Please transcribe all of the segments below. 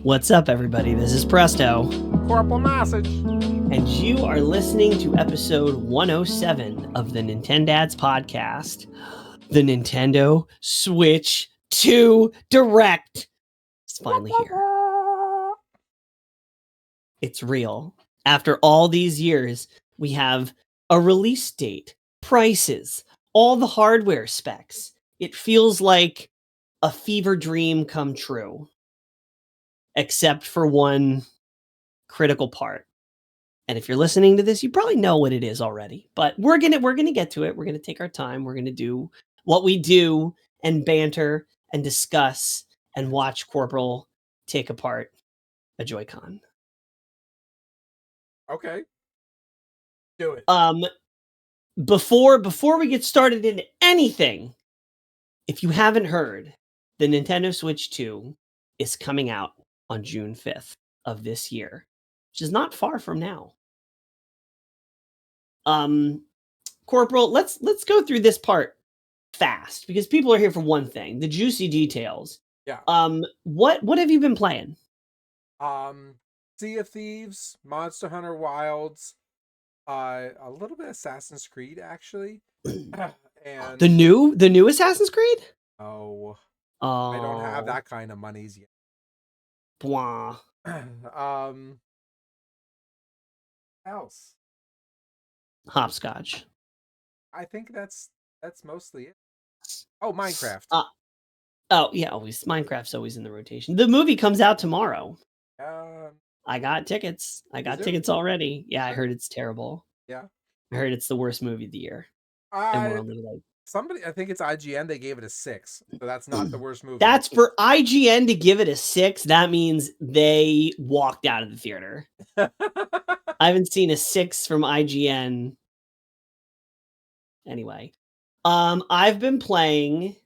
What's up, everybody? This is Presto. CorporalNosaj. And you are listening to episode 107 of the Nintendads podcast, the Nintendo Switch 2 Direct. It's finally here. It's real. After all these years, we have a release date, prices, all the hardware specs. It feels like a fever dream come true, except for one critical part. And if you're listening to this, you probably know what it is already. But we're gonna get to it. We're gonna take our time. We're gonna do what we do and banter and discuss and watch Corporal take apart a Joy-Con. Okay. Do it. Before we get started into anything, if you haven't heard, the Nintendo Switch 2 is coming out on June 5th of this year, which is not far from now. Corporal, let's go through this part fast because people are here for one thing, the juicy details. Yeah. What have you been playing? Sea of Thieves, Monster Hunter Wilds, a little bit of Assassin's Creed actually. And the new Assassin's Creed? Oh. Oh. I don't have that kind of monies yet. Blah. Else. Hopscotch. I think that's mostly it. Oh, Minecraft. Oh yeah, always Minecraft's always in the rotation. The movie comes out tomorrow. I got tickets. I got tickets already. Yeah, I heard it's terrible. Yeah. I heard it's the worst movie of the year. And we're only like somebody, I think it's IGN, they gave it a 6. So that's not the worst movie. That's for IGN to give it a 6. That means they walked out of the theater. I haven't seen a 6 from IGN. Anyway, I've been playing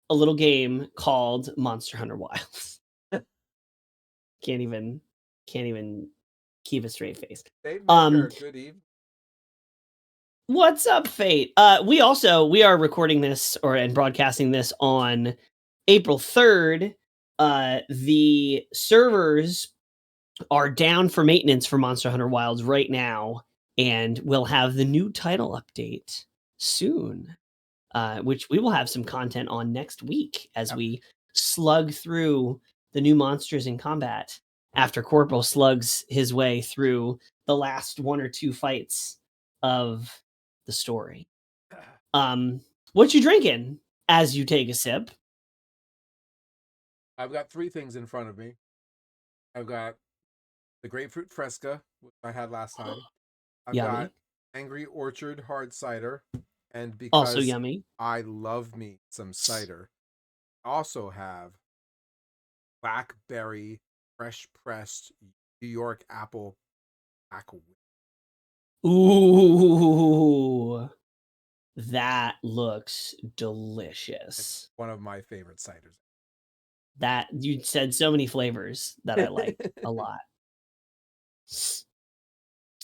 a little game called Monster Hunter Wilds. Can't even keep a straight face. Good evening. What's up, Fate? We are recording this and broadcasting this on April 3rd. The servers are down for maintenance for Monster Hunter Wilds right now, and we'll have the new title update soon, which we will have some content on next week as we slug through the new monsters in combat after Corporal slugs his way through the last one or two fights of the story. What you drinking as you take a sip? I've got 3 things in front of me. I've got the grapefruit Fresca, which I had last time. I've got Angry Orchard hard cider, and because also yummy, I love me some cider, I also have blackberry fresh pressed New York apple black. Ooh, that looks delicious. It's one of my favorite ciders. That you said so many flavors that I like a lot.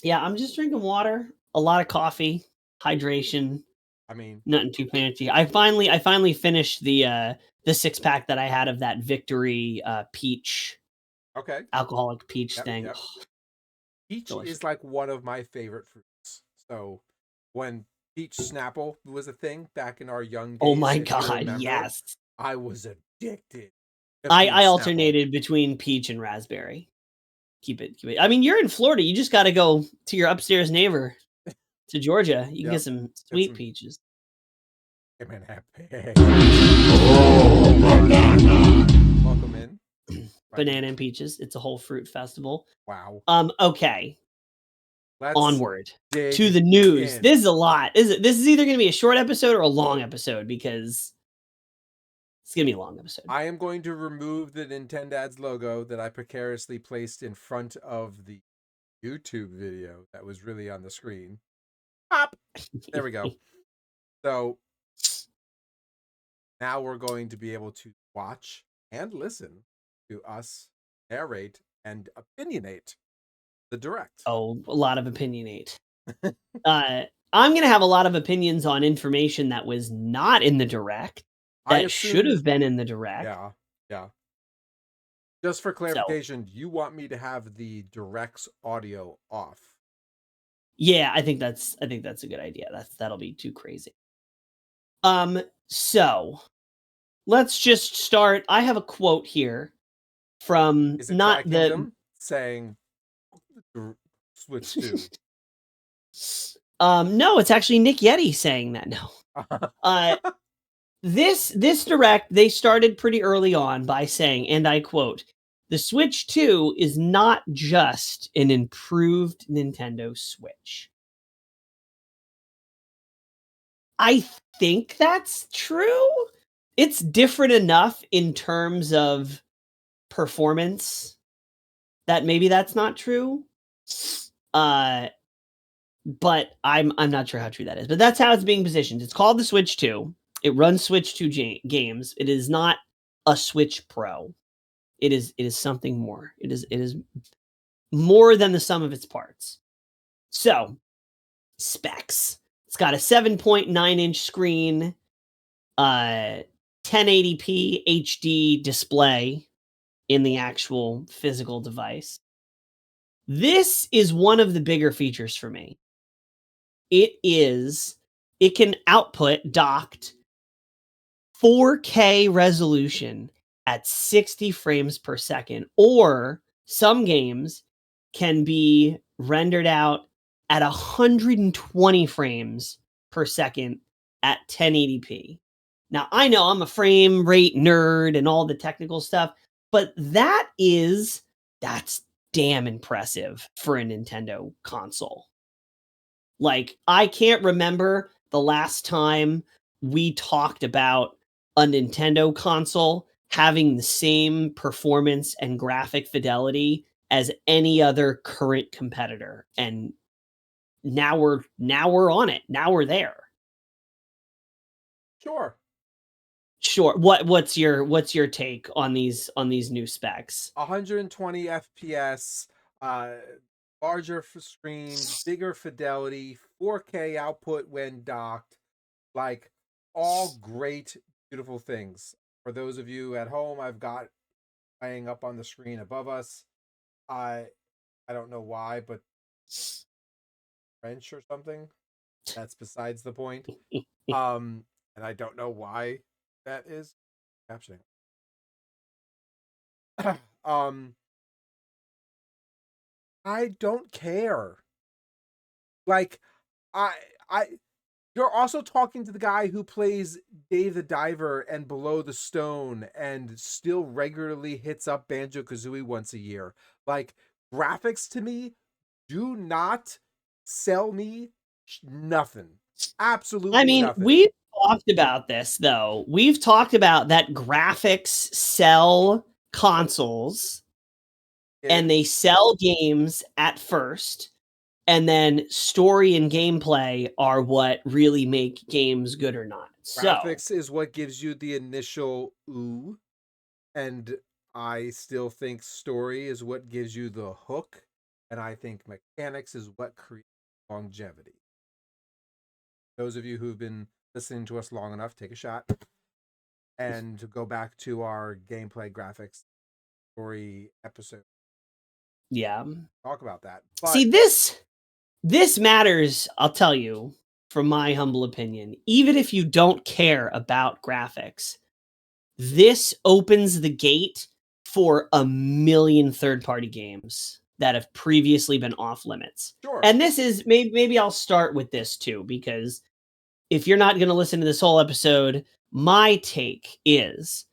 Yeah, I'm just drinking water, a lot of coffee, hydration. I mean, nothing too fancy. I finally finished the 6-pack that I had of that Victory peach. Okay. Alcoholic peach thing. Yep. Peach is like one of my favorite fruits. So when peach Snapple was a thing back in our young days, oh my god, yes, I was addicted. I alternated between peach and raspberry. Keep it. I mean, you're in Florida. You just got to go to your upstairs neighbor, to Georgia. You can get some sweet peaches. Welcome in. Banana and peaches. It's a whole fruit festival. Wow. Okay. Let's onward to the news. This is a lot. This is either going to be a short episode or a long episode because it's going to be a long episode. I am going to remove the Nintendads logo that I precariously placed in front of the YouTube video that was really on the screen. Pop! There we go. So now we're going to be able to watch and listen to us narrate and opinionate the Direct. Oh, a lot of opinionate. I'm going to have a lot of opinions on information that was not in the Direct. That should have been in the Direct. Yeah. Just for So, clarification, you want me to have the Direct's audio off? yeah, I think that's a good idea. That'll be too crazy. So let's just start. I have a quote here from Is it not Cry the Kingdom saying Switch 2? no, it's actually Nick Yeti saying that. No. This direct, they started pretty early on by saying, and I quote, "The Switch 2 is not just an improved Nintendo Switch." I think that's true. It's different enough in terms of performance that maybe that's not true. Uh, but I'm not sure how true that is. But that's how it's being positioned. It's called the Switch 2. It runs Switch 2 games. It is not a Switch Pro. It is something more. It is more than the sum of its parts. So, specs. It's got a 7.9-inch screen, 1080p HD display in the actual physical device. This is one of the bigger features for me. It can output docked 4K resolution at 60 frames per second, or some games can be rendered out at 120 frames per second at 1080p. Now, I know I'm a frame rate nerd and all the technical stuff, but that's damn impressive for a Nintendo console. Like, I can't remember the last time we talked about a Nintendo console having the same performance and graphic fidelity as any other current competitor. And now we're on it. Now we're there. Sure. Sure. What's your take on these new specs? 120 FPS, larger screen, bigger fidelity, 4K output when docked, like all great, beautiful things. For those of you at home, I've got playing up on the screen above us. I don't know why, but French or something. That's besides the point. And I don't know why that is captioning. um, I don't care. Like, I, I, you're also talking to the guy who plays Dave the Diver and Below the Stone and still regularly hits up Banjo-Kazooie once a year. Like, graphics to me do not sell me nothing. Absolutely I mean, nothing. we've talked about this though. We've talked about that graphics sell consoles and they sell games at first, and then story and gameplay are what really make games good or not. So, Graphics is what gives you the initial ooh, and I still think story is what gives you the hook, and I think mechanics is what creates longevity. Those of you who've been listening to us long enough, take a shot and go back to our gameplay graphics story episode. yeah. Talk about that. But See, this matters, I'll tell you, from my humble opinion. Even if you don't care about graphics, this opens the gate for a million third-party games that have previously been off limits. sure. And this is maybe I'll start with this too, because if you're not going to listen to this whole episode, my take is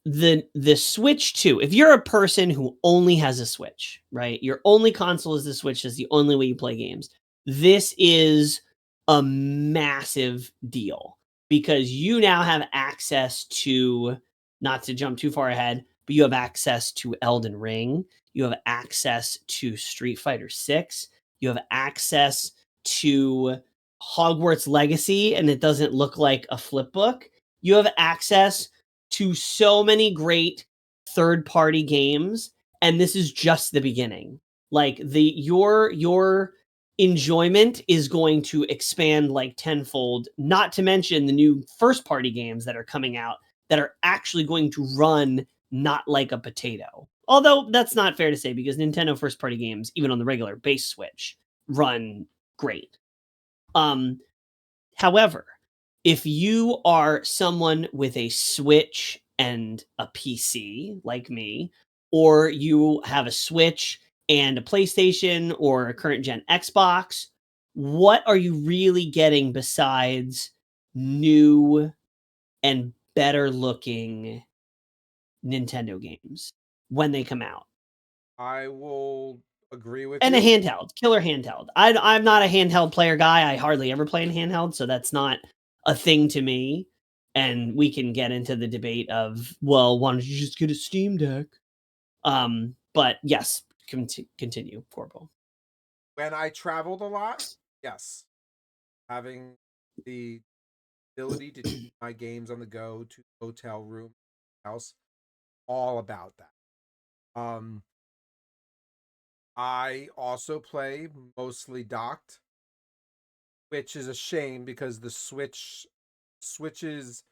the Switch 2. If you're a person who only has a Switch, right? Your only console is the Switch, is the only way you play games. This is a massive deal because you now have access to, not to jump too far ahead, but you have access to Elden Ring, you have access to Street Fighter 6, you have access to Hogwarts Legacy and it doesn't look like a flip book. You have access to so many great third-party games, and this is just the beginning. Like your enjoyment is going to expand like tenfold, not to mention the new first-party games that are coming out that are actually going to run not like a potato. Although that's not fair to say because Nintendo first-party games, even on the regular base Switch, run great. However, if you are someone with a Switch and a PC like me, or you have a Switch and a PlayStation or a current gen Xbox, what are you really getting besides new and better looking Nintendo games when they come out? I will agree with And you. a handheld, killer handheld. I'm not a handheld player guy. I hardly ever play in handheld, so that's not a thing to me. And we can get into the debate of, well, why don't you just get a Steam Deck? But yes, continue, Corporal. When I traveled a lot, yes, having the ability to do my games on the go to hotel room, house, all about that. I also play mostly docked, which is a shame because the Switch's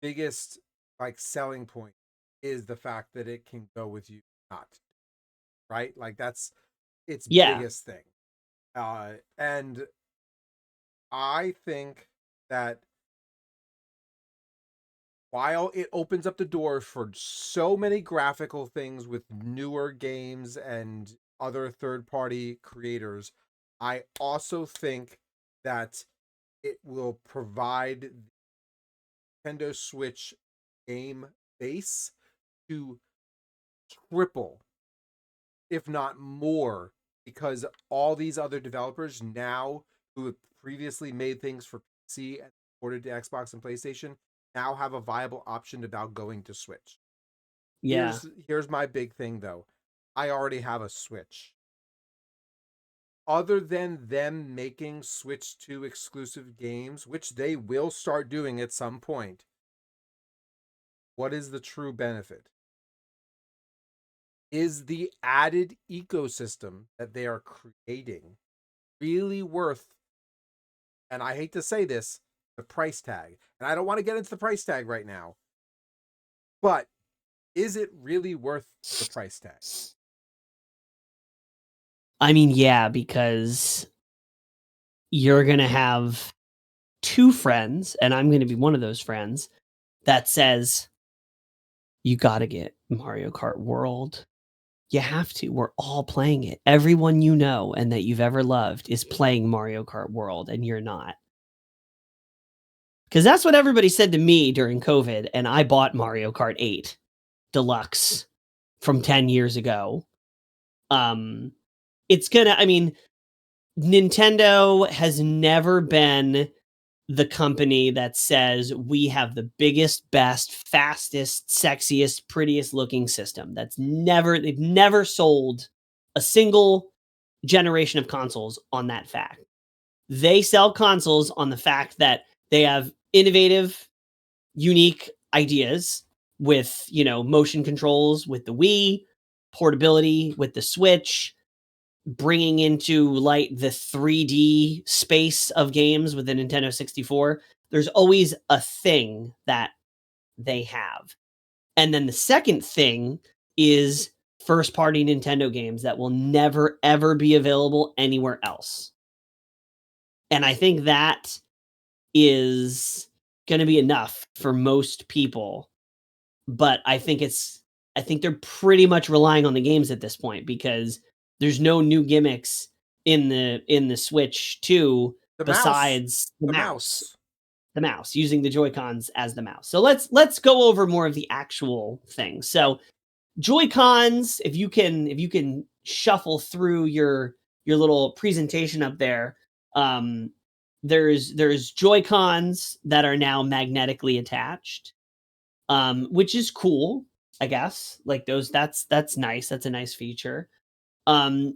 biggest like selling point is the fact that it can go with you, not right. Like that's its Yeah, biggest thing. And I think that while it opens up the door for so many graphical things with newer games and other third party creators, I also think that it will provide Nintendo Switch game base to triple, if not more, because all these other developers now who have previously made things for PC and ported to Xbox and PlayStation now have a viable option about going to Switch. yeah. Here's my big thing though. I already have a Switch. Other than them making Switch 2 exclusive games, which they will start doing at some point, what is the true benefit? Is the added ecosystem that they are creating really worth, and I hate to say this, the price tag? And I don't want to get into the price tag right now, but is it really worth the price tag? I mean, yeah, because you're going to have two friends, and I'm going to be one of those friends that says, you got to get Mario Kart World. You have to. We're all playing it. Everyone you know and that you've ever loved is playing Mario Kart World, and you're not. Because that's what everybody said to me during COVID, and I bought Mario Kart 8 Deluxe from 10 years ago. It's gonna, I mean, Nintendo has never been the company that says we have the biggest, best, fastest, sexiest, prettiest looking system. They've never sold a single generation of consoles on that fact. They sell consoles on the fact that they have innovative, unique ideas with, motion controls with the Wii, portability with the Switch, bringing into light the 3D space of games with the Nintendo 64. There's always a thing that they have. And then the second thing is first party Nintendo games that will never ever be available anywhere else. And I think that is going to be enough for most people. But I think they're pretty much relying on the games at this point because there's no new gimmicks in the Switch 2 The mouse. besides the The mouse. mouse. The mouse, using the Joy-Cons as the mouse. So let's go over more of the actual things. So Joy-Cons, if you can shuffle through your little presentation up there, there's Joy-Cons that are now magnetically attached, which is cool, I guess. Like those, that's nice. That's a nice feature. But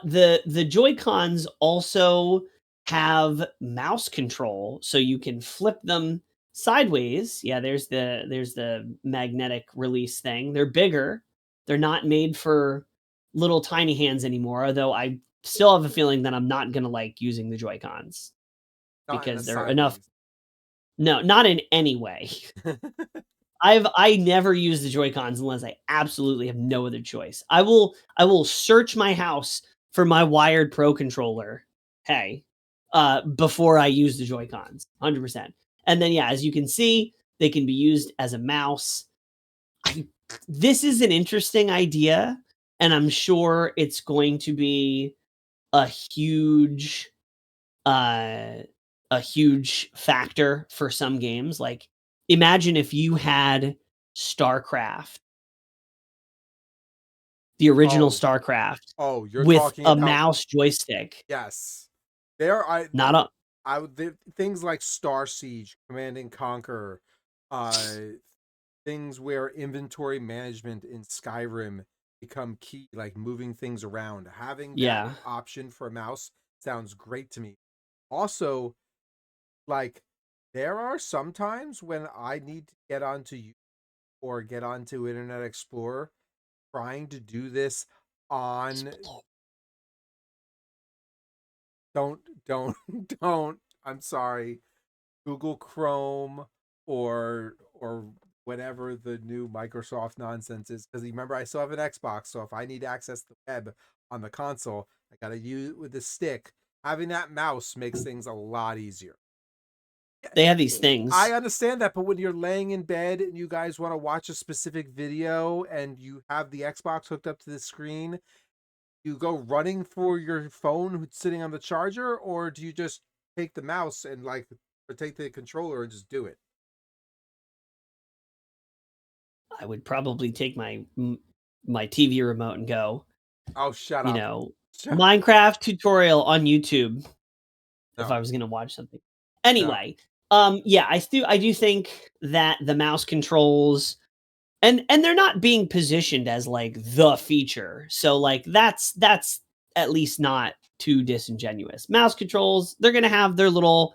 the Joy-Cons also have mouse control, so you can flip them sideways. Yeah, there's the magnetic release thing. They're bigger. They're not made for little tiny hands anymore, although I still have a feeling that I'm not gonna like using the Joy-Cons Not in a because they're enough. sideways. No, not in any way. I never use the Joy-Cons unless I absolutely have no other choice. I will search my house for my wired Pro controller. Hey, before I use the Joy-Cons, 100%. And then yeah, as you can see, they can be used as a mouse. This is an interesting idea, and I'm sure it's going to be a huge uh a huge factor for some games. Like imagine if you had StarCraft, the original Oh, StarCraft you're with talking a about, mouse joystick. yes. There Not a I would things like Star Siege, Command and Conquer, uh things where inventory management in Skyrim become key, like moving things around. Having that yeah. option for a mouse sounds great to me. Also, like there are some times when I need to get onto YouTube or get onto Internet Explorer, trying to do this on don't don't don't I'm sorry, Google Chrome or whatever the new Microsoft nonsense is, because remember I still have an Xbox, so if I need to access the web on the console, I got to use it with the stick. Having that mouse makes things a lot easier. They have these I things. understand that, but when you're laying in bed and you guys want to watch a specific video and you have the Xbox hooked up to the screen, you go running for your phone sitting on the charger, or do you just take the mouse and like, or take the controller and just do it? I would probably take my TV remote and go, Oh, shut you up. know, Shut Minecraft tutorial on YouTube if No, I was going to watch something. no. Anyway, yeah, I do think that the mouse controls and they're not being positioned as like the feature. So like that's at least not too disingenuous. Mouse controls, they're going to have their little,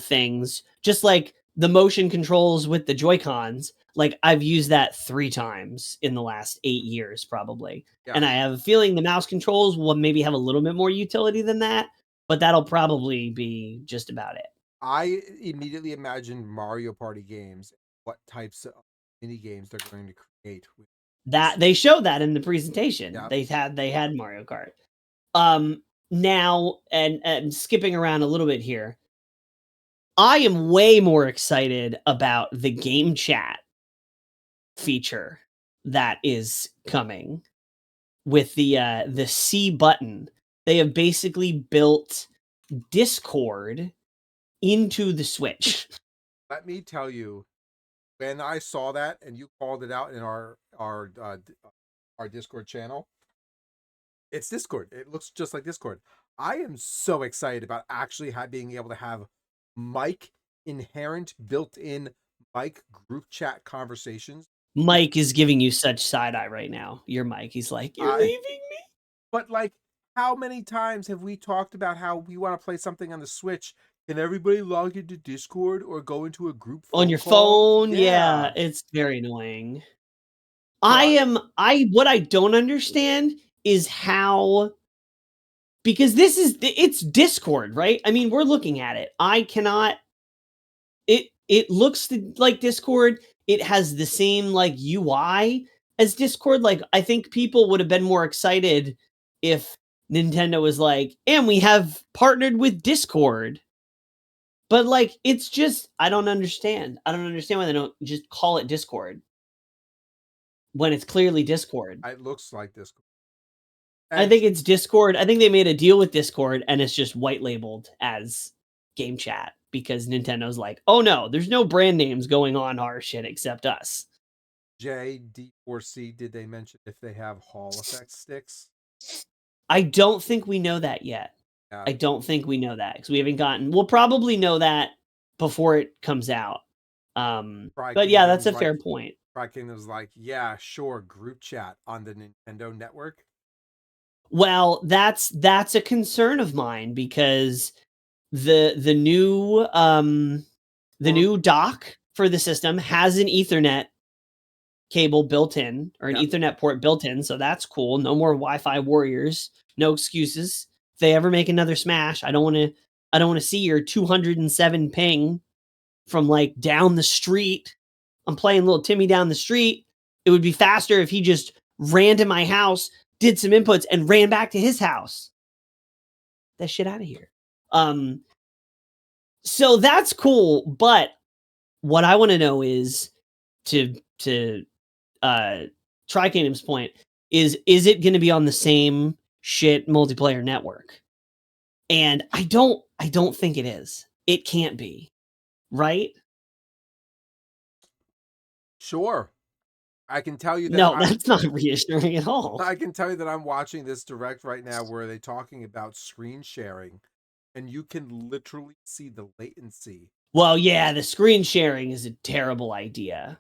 things, just like the motion controls with the Joy-Cons. Like I've used that 3 times in the last 8 years probably. Yeah. And I have a feeling the mouse controls will maybe have a little bit more utility than that, but that'll probably be just about it. I immediately imagined Mario Party games, what types of mini games they're going to create with That this. they showed that in the presentation. Yeah. They had Mario Kart. Now and skipping around a little bit here, I am way more excited about the game chat feature that is coming with the C button. They have basically built Discord into the Switch. Let me tell you, when I saw that and you called it out in our Discord channel, it's Discord. It looks just like Discord. I am so excited about actually being able to have mic inherent built-in mic group chat conversations. Mike is giving you such side eye right now. Your Mike, he's like, "You're I leaving me?" But like, how many times have we talked about how we want to play something on the Switch? Can everybody log into Discord or go into a group On phone your call? phone, yeah, Yeah. it's very annoying. So I what I don't understand is how, because it's Discord, right? I mean, we're looking at it. I cannot it looks like Discord. It has the same like UI as Discord. Like I think people would have been more excited if Nintendo was like, "And we have partnered with Discord." But like it's just I don't understand. I don't understand why they don't just call it Discord when it's clearly Discord. it looks like Discord. I And think it's Discord. I think they made a deal with Discord and it's just white labeled as game chat because Nintendo's like, "Oh no, there's no brand names going on our shit except us." JD4C, did they mention if they have Hall effect sticks? I don't think we know that yet. Yeah. I don't think we know that because we haven't gotten. We'll probably know that before it comes out. Cry But yeah, that's Kingdom's a like fair point. Cry Kingdom's like, yeah, sure, group chat on the Nintendo network. Well, that's a concern of mine because the new the Or new dock for the system has an Ethernet cable built in, or an yeah, Ethernet port built in, so that's cool. No more Wi-Fi warriors. No excuses. If they ever make another Smash, I don't want to see your 207 ping from like down the street I'm playing little Timmy down the street. It would be faster if he just ran to my house, did some inputs, and ran back to his house. That shit out of here. So that's cool, but what I want to know is to Tri Kingdom's point is it going to be on the same shit multiplayer network? And I don't think it is. It can't be, right? Sure. I can tell you that No, that's not reassuring at all. I can tell you that I'm watching this direct right now where they're talking about screen sharing, and you can literally see the latency. Well, yeah, the screen sharing is a terrible idea.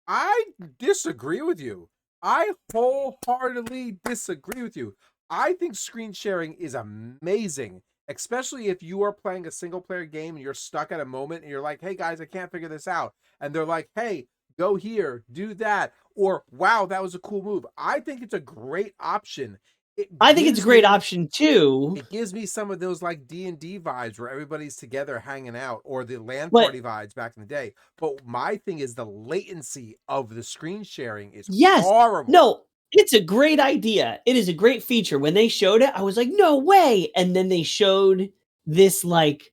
I disagree with you. I wholeheartedly disagree with you. I think screen sharing is amazing, especially if you are playing a single player game and you're stuck at a moment and you're like, hey guys, I can't figure this out. And they're like, hey, go here, do that. Or, wow, that was a cool move. I think it's a great option. I think it's a great option too. It gives me some of those like D&D vibes where everybody's together hanging out, or the LAN party vibes back in the day. But my thing is the latency of the screen sharing is horrible. No, it's a great idea. It is a great feature. When they showed it, I was like, no way. And then they showed this like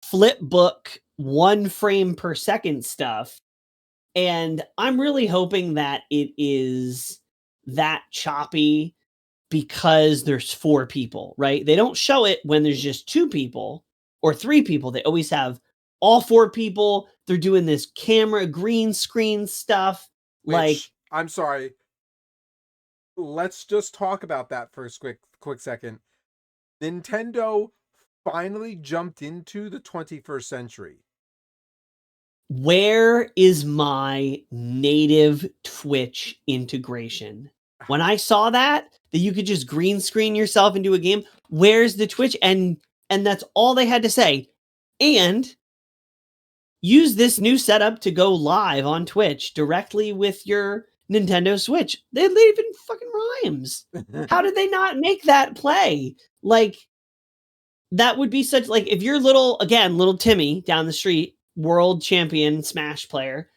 flip book 1 frame per second stuff. And I'm really hoping that it is that choppy because there's 4 people, right? They don't show it when there's just 2 people or 3 people. They always have all 4 people. They're doing this camera green screen stuff. I'm sorry. Let's just talk about that for a quick second. Nintendo finally jumped into the 21st century. Where is my native Twitch integration? When I saw that you could just green screen yourself into a game, where's the Twitch? And that's all they had to say. And use this new setup to go live on Twitch directly with your Nintendo Switch. They even fucking rhymes. How did they not make that play? Like, that would be such, like, if you're little Timmy down the street, world champion Smash player,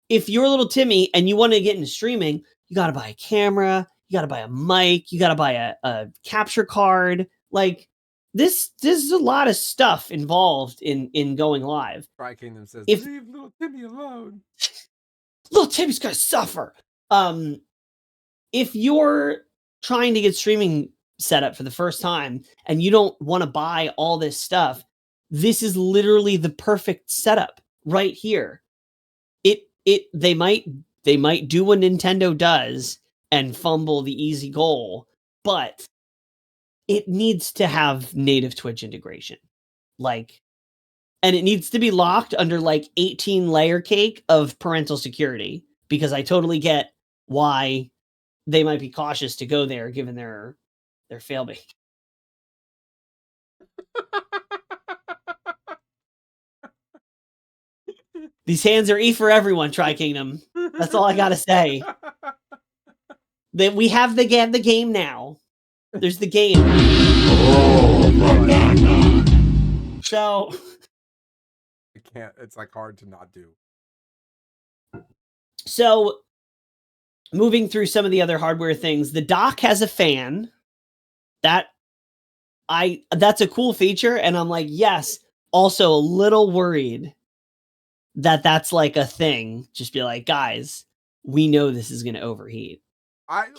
if you're little Timmy and you want to get into streaming, you got to buy a camera, you got to buy a mic, you got to buy a capture card. Like, this is a lot of stuff involved in going live. Tri Kingdom says, leave little Timmy alone. Little Timmy's gonna suffer. If you're trying to get streaming set up for the first time and you don't want to buy all this stuff, this is literally the perfect setup right here. They might do what Nintendo does and fumble the easy goal, but it needs to have native Twitch integration. Like, and it needs to be locked under like 18 layer cake of parental security, because I totally get why they might be cautious to go there given their failbait. These hands are E for everyone, Tri Kingdom. That's all I gotta say. That we have the game now. There's the game. So I can't. It's like hard to not do. So moving through some of the other hardware things, the dock has a fan. That's a cool feature, and I'm like, yes. Also a little worried that that's like a thing. Just be like, guys, we know this is going to overheat.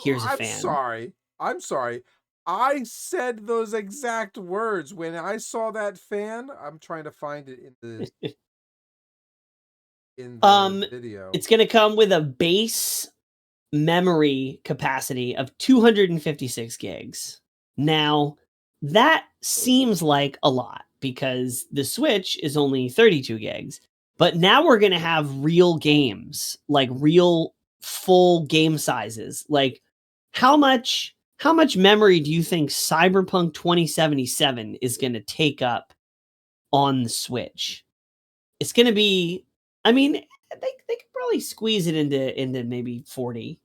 Here's a fan. I'm sorry. I said those exact words when I saw that fan. I'm trying to find it in the video. It's going to come with a base memory capacity of 256 gigs. Now, that seems like a lot because the Switch is only 32 gigs. But now we're going to have real games, like real full game sizes. Like, how much memory do you think Cyberpunk 2077 is going to take up on the Switch? It's going to be, I mean, they could probably squeeze it into maybe 40.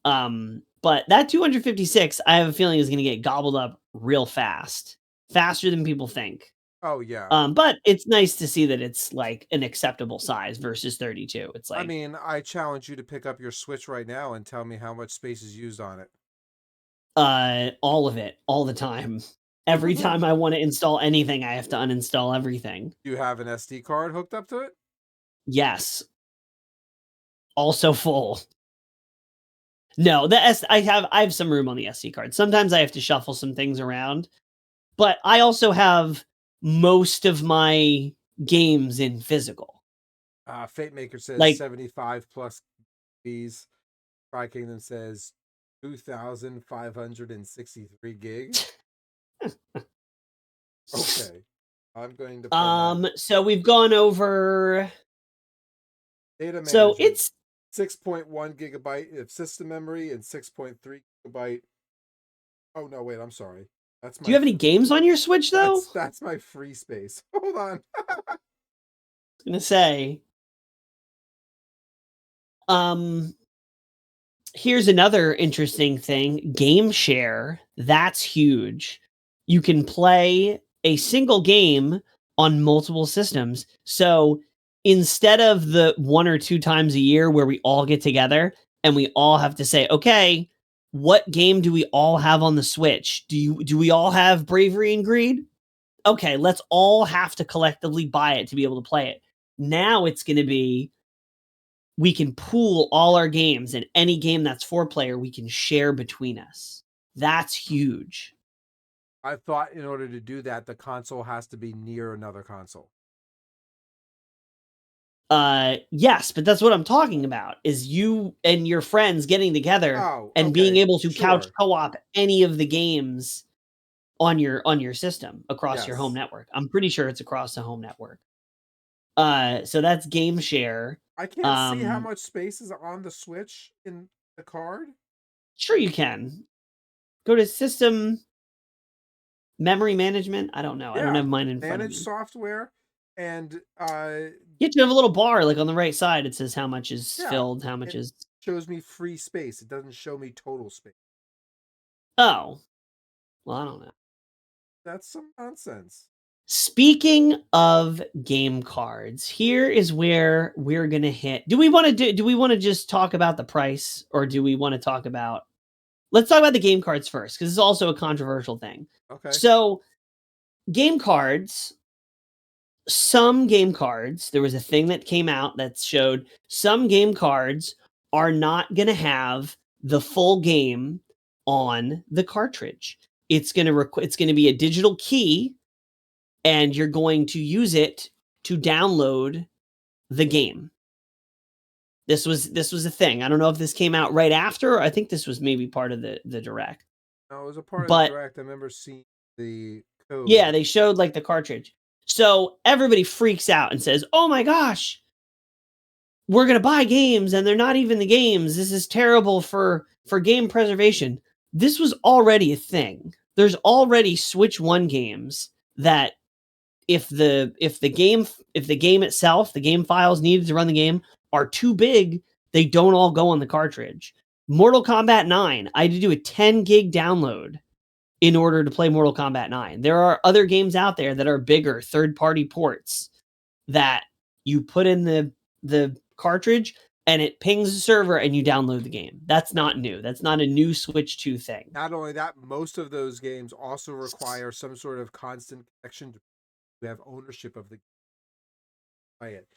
But that 256, I have a feeling, is going to get gobbled up real fast, faster than people think. Oh yeah. But it's nice to see that it's like an acceptable size versus 32. It's I like mean, I challenge you to pick up your Switch right now and tell me how much space is used on it. all of it, all the time. Every Do time I want to install anything, I have to uninstall everything. you have an SD card hooked up to it? Yes, also full. No, I have some room on the SD card. Sometimes I have to shuffle some things around, but I also have most of my games in physical. Fate Maker says Like 75 plus Bs. Cry Kingdom says 2,563 gig. Okay. I'm going to pull my so we've gone over data so management. it's 6.1 gigabyte of system memory and 6.3 gigabyte. Oh no, wait, I'm sorry. That's do you have any games on your Switch though? that's my free space. Hold on. Gonna say. Um Here's another interesting thing, game share, that's huge. You can play a single game on multiple systems. So instead of the 1 or 2 times a year where we all get together and we all have to say, "Okay, what game do we all have on the Switch? Do we all have Bravery and Greed? Okay, let's all have to collectively buy it to be able to play it." Now it's gonna be we can pool all our games, and any game that's 4-player we can share between us. That's huge. I thought in order to do that, the console has to be near another console. Yes, but that's what I'm talking about, is you and your friends getting together Oh, and being okay. able to couch Sure. co-op any of the games on your system across your home Yes. network. I'm pretty sure it's across the home network. So that's game share. I can't see how much space is on the Switch in the card. Sure you can. Go to system memory management. I don't know. I don't Yeah. have mine in front of Manage me. software and You have a little bar, like, on the right side, it says how much is yeah, filled, how much it is shows me free space. It doesn't show me total space. oh, well, I don't know. That's some nonsense. Speaking of game cards, here is where we're gonna hit do we wanna just talk about the price, or do we wanna talk about let's talk about the game cards first, because it's also a controversial thing. Okay. So, game cards some game cards, there was a thing that came out that showed some game cards are not going to have the full game on the cartridge. It's going to be a digital key, and you're going to use it to download the game. This was a thing. I don't know if this came out right after. Or I think this was maybe part of the direct. No, it was a part of the But direct. I remember seeing the code. yeah, they showed like the cartridge. So everybody freaks out and says, "Oh my gosh, we're going to buy games and they're not even the games. This is terrible for game preservation." This was already a thing. There's already Switch 1 games that if the game itself, the game files needed to run the game are too big, they don't all go on the cartridge. Mortal Kombat 9, I had to do a 10 gig download in order to play Mortal Kombat 9. There are other games out there that are bigger third-party ports that you put in the cartridge and it pings the server and you download the game. That's not new. That's not a new Switch 2 thing. Not only that, most of those games also require some sort of constant connection to have ownership of the play it.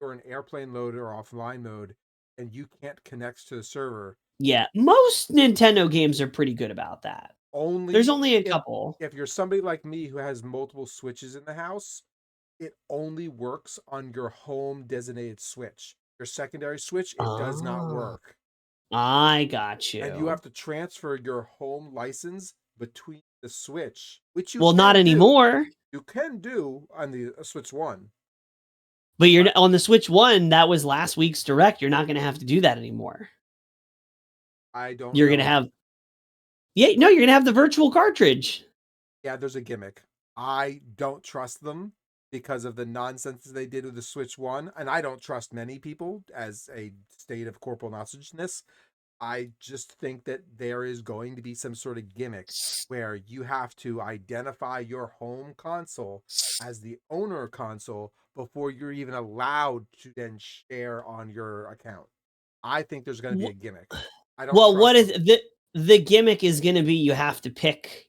Or an airplane mode or offline mode, and you can't connect to the server. Yeah, most Nintendo games are pretty good about that. There's Only only a couple. if you're somebody like me who has multiple Switches in the house, it only works on your home designated Switch. Your secondary Switch, it does not Ah, work. I got And you you. have to transfer your home license between the Switch, which you Well, not can do. anymore. You can do on the Switch 1. But you're But on the Switch 1, that was last week's direct. You're not going to have to do that anymore. I don't You're going to know. have Yeah, no, you're going to have the virtual cartridge. Yeah, there's a gimmick. I don't trust them because of the nonsense they did with the Switch 1, and I don't trust many people as a state of corporal nosageness. I just think that there is going to be some sort of gimmick where you have to identify your home console as the owner console before you're even allowed to then share on your account. I think there's going to be a gimmick. I don't Well, what trust is them. the gimmick is going to be you have to pick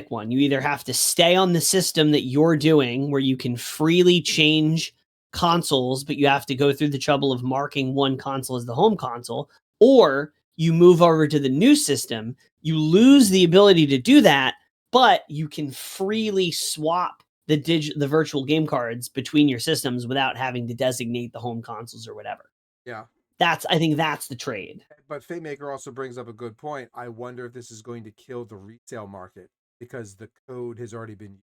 one. You either have to stay on the system that you're doing where you can freely change consoles, but you have to go through the trouble of marking one console as the home console, or you move over to the new system, you lose the ability to do that, but you can freely swap the virtual game cards between your systems without having to designate the home consoles or whatever. Yeah. I think that's the trade. But FateMaker also brings up a good point. I wonder if this is going to kill the resale market because the code has already been.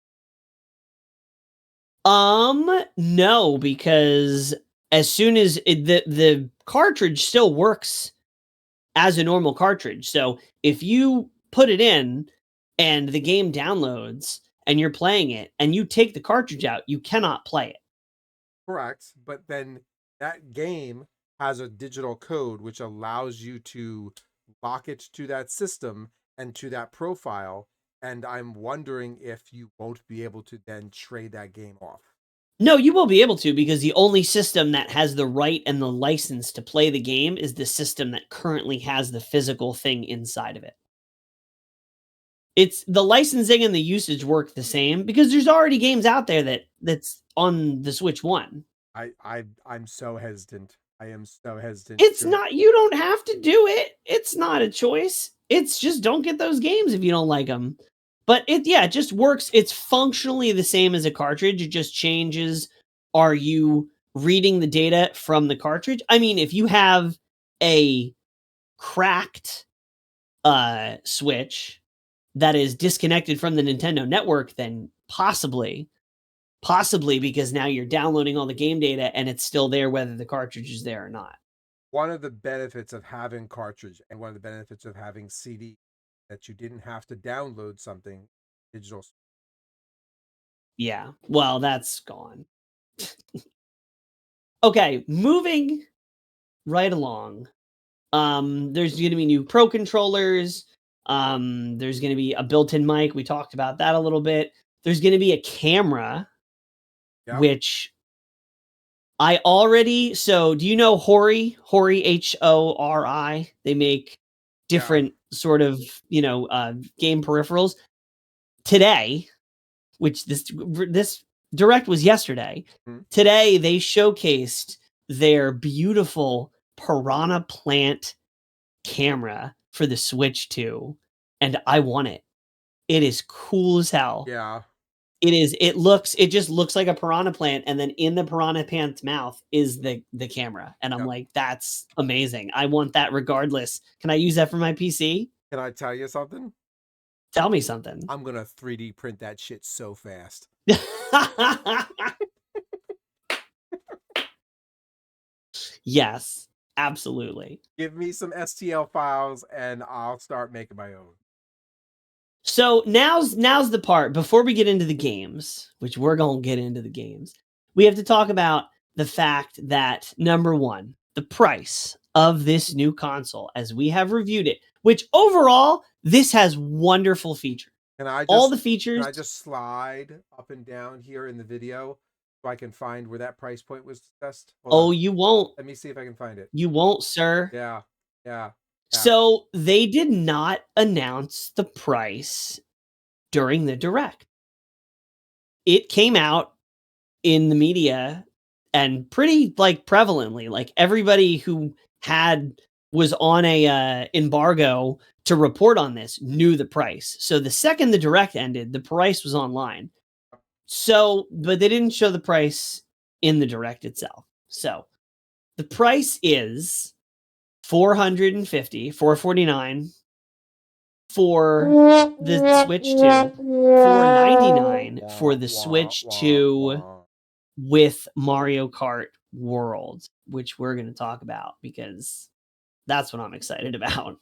No, because as soon as the cartridge still works as a normal cartridge. So if you put it in and the game downloads and you're playing it and you take the cartridge out, you cannot play it. Correct, but then that game has a digital code which allows you to lock it to that system and to that profile. And I'm wondering if you won't be able to then trade that game off. No, you will be able to because the only system that has the right and the license to play the game is the system that currently has the physical thing inside of it. It's the licensing and the usage work the same because there's already games out there that's on the Switch 1. I'm so hesitant. I am so hesitant. It's not, you don't have to do it. It's not a choice. It's just don't get those games if you don't like them. But it just works. It's functionally the same as a cartridge. It just changes. Are you reading the data from the cartridge? I mean, if you have a cracked Switch that is disconnected from the Nintendo network, then possibly because now you're downloading all the game data and it's still there whether the cartridge is there or not. One of the benefits of having cartridge and one of the benefits of having CD that you didn't have to download something digital. Yeah, well, that's gone. Okay, moving right along. There's going to be new Pro controllers. There's going to be a built-in mic. We talked about that a little bit. There's going to be a camera, which I already. So, do you know Hori? Hori, Hori. They make different sort of game peripherals. Today, which this direct was yesterday. Today they showcased their beautiful Piranha Plant camera for the Switch 2, and I want it. It is cool as hell. Yeah. It is. It just looks like a piranha plant, and then in the piranha plant's mouth is the camera. And I'm like, that's amazing. I want that regardless. Can I use that for my PC? Can I tell you something? Tell me something. I'm gonna 3D print that shit so fast. Yes, absolutely. Give me some STL files and I'll start making my own. So now's the part before we get into the games, which we're going to get into the games. We have to talk about the fact that number one, the price of this new console as we have reviewed it, which overall this has wonderful features. All the features. Can I just slide up and down here in the video so I can find where that price point was discussed? Hold on. You won't. Let me see if I can find it. You won't, sir. Yeah. So they did not announce the price during the direct. It came out in the media and pretty prevalently, like everybody who was on a embargo to report on this knew the price. So the second the direct ended, the price was online. So, but they didn't show the price in the direct itself. So the price is $449 for the Switch 2, $499 for the Switch 2 with Mario Kart World, which we're going to talk about because that's what I'm excited about.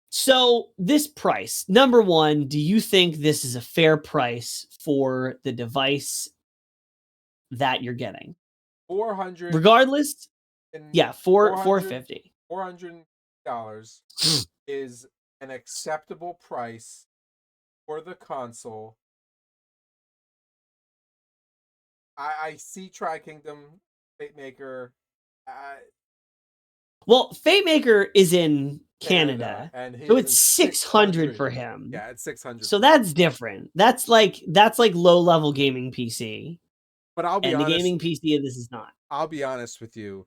So this price, number one, do you think this is a fair price for the device that you're getting? 400. Regardless, yeah, 450. $450 is an acceptable price for the console. I see Tri Kingdom, Fate Maker. Well, Fate Maker is in Canada, and so his it's is 600 for him. Yeah, it's 600. So that's different. That's like low level gaming PC. But I'll be and honest, the gaming PC of this is not. I'll be honest with you.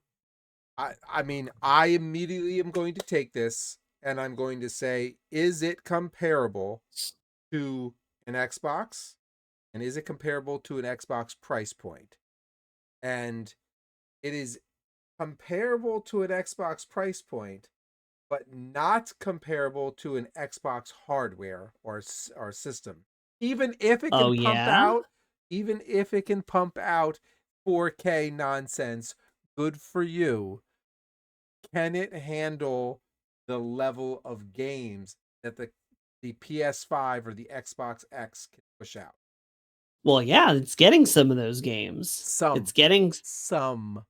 I mean, I immediately am going to take this and I'm going to say, is it comparable to an Xbox? And is it comparable to an Xbox price point? And it is comparable to an Xbox price point, but not comparable to an Xbox hardware or system. Even if it can even if it can pump out 4K nonsense, good for you. Can it handle the level of games that the PS5 or the Xbox X can push out? Well, yeah, it's getting some of those games. It's getting some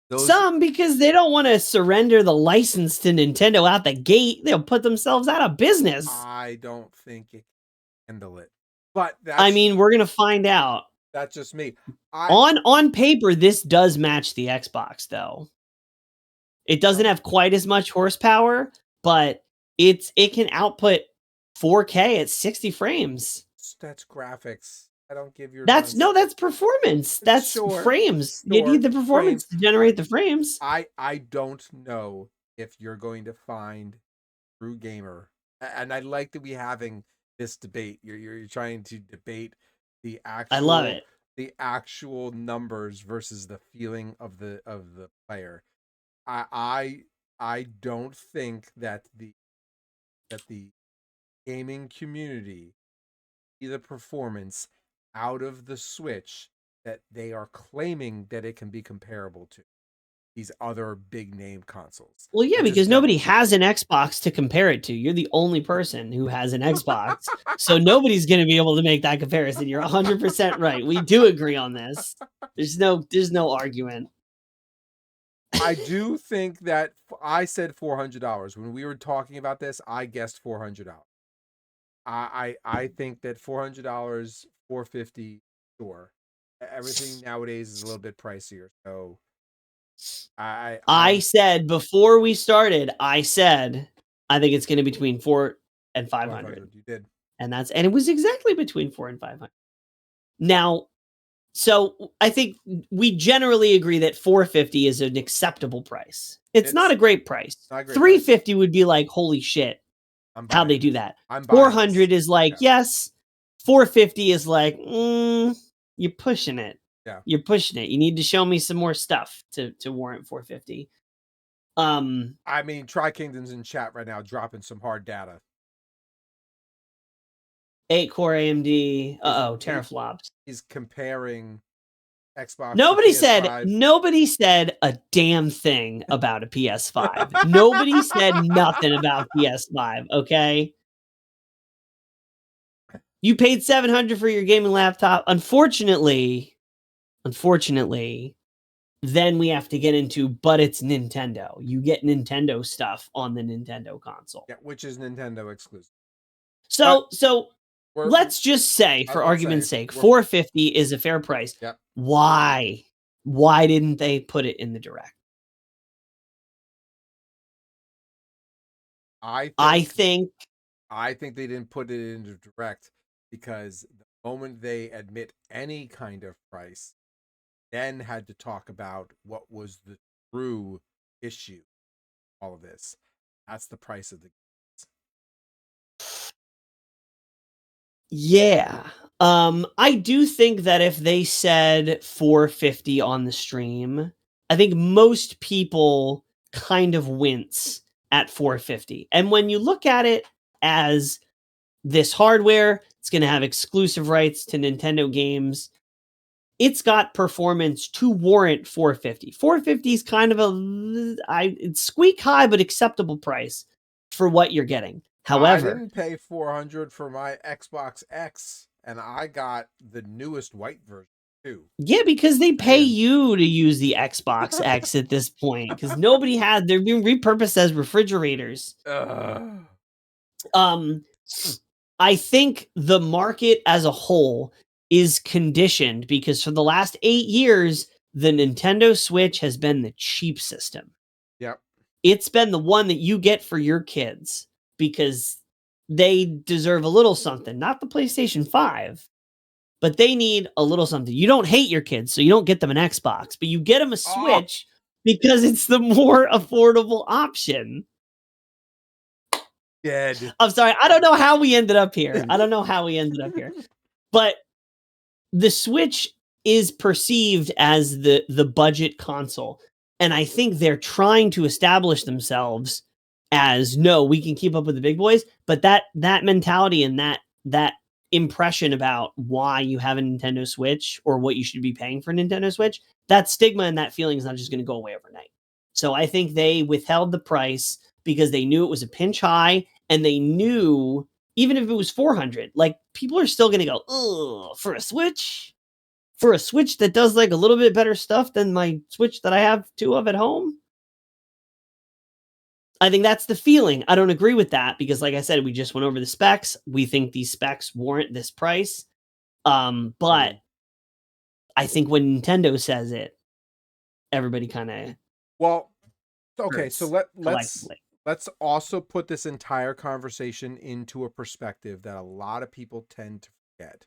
because they don't want to surrender the license to Nintendo out the gate. They'll put themselves out of business. I don't think it can handle it. But I mean, we're gonna find out. That's just me. On paper, this does match the Xbox, though. It doesn't have quite as much horsepower, but it can output 4K at 60 frames. That's graphics. I don't give your that's performance. That's frames. You need the performance to generate the frames. I don't know if you're going to find true gamer, and I like that we having this debate. You're trying to debate the actual. I love it. The actual numbers versus the feeling of the player. I don't think that the gaming community see the performance out of the Switch that they are claiming that it can be comparable to these other big name consoles. Well, yeah, because nobody has an Xbox to compare it to. You're the only person who has an Xbox. So nobody's going to be able to make that comparison. You're 100% right. We do agree on this. There's no argument. I do think that I said $400 when we were talking about this. I guessed $400. I think that $400, $450, sure. Everything nowadays is a little bit pricier, so I said before we started, I think it's going to be between 400 and 500. You did, and it was exactly between 400 and 500. Now, so I think we generally agree that 450 is an acceptable price. It's not a great price. 350 would be like, holy shit, how'd they do that? 400 is like, yes. 450 is like, you're pushing it. Yeah. You're pushing it. You need to show me some more stuff to warrant 450. I mean, Tri Kingdom's in chat right now dropping some hard data. 8-core AMD. Teraflops. He's comparing Xbox. Nobody said a damn thing about a PS5. Nobody said nothing about PS5, okay? You paid $700 for your gaming laptop. Unfortunately, then we have to get into, but it's Nintendo. You get Nintendo stuff on the Nintendo console. Yeah, which is Nintendo exclusive. So let's just say, for argument's sake, $450 is a fair price. Yep. Why? Why didn't they put it in the Direct? I think they didn't put it in the Direct because the moment they admit any kind of price, then had to talk about what was the true issue. All of this. That's the price of the games. Yeah. I do think that if they said $450 on the stream, I think most people kind of wince at $450. And when you look at it as this hardware, it's going to have exclusive rights to Nintendo games. It's got performance to warrant $450. $450 is kind of it's squeak high, but acceptable price for what you're getting. However, I didn't pay $400 for my Xbox X, and I got the newest white version. 2. Yeah, because they pay Man. you to use the Xbox X at this point, because nobody had. They're being repurposed as refrigerators. I think the market as a whole is conditioned because for the last 8 years, the Nintendo Switch has been the cheap system. Yep. It's been the one that you get for your kids because they deserve a little something, not the PlayStation 5, but they need a little something. You don't hate your kids, so you don't get them an Xbox, but you get them a Switch because it's the more affordable option. Dead. I'm sorry. I don't know how we ended up here. But the Switch is perceived as the budget console. And I think they're trying to establish themselves as, no, we can keep up with the big boys. But that mentality and that impression about why you have a Nintendo Switch or what you should be paying for a Nintendo Switch, that stigma and that feeling is not just going to go away overnight. So I think they withheld the price because they knew it was a pinch high, and they knew even if it was 400, like, people are still going to go, "Ugh, for a Switch? For a Switch that does like a little bit better stuff than my Switch that I have 2 of at home?" I think that's the feeling. I don't agree with that because, like I said, we just went over the specs. We think these specs warrant this price. But I think when Nintendo says it, everybody kind of Okay, so let's also put this entire conversation into a perspective that a lot of people tend to forget.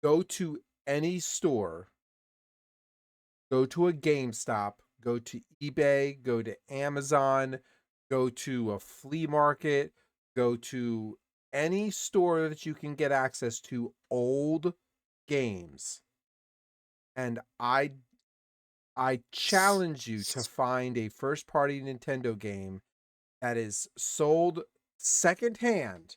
Go to any store, go to a GameStop, go to eBay, go to Amazon, go to a flea market, go to any store that you can get access to old games. And I challenge you to find a first-party Nintendo game that is sold secondhand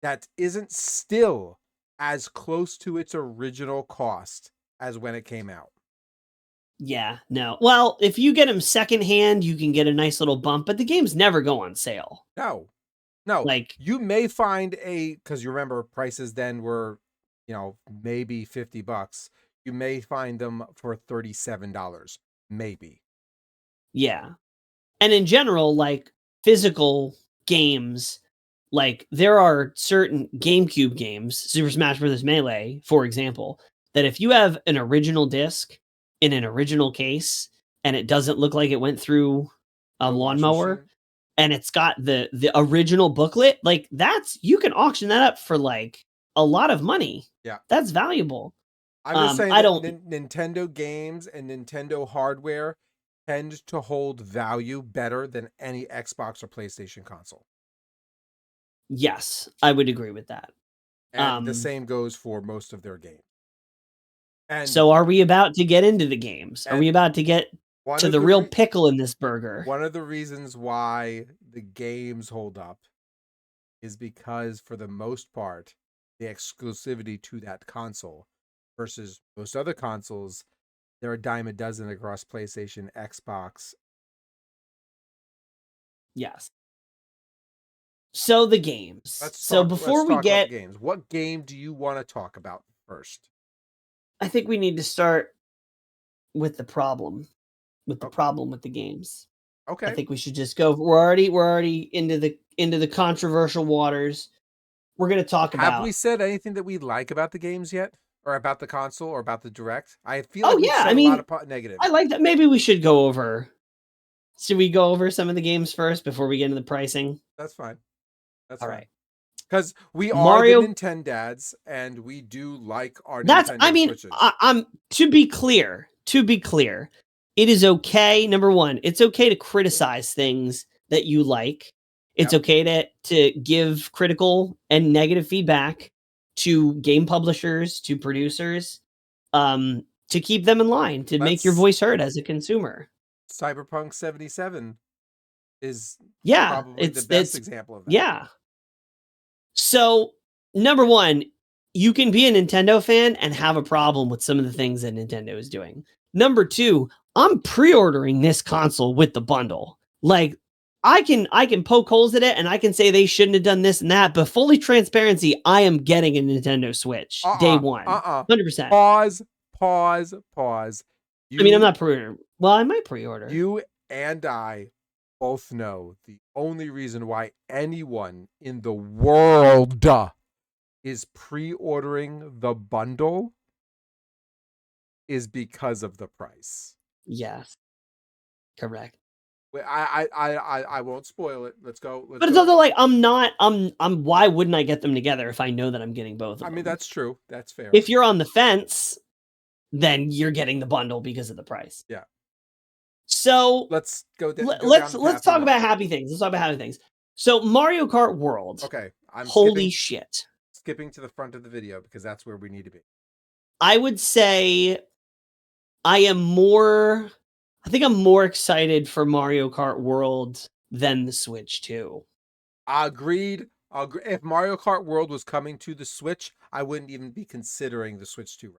that isn't still as close to its original cost as when it came out. Yeah, no. Well, if you get them secondhand, you can get a nice little bump, but the games never go on sale. No. Like, you may find because you remember prices then were, maybe $50. You may find them for $37, maybe. yeah. And in general, like, physical games, like, there are certain GameCube games, Super Smash Bros. Melee, for example, that if you have an original disc in an original case and it doesn't look like it went through a lawnmower and it's got the original booklet, like, you can auction that up for like a lot of money. Yeah. That's valuable. I'm just saying Nintendo games and Nintendo hardware tend to hold value better than any Xbox or PlayStation console. Yes, I would agree with that. And the same goes for most of their games. And so are we about to get into the games? Are we about to get to the real pickle in this burger? One of the reasons why the games hold up is because, for the most part, the exclusivity to that console versus most other consoles, they're a dime a dozen across PlayStation, Xbox. Yes. So the games. Before we get games, what game do you want to talk about first? I think we need to start with the problem. With the problem with the games. Okay. I think we should just go. We're already into the controversial waters. We're going to talk about. Have we said anything that we like about the games yet, or about the console, or about the Direct? I feel like we've said a lot of negative. I like that. Maybe we should go over. Should we go over some of the games first before we get into the pricing? That's fine. All right. Because we are the Nintendads, and we do like our Nintendo Switches. I'm to be clear, it is okay. Number one, it's okay to criticize things that you like. It's okay to give critical and negative feedback to game publishers, to producers, to keep them in line, to make your voice heard as a consumer. Cyberpunk 77 is probably the best example of that. Yeah. So, number one, you can be a Nintendo fan and have a problem with some of the things that Nintendo is doing. Number two, I'm pre-ordering this console with the bundle. Like, I can poke holes at it and I can say they shouldn't have done this and that, but fully transparency, I am getting a Nintendo Switch day one. 100%. Pause. I mean, I'm not pre-order. Well, I might pre-order. You and I both know the only reason why anyone in the world is pre-ordering the bundle is because of the price. Yes. Correct. I won't spoil it. Let's go. But it's also like I'm why wouldn't I get them together if I know that I'm getting both of them? I mean, that's true. That's fair. If you're on the fence, then you're getting the bundle because of the price. Yeah. So let's go. Let's talk about happy things. Let's talk about happy things. So Mario Kart World. Okay. Holy shit. Skipping to the front of the video because that's where we need to be. I would say I'm more excited for Mario Kart World than the Switch 2. Agreed. If Mario Kart World was coming to the Switch, I wouldn't even be considering the Switch 2.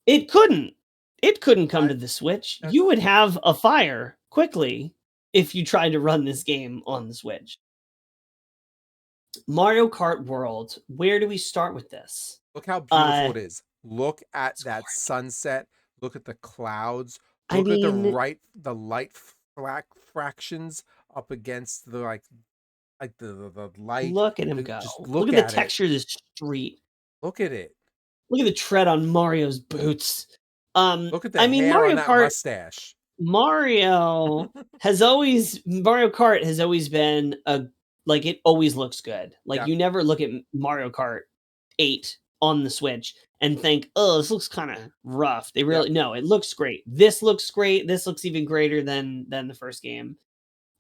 It couldn't. It couldn't come to the Switch. You would have a fire quickly if you tried to run this game on the Switch. Mario Kart World, where do we start with this? Look how beautiful it is. Look at that sunset. Look at the clouds. Look at the light fractions up against the like the light. Look at him go. Look at the texture of the street. Look at it. Look at the tread on Mario's boots. Look at the hair Mario on that Kart mustache. Mario Kart has always been it always looks good. Like you never look at Mario Kart 8 on the Switch and think, oh, this looks kind of rough. They really no, it looks great. This looks great. This looks even greater than the first game.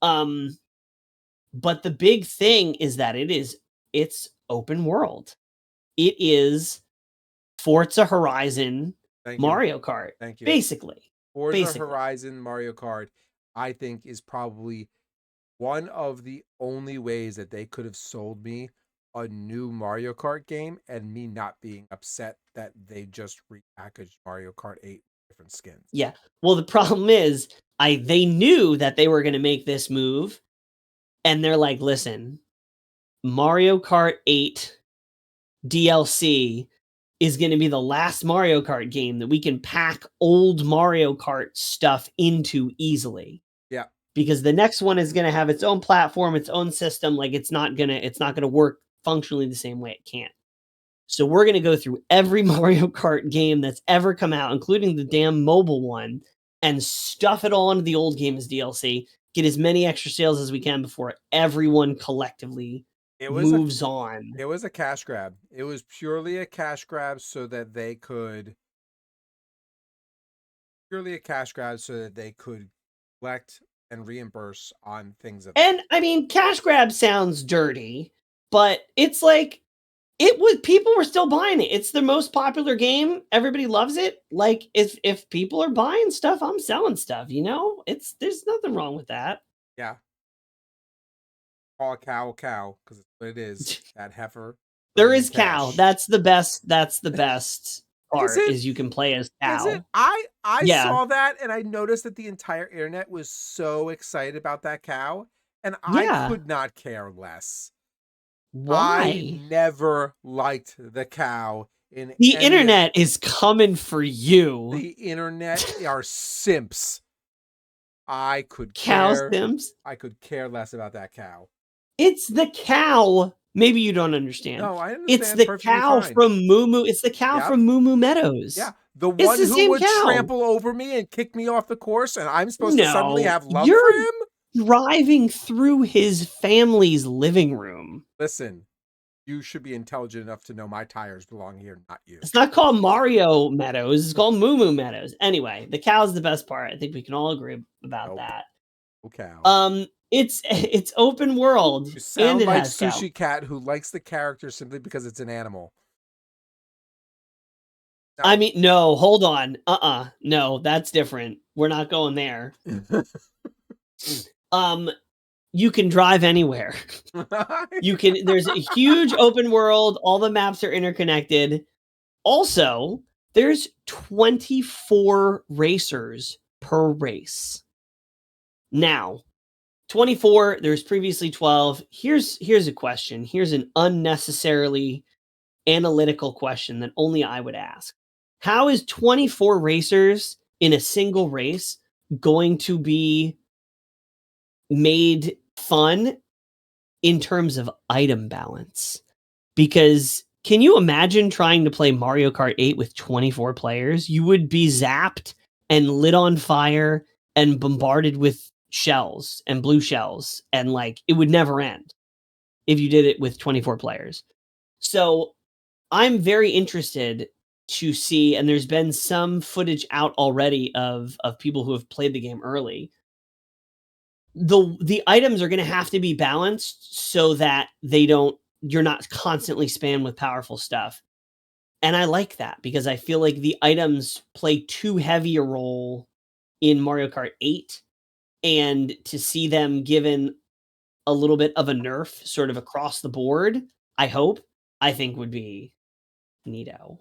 But the big thing is that it's open world. It is Forza Horizon Mario Kart. Thank you. Basically. Forza Horizon Mario Kart, I think, is probably one of the only ways that they could have sold me a new Mario Kart game and me not being upset that they just repackaged Mario Kart 8 with different skins. Yeah. Well, the problem is they knew that they were going to make this move and they're like, listen, Mario Kart 8 DLC is going to be the last Mario Kart game that we can pack old Mario Kart stuff into easily. Yeah. Because the next one is going to have its own platform, its own system. Like it's not going to work functionally the same way it can. So we're going to go through every Mario Kart game that's ever come out, including the damn mobile one, and stuff it all into the old game as DLC, get as many extra sales as we can before everyone collectively moves on. It was a cash grab. It was purely a cash grab so that they could collect and reimburse on things. And I mean, cash grab sounds dirty, but it's like people were still buying it. It's the most popular game. Everybody loves it. Like if people are buying stuff, I'm selling stuff, there's nothing wrong with that. Yeah. Call a cow because it's what it is. That heifer. There is cow. That's the best part is you can play as cow. Is it? I saw that and I noticed that the entire internet was so excited about that cow and I could not care less. Why? I never liked the cow in the internet is coming for you. The internet are simps. I could simps. I could care less about that cow. It's the cow. Maybe you don't understand. No, I understand. It's the cow from Moo Moo. It's the cow from Moo Moo Meadows. Yeah, the one who would trample over me and kick me off the course, and I'm supposed to suddenly have love for him? Driving through his family's living room. Listen, you should be intelligent enough to know my tires belong here, not you. It's not called Mario Meadows. It's called Moo Moo Meadows. Anyway, the cow's the best part. I think we can all agree about that. Cow. It's open world. You sound like Sushi Cat who likes the character simply because it's an animal. No. I mean, no, hold on. No, that's different. We're not going there. You can drive anywhere. There's a huge open world. All the maps are interconnected. Also, there's 24 racers per race. Now, 24, there's previously 12. Here's a question. Here's an unnecessarily analytical question that only I would ask. How is 24 racers in a single race going to be made fun in terms of item balance? Because can you imagine trying to play Mario Kart 8 with 24 players? You would be zapped and lit on fire and bombarded with shells and blue shells, and like it would never end if you did it with 24 players. So I'm very interested to see, and there's been some footage out already of people who have played the game early. The items are going to have to be balanced so that you're not constantly spammed with powerful stuff. And I like that because I feel like the items play too heavy a role in Mario Kart 8, and to see them given a little bit of a nerf sort of across the board, I think would be neato.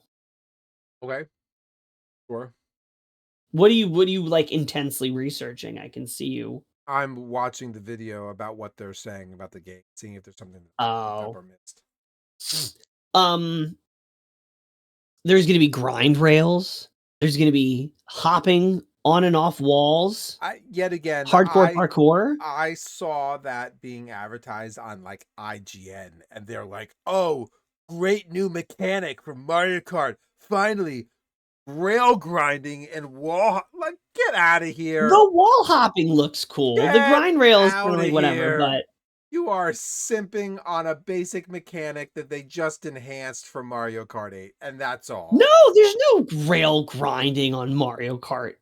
Okay. Sure. What do you like intensely researching? I can see you. I'm watching the video about what they're saying about the game, seeing if there's something that I picked up Oh. or missed. There's going to be grind rails. There's going to be hopping on and off walls. Yet again, Hardcore parkour. I saw that being advertised on like IGN, and they're like, "Oh, great new mechanic for Mario Kart! Finally, rail grinding and wall. Like, get out of here! The wall hopping looks cool. The Get grind rail is kind of outta like whatever, here. but You are simping on a basic mechanic that they just enhanced for Mario Kart 8, and that's all. no, there's no rail grinding on Mario Kart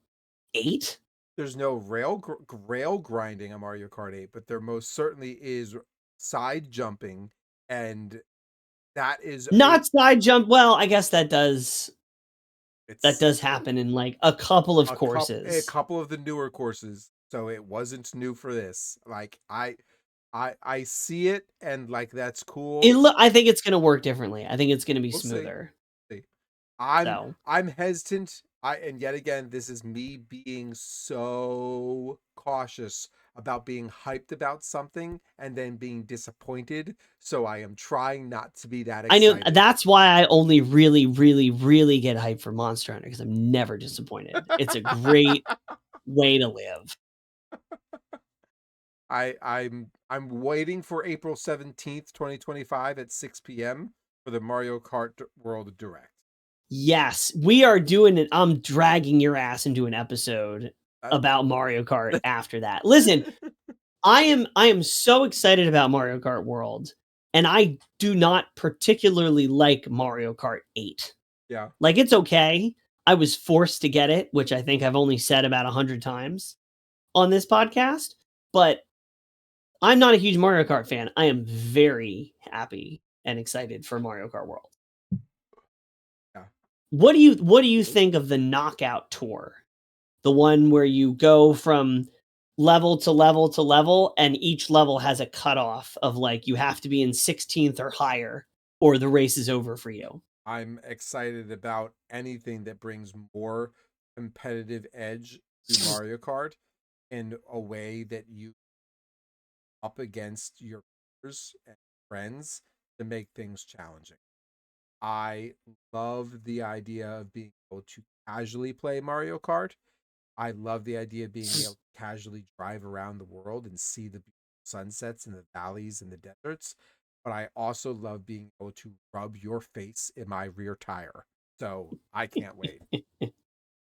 8. There's no rail grinding on Mario Kart 8, but there most certainly is side jumping, and that is Not side jump. Well, I guess that does happen in like a couple of courses. A couple of the newer courses, so it wasn't new for this. Like I see it, and like that's cool. I think it's going to work differently. I think it's going to be We'll smoother. see. I'm hesitant. And yet again, this is me being so cautious about being hyped about something and then being disappointed. So I am trying not to be that excited. I know that's why I only really, really, really get hyped for Monster Hunter, because I'm never disappointed. It's a great way to live. I'm waiting for April 17th, 2025 at 6 p.m. for the Mario Kart World Direct. Yes, we are doing it. I'm dragging your ass into an episode about Mario Kart after that. Listen, I am so excited about Mario Kart World, and I do not particularly like Mario Kart 8. Yeah. Like, it's okay. I was forced to get it, which I think I've only said about 100 times on this podcast, but I'm not a huge Mario Kart fan. I am very happy and excited for Mario Kart World. Yeah. What do you think of the knockout tour? The one where you go from level to level to level, and each level has a cutoff of like you have to be in 16th or higher or the race is over for you. I'm excited about anything that brings more competitive edge to Mario Kart in a way that you up against your peers and friends to make things challenging. I love the idea of being able to casually play Mario Kart. I love the idea of being able to casually drive around the world and see the sunsets and the valleys and the deserts. But I also love being able to rub your face in my rear tire. So I can't wait.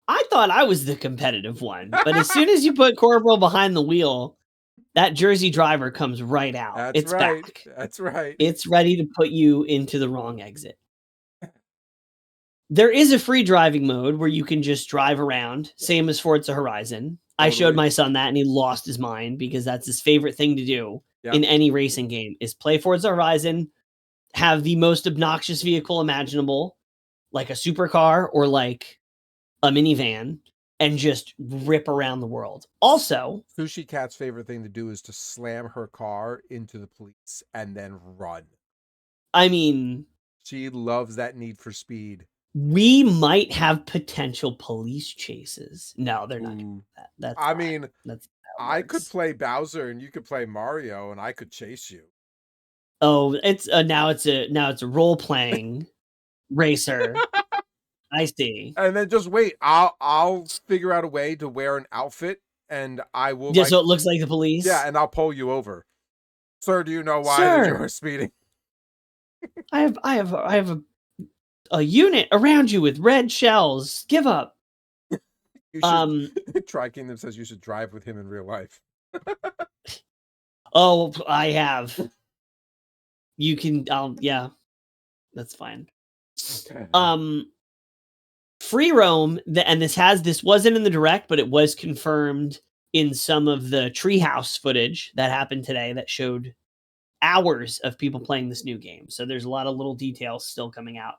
I thought I was the competitive one, but as soon as you put Corporal behind the wheel, that Jersey driver comes right out. That's right. Back. That's right. It's ready to put you into the wrong exit. There is a free driving mode where you can just drive around, same as Forza Horizon. Totally. I showed my son that and he lost his mind because that's his favorite thing to do in any racing game is play Forza Horizon, have the most obnoxious vehicle imaginable, like a supercar or like a minivan, and just rip around the world. Also, Sushi Cat's favorite thing to do is to slam her car into the police and then run. I mean, she loves that need for speed. We might have potential police chases. No, they're not doing that. That's I could play Bowser and you could play Mario and I could chase you. Oh, it's now it's a role playing racer. I see. And then just wait. I'll figure out a way to wear an outfit and I will Just so it looks like the police. and I'll pull you over. Sir, do you know why that you Sir, are speeding? I have a unit around you with red shells. Give up. You should Tri Kingdom says you should drive with him in real life. Oh, I have. You can yeah. That's fine. Free roam, and this wasn't in the direct, but it was confirmed in some of the treehouse footage that happened today that showed hours of people playing this new game. So there's a lot of little details still coming out.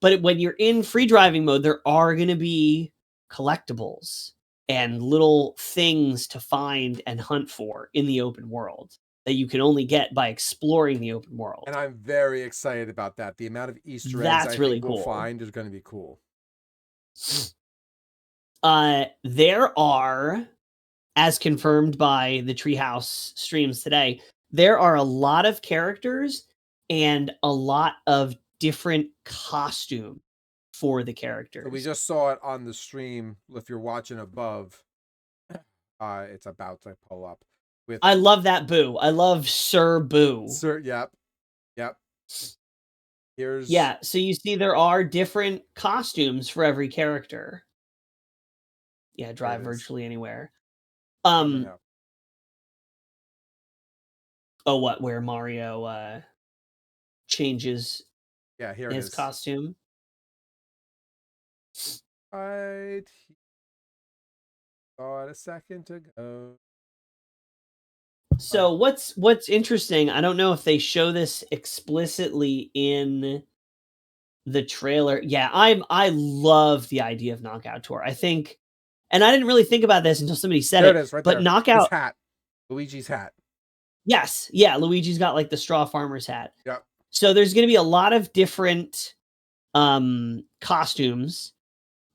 But when you're in free driving mode, there are going to be collectibles and little things to find and hunt for in the open world that you can only get by exploring the open world. And I'm very excited about that. The amount of Easter eggs That's really cool. we'll find is going to be cool. There are, as confirmed by the Treehouse streams today, there are a lot of characters and a lot of different costume for the characters. So we just saw it on the stream. If you're watching above, it's about to pull up. I love that Boo. I love Sir Boo. Sir, yep. Yeah, so you see there are different costumes for every character. Yeah, drive virtually anywhere. Oh, what? Where Mario changes his costume? I thought a second to go. So what's interesting, I don't know if they show this explicitly in the trailer. Yeah, I love the idea of Knockout Tour. I think, and I didn't really think about this until somebody said it is, right but there. Knockout His hat. Luigi's hat. Yes, yeah, Luigi's got like the straw farmer's hat. Yep. So there's going to be a lot of different costumes,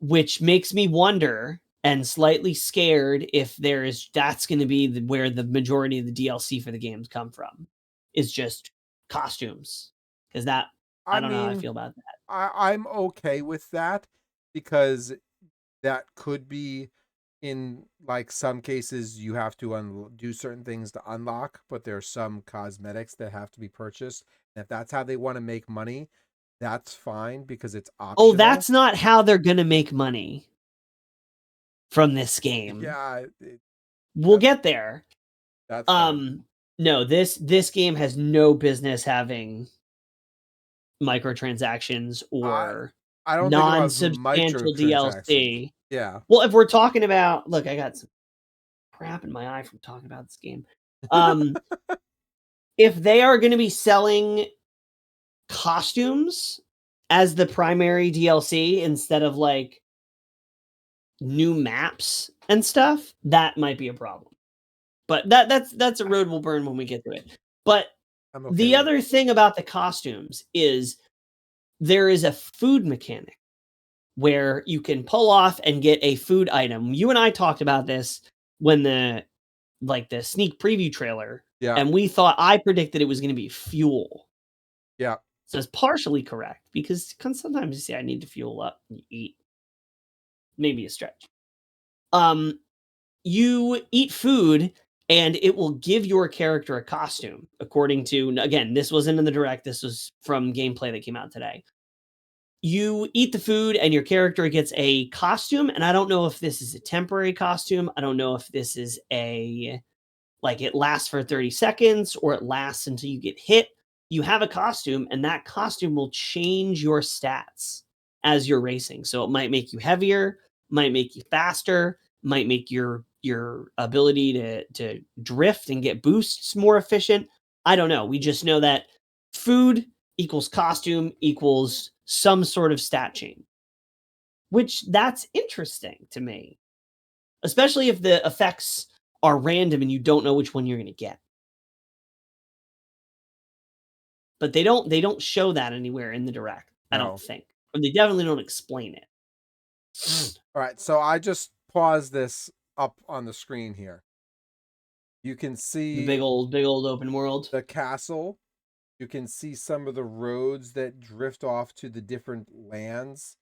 which makes me wonder and slightly scared if that's going to be where the majority of the DLC for the games come from, is just costumes. Because I don't know how I feel about that. I'm okay with that, because that could be, in like some cases you have to do certain things to unlock, but there are some cosmetics that have to be purchased. And if that's how they want to make money, that's fine, because it's optional. Oh, that's not how they're going to make money from this game. Yeah. We'll get there. That's fine. No, this game has no business having microtransactions or I don't non-substantial DLC. Yeah. Well, if we're talking about, look, I got some crap in my eye from talking about this game. If they are going to be selling costumes as the primary DLC instead of like new maps and stuff, that might be a problem. But that's a road we'll burn when we get to it. But the other thing about the costumes is there is a food mechanic where you can pull off and get a food item. You and I talked about this when the sneak preview trailer. Yeah. And I predicted it was going to be fuel. Yeah. So it's partially correct, because sometimes you say I need to fuel up and eat. Maybe a stretch. You eat food and it will give your character a costume, according to, again, this wasn't in the direct, this was from gameplay that came out today. You eat the food and your character gets a costume, and I don't know if this is a temporary costume. I don't know if this is it lasts for 30 seconds or it lasts until you get hit. You have a costume, and that costume will change your stats as you're racing. So it might make you heavier, might make you faster, might make your ability to drift and get boosts more efficient. I don't know. We just know that food equals costume equals some sort of stat chain, which that's interesting to me, especially if the effects are random and you don't know which one you're going to get. But they don't show that anywhere in the direct. No. I don't think. Or they definitely don't explain it. All right, so I just paused this up on the screen here. You can The see big old open world. the castle. You can see some of the roads that drift off to the different lands.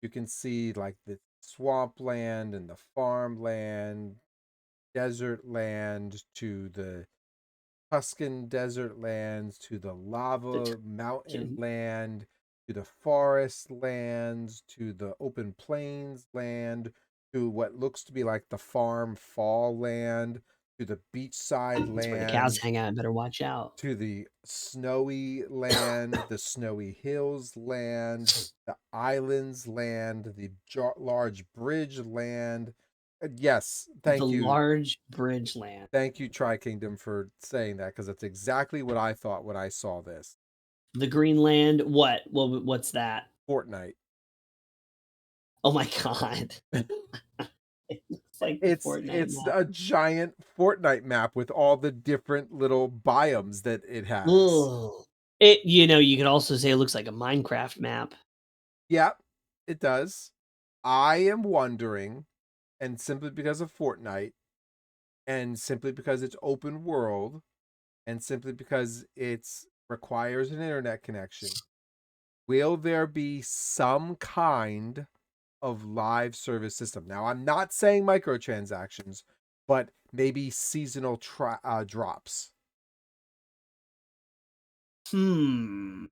You can see like the swampland and the farmland, desert land to the Tuscan desert lands to the lava mountain Tuscan. land to the forest lands to the open plains land to what looks to be like the farm fall land to the beachside That's where the cows lands hang out. I better watch out. to the snowy land, the snowy hills land, the islands land, the large bridge land. Yes, The thank you. large bridge land. Thank you, Tri Kingdom, for saying that because that's exactly what I thought when I saw this. The Greenland. What? Well, what's that? Fortnite. Oh my god. It's like the Fortnite It's map. a giant Fortnite map with all the different little biomes that it has. Ugh. You could also say it looks like a Minecraft map. Yep, it does. I am wondering, and simply because of Fortnite, and simply because it's open world, and simply because it's requires an internet connection, will there be some kind of live service system? Now, I'm not saying microtransactions, but maybe seasonal drops, Hmm.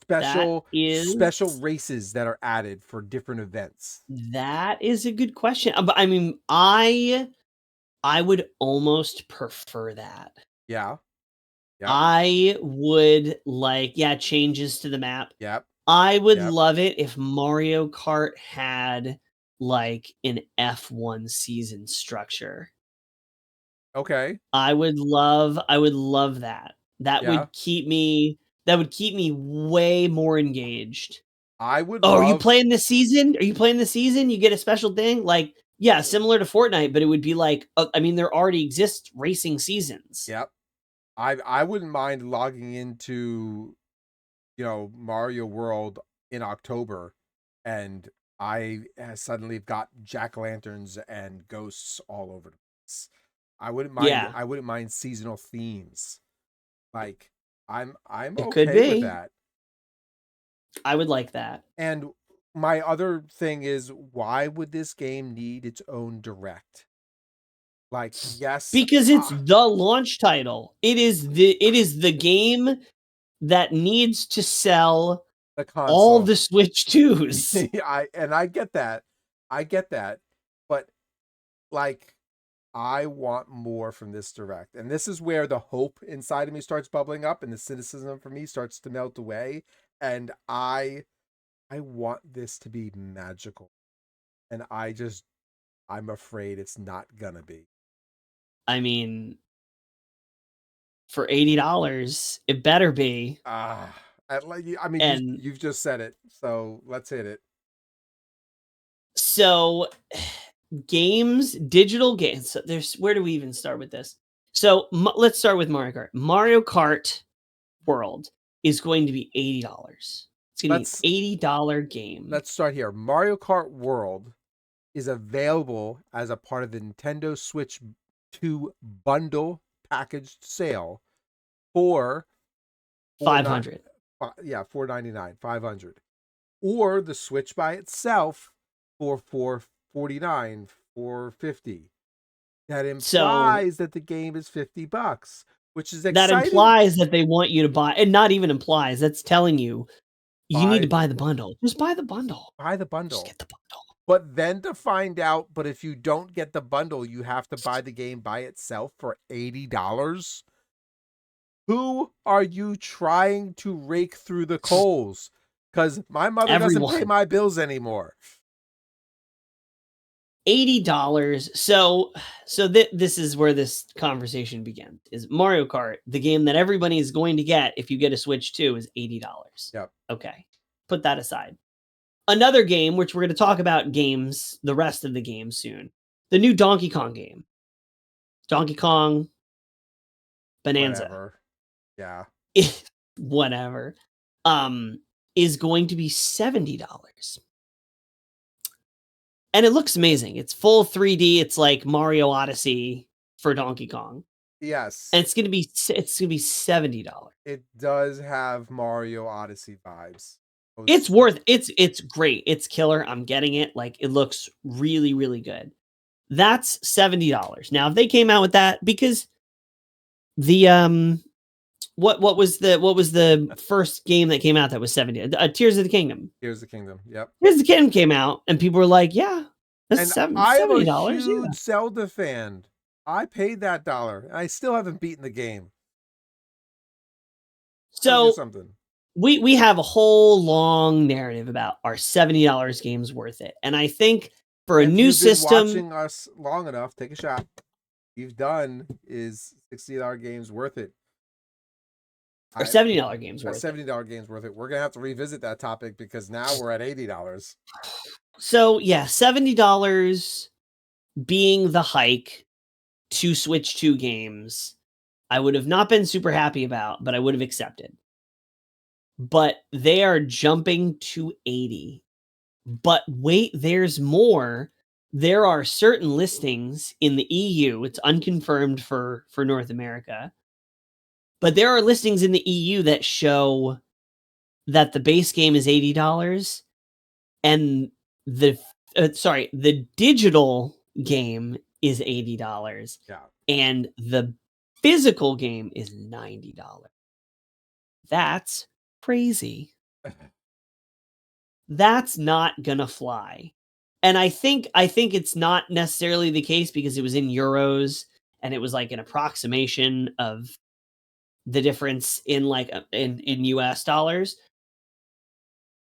That special is races that are added for different events. that is a good question. But I mean, I would almost prefer that. Yeah. Yep. I would like, yeah, changes to the map. Yep. I would Yep. love it if Mario Kart had like an F1 season structure. Okay. I would love that. Yeah. That would keep me way more engaged. I would Oh, are you love. playing this season? Are you playing the season? You get a special thing? Like, yeah, similar to Fortnite, but it would be like, I mean, there already exist racing seasons. Yep. I wouldn't mind logging into Mario World in October, and I suddenly got jack lanterns and ghosts all over the place. Yeah, I wouldn't mind seasonal themes. Like I'm it could okay with be. that. I would like that. And my other thing is, why would this game need its own direct? Like, yes, Because it's the launch title. It is the game that needs to sell the all console. the Switch 2s. I get that. I get that. But like I want more from this direct. And this is where the hope inside of me starts bubbling up and the cynicism for me starts to melt away. And I want this to be magical. And I'm afraid it's not gonna be. I mean, for $80, it better be. I mean, And you've just said it, so let's hit it. so digital games. So there's where do we even start with this? So let's start with Mario Kart. Mario Kart World is going to be $80. It's going to be Let's an $80 game. start here. Mario Kart World is available as a part of the Nintendo Switch 2 bundle packaged sale for 500. $4.99, 500, or the Switch by itself for $4.49, 4.50. That So implies that the game is $50, which is that exciting. implies that they want you to buy, and not even implies, that's telling you you need to Buy buy the bundle. Just buy the bundle. the Just bundle. get the bundle. But then to find out, but if you don't get the bundle, you have to buy the game by itself for $80. Who are you trying to rake through the coals? Because my mother doesn't pay Everyone. my bills anymore. $80. So this is where this conversation begins. Is Mario Kart, the game that everybody is going to get if you get a Switch 2, is $80. Yep. Okay. Put that aside. Another game, which we're going to talk about games, the rest of the game soon. The new Donkey Kong game. Donkey Kong Bonanza. Whatever. Yeah. Whatever. Is going to be $70. And it looks amazing. It's full 3D. It's like Mario Odyssey for Donkey Kong. Yes. And it's gonna be $70. It does have Mario Odyssey vibes. It's great. It's killer. I'm getting it. Like, it looks really, really good. That's $70. Now, if they came out with that, because the what was the first game that came out that was 70? Tears of the Kingdom. Here's the Kingdom. Yep. Tears of the Kingdom came out, and people were like, "Yeah, that's And I am a $70." huge Yeah. Zelda fan. I paid that dollar, and I still haven't beaten the game. Tells you So something. we have a whole long narrative about are $70 games worth it, and I think for a If new you've been system, watching us long enough, take a shot. You've done is $60 games worth it. or $70 games A worth it. $70 games worth it. We're gonna have to revisit that topic because now we're at $80. So yeah, $70 being the hike to Switch 2 games, I would have not been super happy about, but I would have accepted. But they are jumping to 80. But wait, there's more. There are certain listings in the EU. It's unconfirmed for North America. But there are listings in the EU that show that the base game is $80 and the digital game is $80. Yeah. And the physical game is $90. That's crazy. That's not gonna fly. And I think it's not necessarily the case because it was in euros and it was like an approximation of the difference in like in US dollars.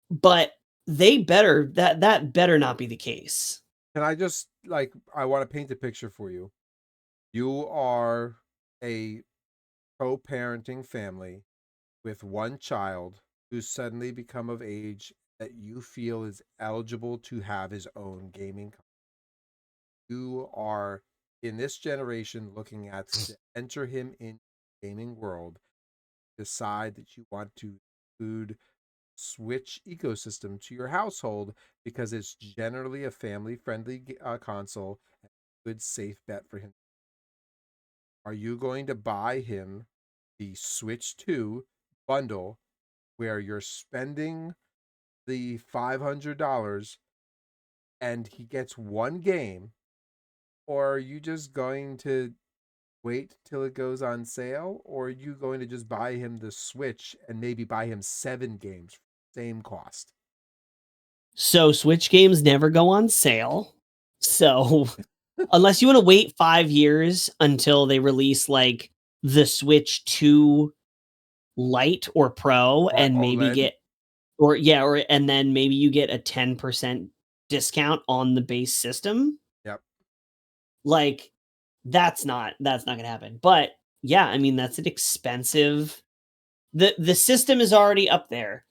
But they better that better not be the case. Can I just I want to paint a picture for you. You are a co-parenting family with one child who's suddenly become of age that you feel is eligible to have his own gaming company. You are in this generation looking at to enter him in the gaming world, decide that you want to include Switch ecosystem to your household because it's generally a family friendly console and a good safe bet for him. Are you going to buy him the Switch 2 bundle where you're spending the $500 and he gets one game, or are you just going to wait till it goes on sale, or are you going to just buy him the Switch and maybe buy him 7 games for the same cost? So Switch games never go on sale. So unless you want to wait 5 years until they release like the Switch 2 Lite or Pro Or and maybe OLED? get and then maybe you get a 10% discount on the base system. Yep. Like that's not going to happen. But yeah, I mean that's an expensive the system is already up there.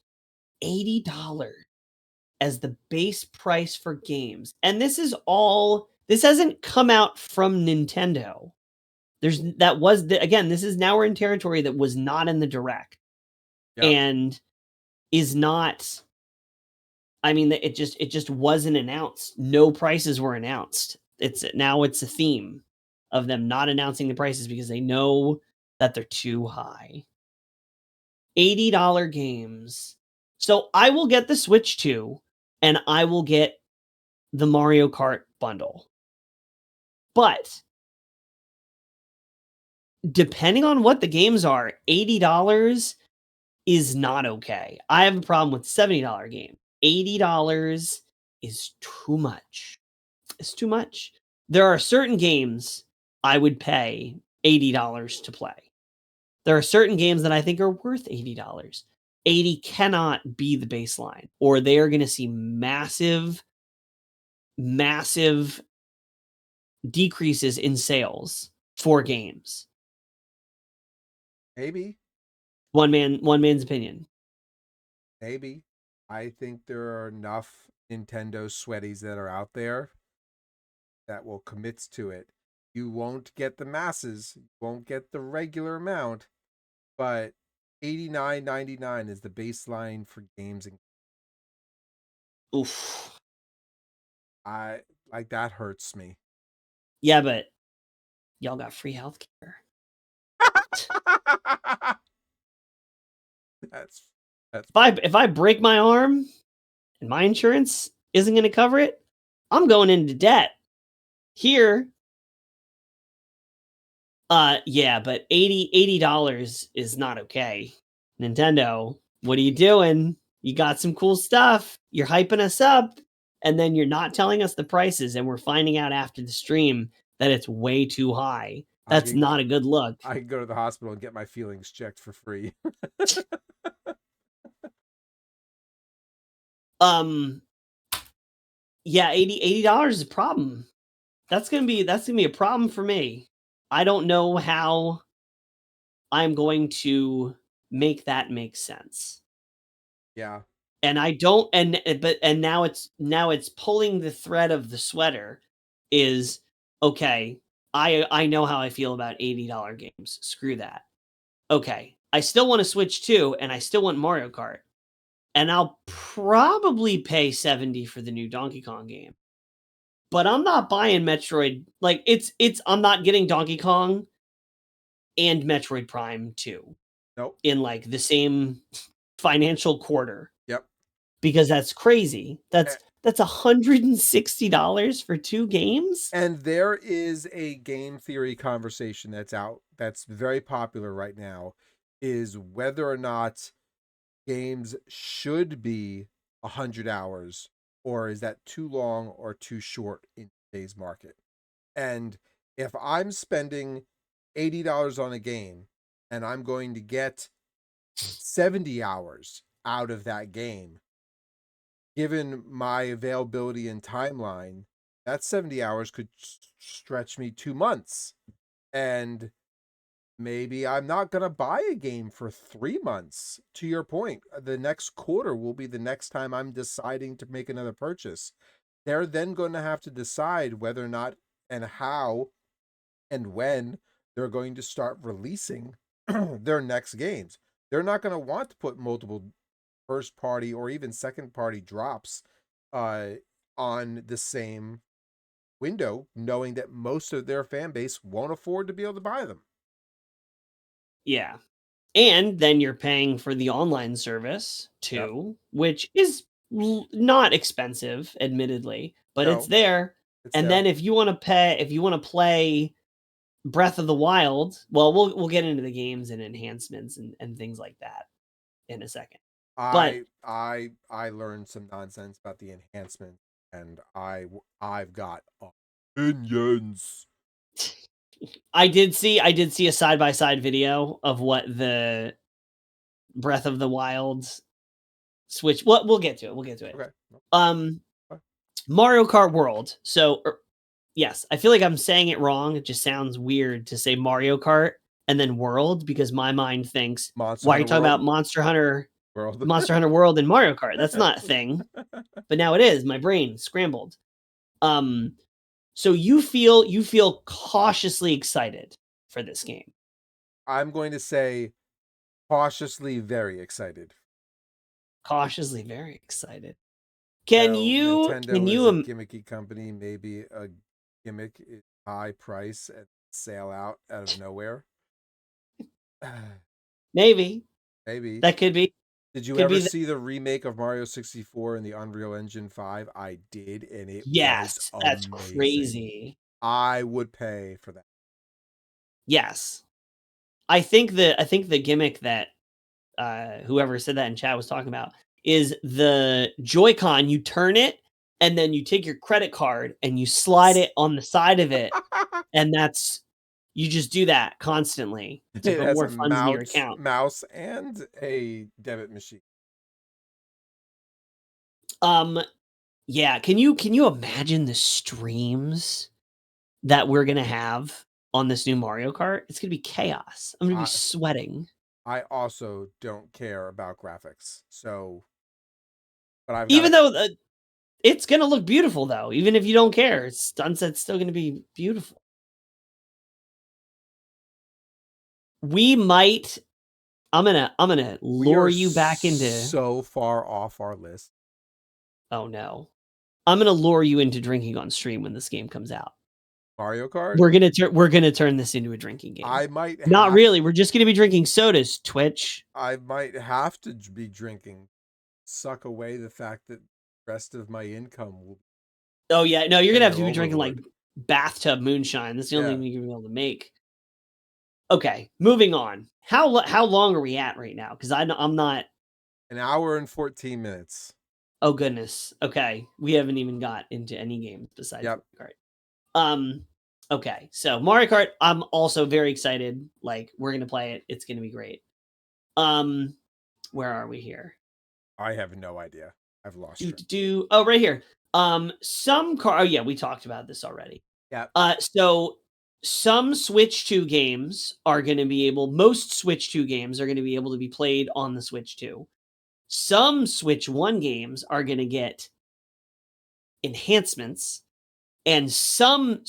$80 as the base price for games. And this hasn't come out from Nintendo. This is now we're in territory that was not in the direct. Yep. And is not, I mean, it just wasn't announced. No prices were announced. It's a theme of them not announcing the prices because they know that they're too high. $80 games. So I will get the Switch 2 and I will get the Mario Kart bundle. But depending on what the games are, $80 is not okay. I have a problem with $70 game. $80 is too much. It's too much. There are certain games I would pay $80 to play. There are certain games that I think are worth $80. 80 cannot be the baseline, or they are going to see massive decreases in sales for games. Maybe. One man's opinion. Maybe. I think there are enough Nintendo sweaties that are out there that will commit to it. You won't get the masses, you won't get the regular amount, but $89.99 is the baseline for games, and Oof. I that hurts me. Yeah, but y'all got free healthcare. That's if I break my arm and my insurance isn't going to cover it, I'm going into debt. Here, yeah, but $80 is not okay. Nintendo, what are you doing? You got some cool stuff. You're hyping us up, and then you're not telling us the prices, and we're finding out after the stream that it's way too high. That's not a good look. I can go to the hospital and get my feelings checked for free. Yeah, $80 is a problem. That's gonna be a problem for me. I don't know how I'm going to make that make sense. Yeah. And I don't and now it's pulling the thread of the sweater is okay, I know how I feel about $80 games. Screw that. Okay. I still want to Switch 2 and I still want Mario Kart. And I'll probably pay 70 for the new Donkey Kong game. But I'm not buying Metroid. Like it's I'm not getting Donkey Kong and Metroid Prime 2 Nope. in like the same financial quarter. Yep. Because that's crazy. That's $160 for 2 games? And there is a game theory conversation that's out that's very popular right now, is whether or not games should be 100 hours, or is that too long or too short in today's market. And if I'm spending $80 on a game and I'm going to get 70 hours out of that game, given my availability and timeline, that 70 hours could stretch me 2 months. And maybe I'm not going to buy a game for 3 months. To your point, the next quarter will be the next time I'm deciding to make another purchase. They're then going to have to decide whether or not and how and when they're going to start releasing their next games. They're not going to want to put multiple first party or even second party drops on the same window, knowing that most of their fan base won't afford to be able to buy them. Yeah. And then you're paying for the online service too, which is not expensive, admittedly, but it's there. And then if you want to play Breath of the Wild, well, we'll get into the games and enhancements and things like that in a second. But I learned some nonsense about the enhancement, and I've got opinions. I did see a side-by-side video of what the Breath of the Wild Switch. We'll get to it. Okay. Mario Kart World. So yes, I feel like I'm saying it wrong. It just sounds weird to say Mario Kart and then World because my mind thinks, why are you talking about Monster Hunter World? Monster Hunter World and Mario Kart? That's not a thing. But now it is. My brain scrambled. So you feel cautiously excited for this game. I'm going to say cautiously very excited. Cautiously very excited. Can you Nintendo is a gimmicky company, maybe a gimmick is high price and sale out of nowhere? maybe Maybe. that could be. Did you ever see the remake of Mario 64 in the Unreal Engine 5? I did, and it was amazing. That's crazy. I would pay for that. Yes. I think the gimmick that whoever said that in chat was talking about is the Joy-Con. You turn it, and then you take your credit card and you slide it on the side of it, and you just do that constantly to put more funds in your account. Mouse and a debit machine. Yeah. Can you imagine the streams that we're gonna have on this new Mario Kart? It's gonna be chaos. I'm gonna be sweating. I also don't care about graphics, so. But Even though it's gonna look beautiful, though. Even if you don't care, Sunset's still gonna be beautiful. We might. I'm gonna lure you back into so far off our list. Oh no. I'm gonna lure you into drinking on stream when this game comes out. Mario Kart. We're gonna turn this into a drinking game. I might Not really. We're just gonna be drinking sodas. Twitch. I might have to be drinking. Suck away the fact that the rest of my income will. Oh yeah, no, you're gonna have to Your be drinking like overlord. bathtub moonshine. That's the only Yeah. thing you're gonna be able to make. Okay, moving on. How long are we at right now? Because I'm not. An hour and 14 minutes. Oh goodness. Okay, we haven't even got into any games besides Yep. Mario Kart. Okay, so Mario Kart. I'm also very excited. Like we're gonna play it. It's gonna be great. Where are we here? I have no idea. I've lost track. Oh, right here. Some car. Oh yeah, we talked about this already. Yeah. So some Switch 2 games are going to be able. Most Switch 2 games are going to be able to be played on the Switch 2. Some Switch 1 games are going to get enhancements, and some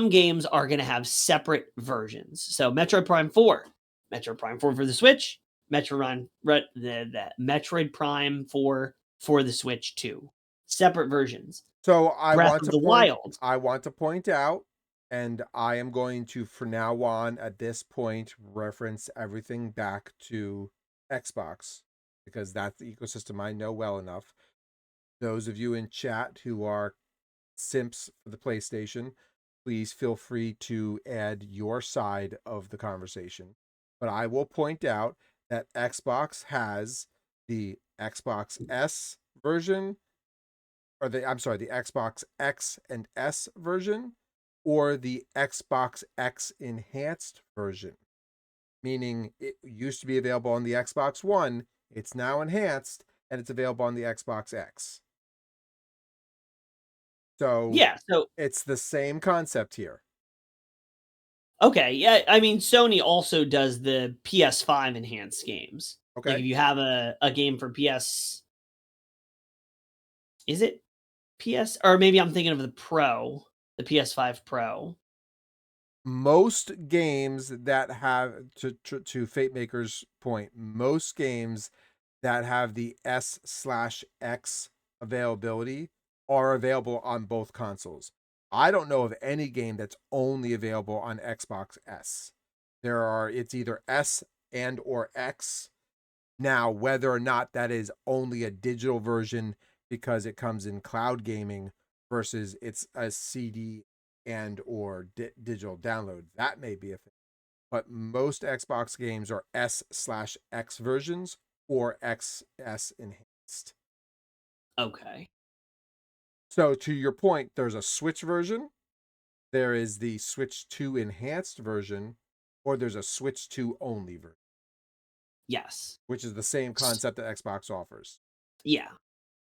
games are going to have separate versions. So Metroid Prime 4 for the Switch, Metroid Prime 4 for the Switch 2. Separate versions. So I Breath of the Wild. I want to point out, and I am going to, from now on, at this point, reference everything back to Xbox, because that's the ecosystem I know well enough. Those of you in chat who are simps for the PlayStation, please feel free to add your side of the conversation. But I will point out that Xbox has the Xbox S version, or the Xbox X and S version, or the Xbox X enhanced version. Meaning it used to be available on the Xbox One, it's now enhanced, and it's available on the Xbox X. So Yeah, so it's the same concept here. okay, yeah, I mean Sony also does the PS5 enhanced games. Okay. Like if you have a game for PS, is it PS, or maybe I'm thinking of the Pro, the PS5 Pro. Most games that have, to Fate Maker's point, most games that have the S/X availability are available on both consoles. I don't know of any game that's only available on Xbox S. It's either S and or X. Now, whether or not that is only a digital version because it comes in cloud gaming versus it's a CD and or digital download, that may be a thing. But most Xbox games are S/X versions or XS enhanced. Okay. So to your point, there's a Switch version, there is the Switch 2 enhanced version, or there's a Switch 2 only version. Yes. Which is the same concept that Xbox offers. Yeah.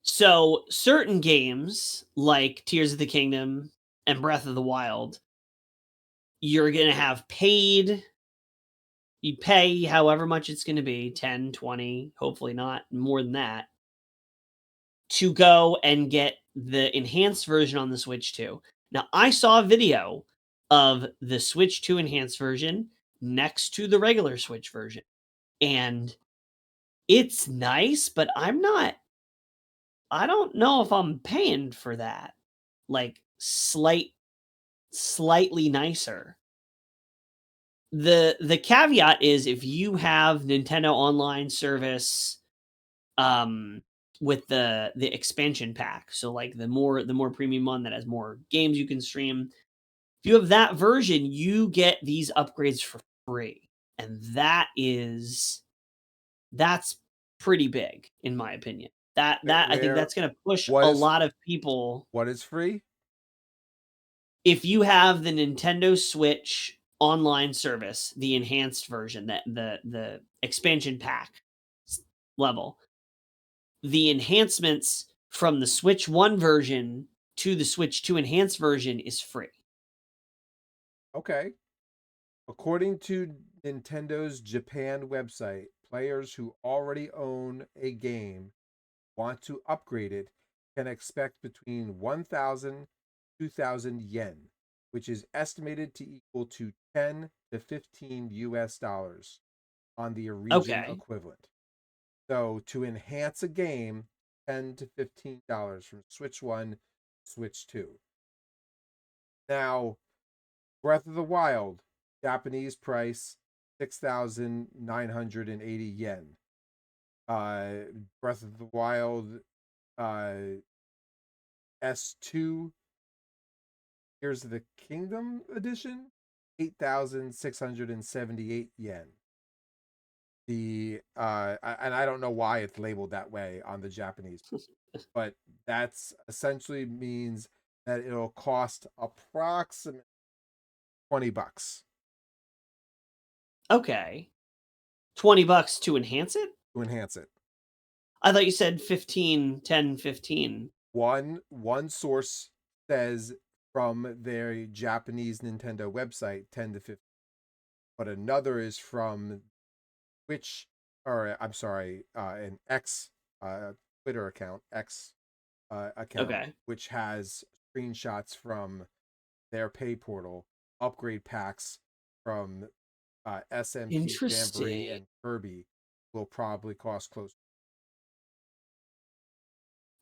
So certain games like Tears of the Kingdom and Breath of the Wild, you're going to have paid. You pay however much it's going to be, 10, 20, hopefully not more than that, to go and get the enhanced version on the Switch 2. Now, I saw a video of the Switch 2 enhanced version next to the regular Switch version. And it's nice, but I don't know if I'm paying for that. Like slightly nicer. The caveat is if you have Nintendo Online service with the expansion pack, so like the more premium one that has more games you can stream, if you have that version, you get these upgrades for free. And that's pretty big in my opinion. That I think that's going to push a lot of people. What is free? If you have the Nintendo Switch online service, the enhanced version, that the expansion pack level, the enhancements from the Switch 1 version to the Switch 2 enhanced version is free. Okay. According to Nintendo's Japan website, players who already own a game want to upgrade it can expect between 1,000 2,000 yen, which is estimated to equal to 10 to 15 US dollars on the region equivalent. So to enhance a game, $10 to $15 from Switch 1, Switch 2. Now, Breath of the Wild, Japanese price 6,980 yen. Breath of the Wild S2 Tears of the Kingdom edition, 8,678 yen. And I don't know why it's labeled that way on the Japanese, but that's essentially means that it'll cost approximately $20 Okay. $20 to enhance it? to enhance it. I thought you said 15, 10, 15. One source says from their Japanese Nintendo website 10 to 15, but another is from Twitch, or I'm sorry, an X Twitter account, X account, Okay. which has screenshots from their pay portal, upgrade packs from SMP, Jamboree, Interesting. and Kirby will probably cost close.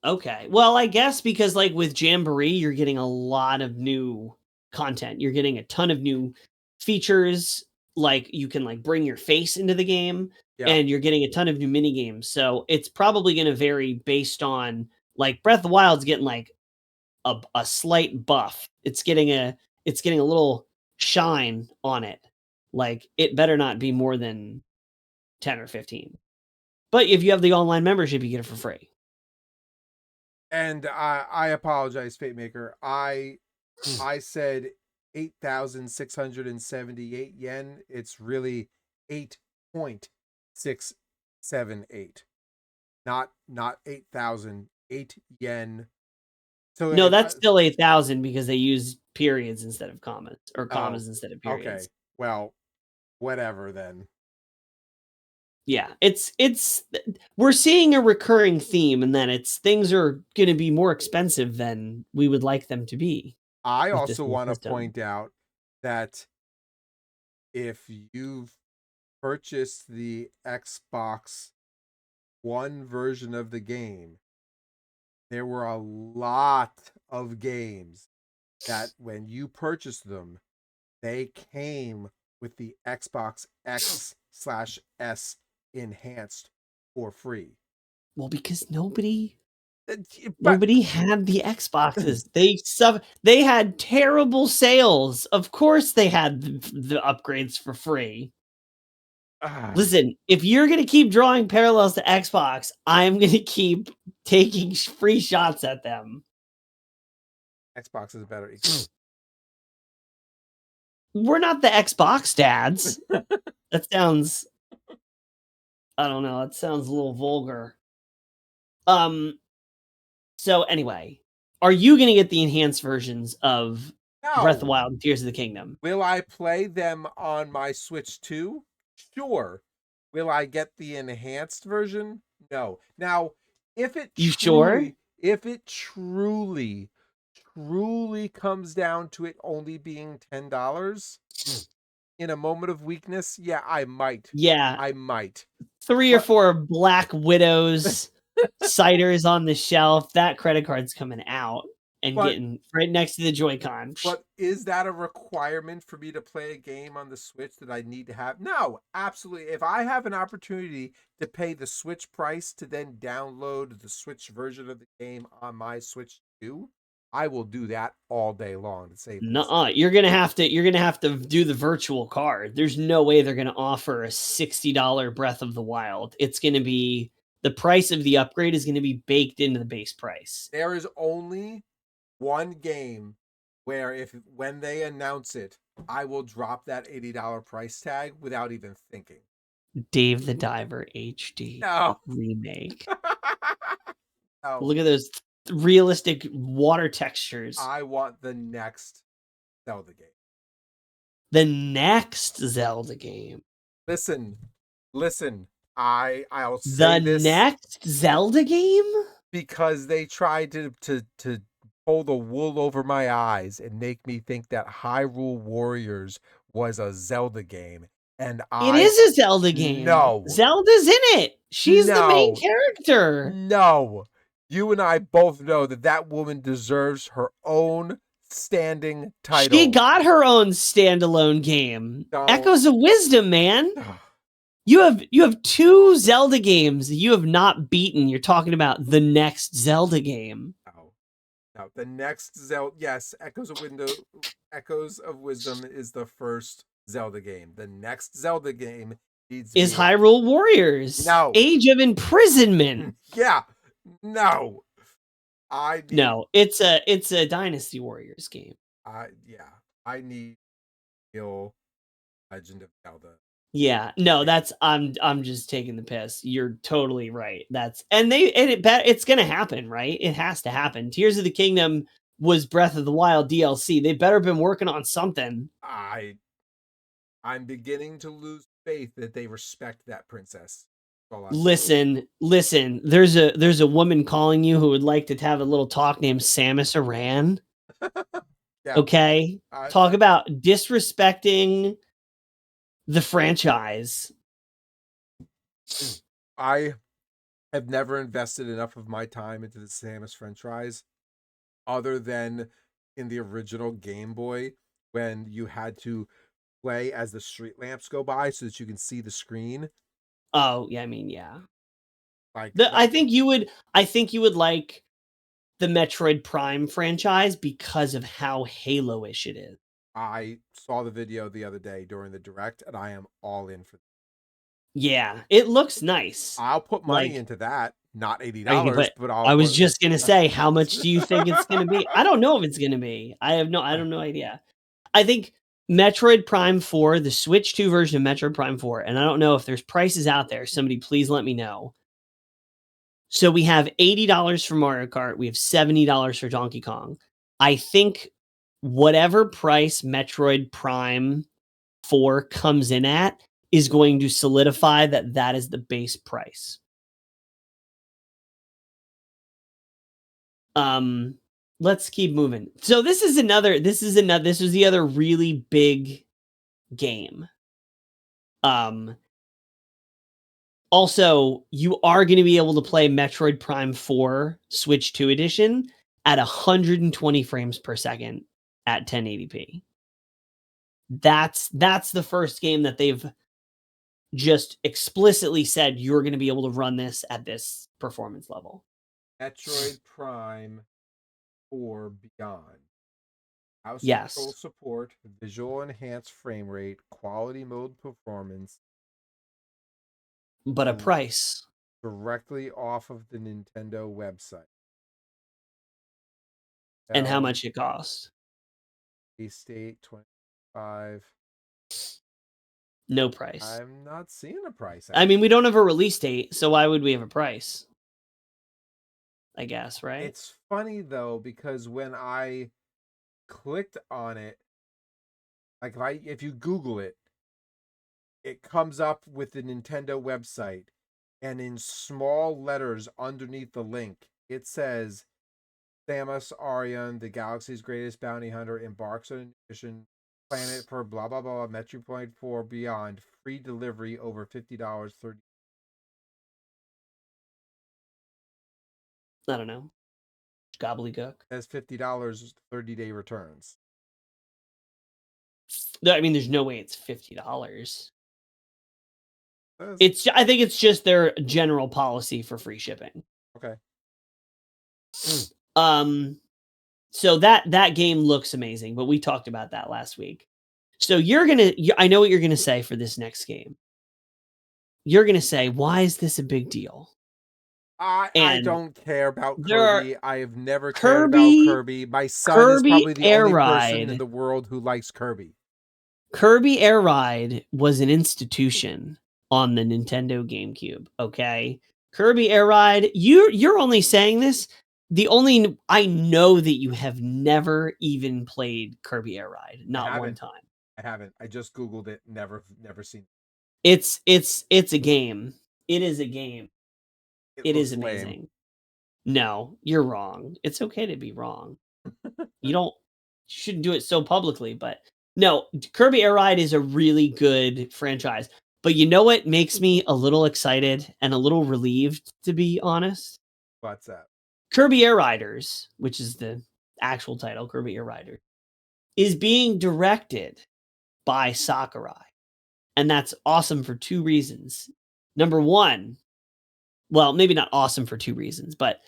Okay. Well, I guess because like with Jamboree, you're getting a lot of new content. You're getting a ton of new features. Like you can like bring your face into the game, Yeah, and you're getting a ton of new mini games. So it's probably going to vary based on like Breath of the Wild's getting like a slight buff. It's getting a little shine on it. Like it better not be more than 10 or 15. But if you have the online membership, you get it for free. and I apologize, Fate Maker. I said 8,678 yen. It's really 8.678. Not 8,000, 8 yen. So No, if that's still 8,000 because they use periods instead of commas or oh, commas instead of okay. periods. Well, whatever then. Yeah, it's we're seeing a recurring theme in that it's things are going to be more expensive than we would like them to be I with this also new want to system. point out that if you've purchased the Xbox One version of the game, there were a lot of games that when you purchased them, they came with the Xbox X/S enhanced for free. Well, because nobody But nobody had the Xboxes. They had terrible sales. Of course they had the upgrades for free. Listen, if you're going to keep drawing parallels to Xbox, I'm going to keep taking free shots at them. Xbox is better. We're not the Xbox dads. That sounds, I don't know, it sounds a little vulgar. Um so anyway, are you going to get the enhanced versions of Breath of the No. Wild and Tears of the Kingdom? Will I play them on my Switch 2? Sure. Will I get the enhanced version? No. Now, You sure? if it truly comes down to it only being $10 in a moment of weakness, yeah, I might. Yeah, I might. 3 or But 4 Black Widows ciders on the shelf. That credit card's coming out and but getting right next to the Joy-Con. But is that a requirement for me to play a game on the Switch that I need to have? No, absolutely. If I have an opportunity to pay the Switch price to then download the Switch version of the game on my Switch 2, I will do that all day long to save this. Nuh-uh. You're gonna have to do the virtual card. There's no way they're gonna offer a $60 Breath of the Wild. It's gonna be the price of the upgrade is gonna be baked into the base price. There is only one game where if when they announce it, I will drop that $80 price tag without even thinking. Dave the Diver HD No. remake. No. Look at those realistic water textures. I want the next Zelda game. The next Zelda game. Listen. I'll say The this next Zelda game? because they tried to pull the wool over my eyes and make me think that Hyrule Warriors was a Zelda game, and It I is a Zelda game. no Zelda's in it. She's the main no character. no. You and I both know that that woman deserves her own standing title. She got her own standalone game. Don't. Echoes of Wisdom, man. You have 2 Zelda games you have not beaten. You're talking about the next Zelda game. No, the next Zelda. Yes, Echoes of Wisdom is the first Zelda game. The next Zelda game is Hyrule Warriors. No. Age of Imprisonment. Yeah. No. No, it's a Dynasty Warriors game. I need Legend of Zelda. Yeah, no, I'm just taking the piss. You're totally right. It's gonna happen, right? It has to happen. Tears of the Kingdom was Breath of the Wild DLC. They better been working on something. I'm beginning to lose faith that they respect that princess. Listen. There's a woman calling you who would like to have a little talk named Samus Aran. Yeah. Okay, talk about disrespecting the franchise. I have never invested enough of my time into the Samus franchise, other than in the original Game Boy when you had to play as the street lamps go by so that you can see the screen. Oh yeah, I mean yeah. Like I think you would like the Metroid Prime franchise because of how Halo-ish it is. I saw the video the other day during the Direct, and I am all in for that. Yeah, it looks nice. I'll put money into that. Not $80, but I was just gonna say, how much do you think it's gonna be? I don't know if it's gonna be. I have no idea. I think Metroid Prime 4, the Switch 2 version of Metroid Prime 4, and I don't know if there's prices out there. Somebody please let me know. So we have $80 for Mario Kart. We have $70 for Donkey Kong. I think whatever price Metroid Prime 4 comes in at is going to solidify that is the base price. Let's keep moving. So this was the other really big game. Also, you are going to be able to play Metroid Prime 4 Switch 2 edition at 120 frames per second at 1080p. That's the first game that they've just explicitly said you're going to be able to run this at this performance level. Metroid Prime 4 Beyond. House control support, visual enhanced frame rate, quality mode performance. But a price. Directly off of the Nintendo website. And how much it costs? State 25. No price. I'm not seeing a price. I mean, we don't have a release date, so why would we have a price? I guess, right? It's funny though, because when I clicked on it, like if you Google it, it comes up with the Nintendo website, and in small letters underneath the link, it says Samus Aran, the galaxy's greatest bounty hunter, embarks on a mission planet for blah blah blah Metroid 4 Beyond, free delivery over $50. 30. I don't know. Gobbledygook. That's $50, 30-day returns. I mean, there's no way it's $50. I think it's just their general policy for free shipping. Okay. So that game looks amazing, but we talked about that last week. So I know what you're gonna say for this next game. You're gonna say, why is this a big deal? I don't care about Kirby. I have never cared about Kirby. My son is probably the only person in the world who likes Kirby. Kirby Air Ride was an institution on the Nintendo GameCube, okay? Kirby Air Ride, you're only saying this. I know that you have never even played Kirby Air Ride, not one time. I haven't. I just Googled it. Never seen it. It's a game. It is a game. It is amazing. Lame. No, you're wrong. It's okay to be wrong. You shouldn't do it so publicly, but no, Kirby Air Ride is a really good franchise. But you know what makes me a little excited and a little relieved, to be honest? What's that? Kirby Air Riders, which is the actual title, Kirby Air Ride, is being directed by Sakurai. And that's awesome for two reasons. Number one, well, maybe not awesome for two reasons, but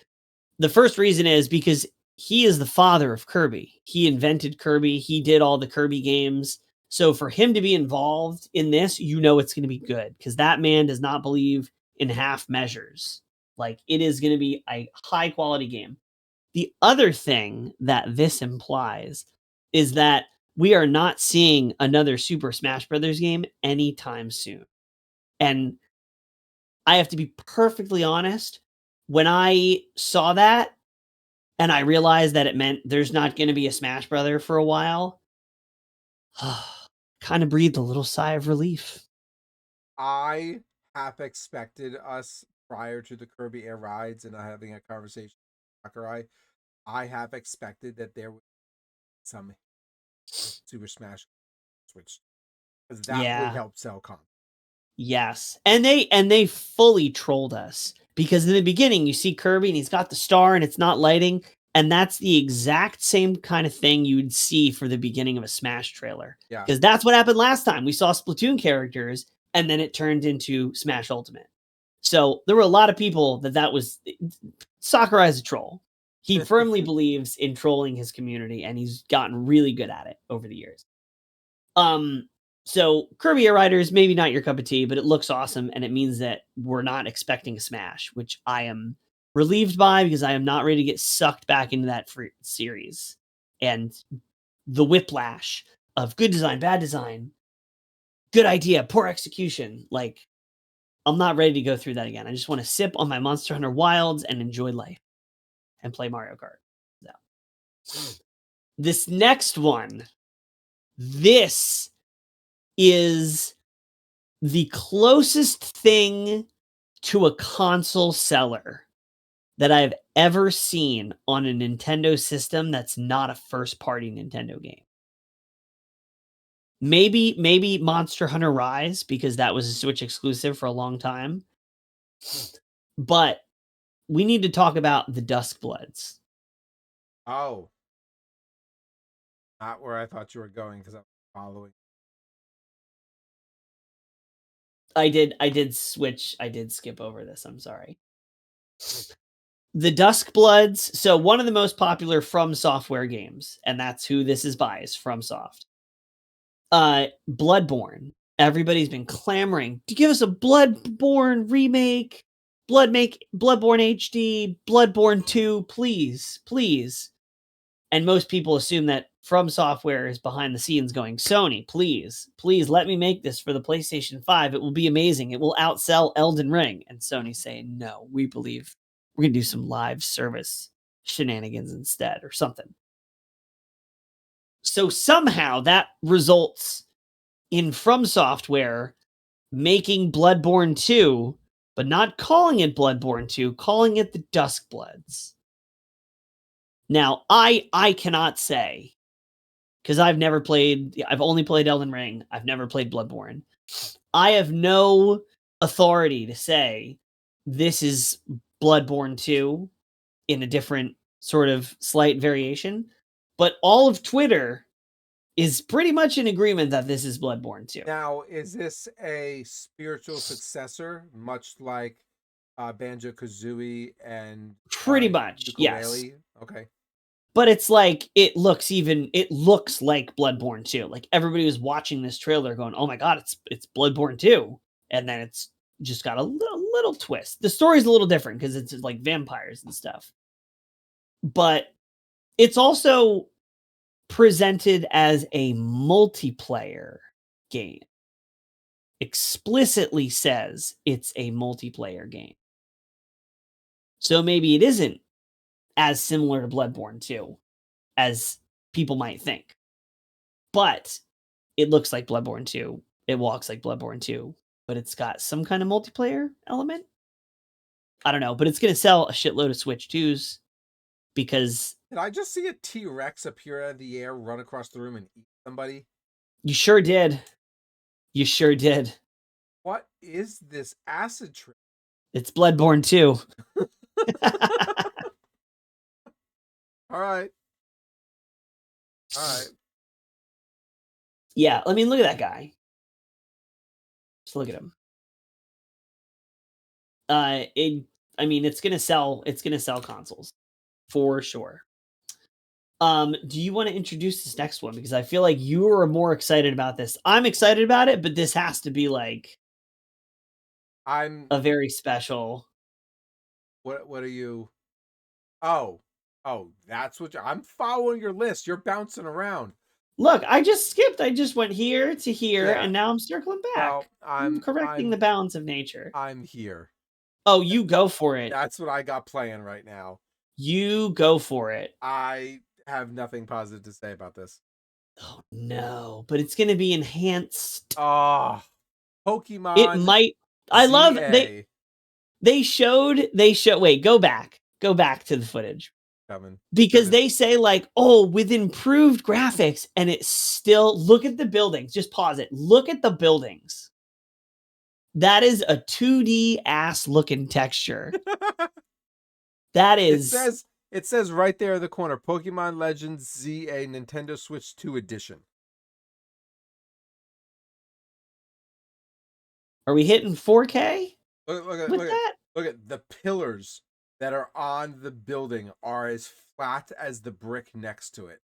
the first reason is because he is the father of Kirby. He invented Kirby. He did all the Kirby games. So for him to be involved in this, you know it's going to be good because that man does not believe in half measures. Like, it is going to be a high quality game. The other thing that this implies is that we are not seeing another Super Smash Brothers game anytime soon. And I have to be perfectly honest, when I saw that and I realized that it meant there's not going to be a Smash Brother for a while, kind of breathed a little sigh of relief. I half expected us prior to the Kirby Air Rides and having a conversation with Sakurai. I half expected that there would be some Super Smash Switch because that would help sell content. Yes. And they fully trolled us because in the beginning you see Kirby and he's got the star and it's not lighting, and that's the exact same kind of thing you would see for the beginning of a Smash trailer. Yeah. Because that's what happened last time. We saw Splatoon characters and then it turned into Smash Ultimate. So there were a lot of people that was Sakurai is a troll. He firmly believes in trolling his community and he's gotten really good at it over the years. So Kirby Air Riders, maybe not your cup of tea, but it looks awesome, and it means that we're not expecting a Smash, which I am relieved by because I am not ready to get sucked back into that series. And the whiplash of good design, bad design, good idea, poor execution. Like, I'm not ready to go through that again. I just want to sip on my Monster Hunter Wilds and enjoy life and play Mario Kart. So, this next one, this is the closest thing to a console seller that I've ever seen on a Nintendo system that's not a first-party Nintendo game. Maybe Monster Hunter Rise, because that was a Switch exclusive for a long time. But we need to talk about the Duskbloods. Oh. Not where I thought you were going because I'm following. I did skip over this. I'm sorry. The Duskbloods. So one of the most popular From Software games, and that's who this is by, is FromSoft. Bloodborne. Everybody's been clamoring to give us a Bloodborne remake, Bloodborne HD, Bloodborne 2, please, please. And most people assume that From Software is behind the scenes going, Sony, please, please let me make this for the PlayStation 5. It will be amazing. It will outsell Elden Ring. And Sony's saying, no, we believe we're going to do some live service shenanigans instead or something. So somehow that results in From Software making Bloodborne 2, but not calling it Bloodborne 2, calling it the Duskbloods. Now, I cannot say, because I've only played Elden Ring. I've never played Bloodborne. I have no authority to say this is Bloodborne 2 in a different sort of slight variation. But all of Twitter is pretty much in agreement that this is Bloodborne 2. Now, is this a spiritual successor, much like Banjo-Kazooie and Pretty much, Ukulele? yes. Okay. But it's like, it looks like Bloodborne 2. Like, everybody was watching this trailer going, oh my god, it's Bloodborne 2. And then it's just got a little twist. The story's a little different because it's like vampires and stuff. But it's also presented as a multiplayer game. Explicitly says it's a multiplayer game. So maybe it isn't as similar to Bloodborne 2 as people might think. But it looks like Bloodborne 2. It walks like Bloodborne 2, but it's got some kind of multiplayer element. I don't know, but it's going to sell a shitload of Switch 2s because... Did I just see a T-Rex appear out of the air, run across the room, and eat somebody? You sure did. You sure did. What is this acid trip? It's Bloodborne 2. All right. All right. Yeah, I mean, look at that guy. Just look at him. I mean, it's gonna sell. It's gonna sell consoles for sure. Do you want to introduce this next one? Because I feel like you are more excited about this. I'm excited about it, but this has to be like I'm. a very special. What are you? Oh, that's what I'm following your list. You're bouncing around. Look, I just skipped. I just went here to here, Yeah. and now I'm circling back. Well, I'm correcting the balance of nature. I'm here. Oh, you go for it. That's what I got playing right now. You go for it. I have nothing positive to say about this. Oh no, but it's gonna be enhanced. Oh, It Pokemon might. I love ZA they showed wait, go back. Go back to the footage. coming. Because they say like, oh, with improved graphics, and it's still look at the buildings. Just pause it. Look at the buildings. That is a 2D ass looking texture. That is. It says right there in the corner, Pokemon Legends ZA Nintendo Switch 2 Edition. Are we hitting 4K? Look at the pillars that are on the building are as flat as the brick next to it.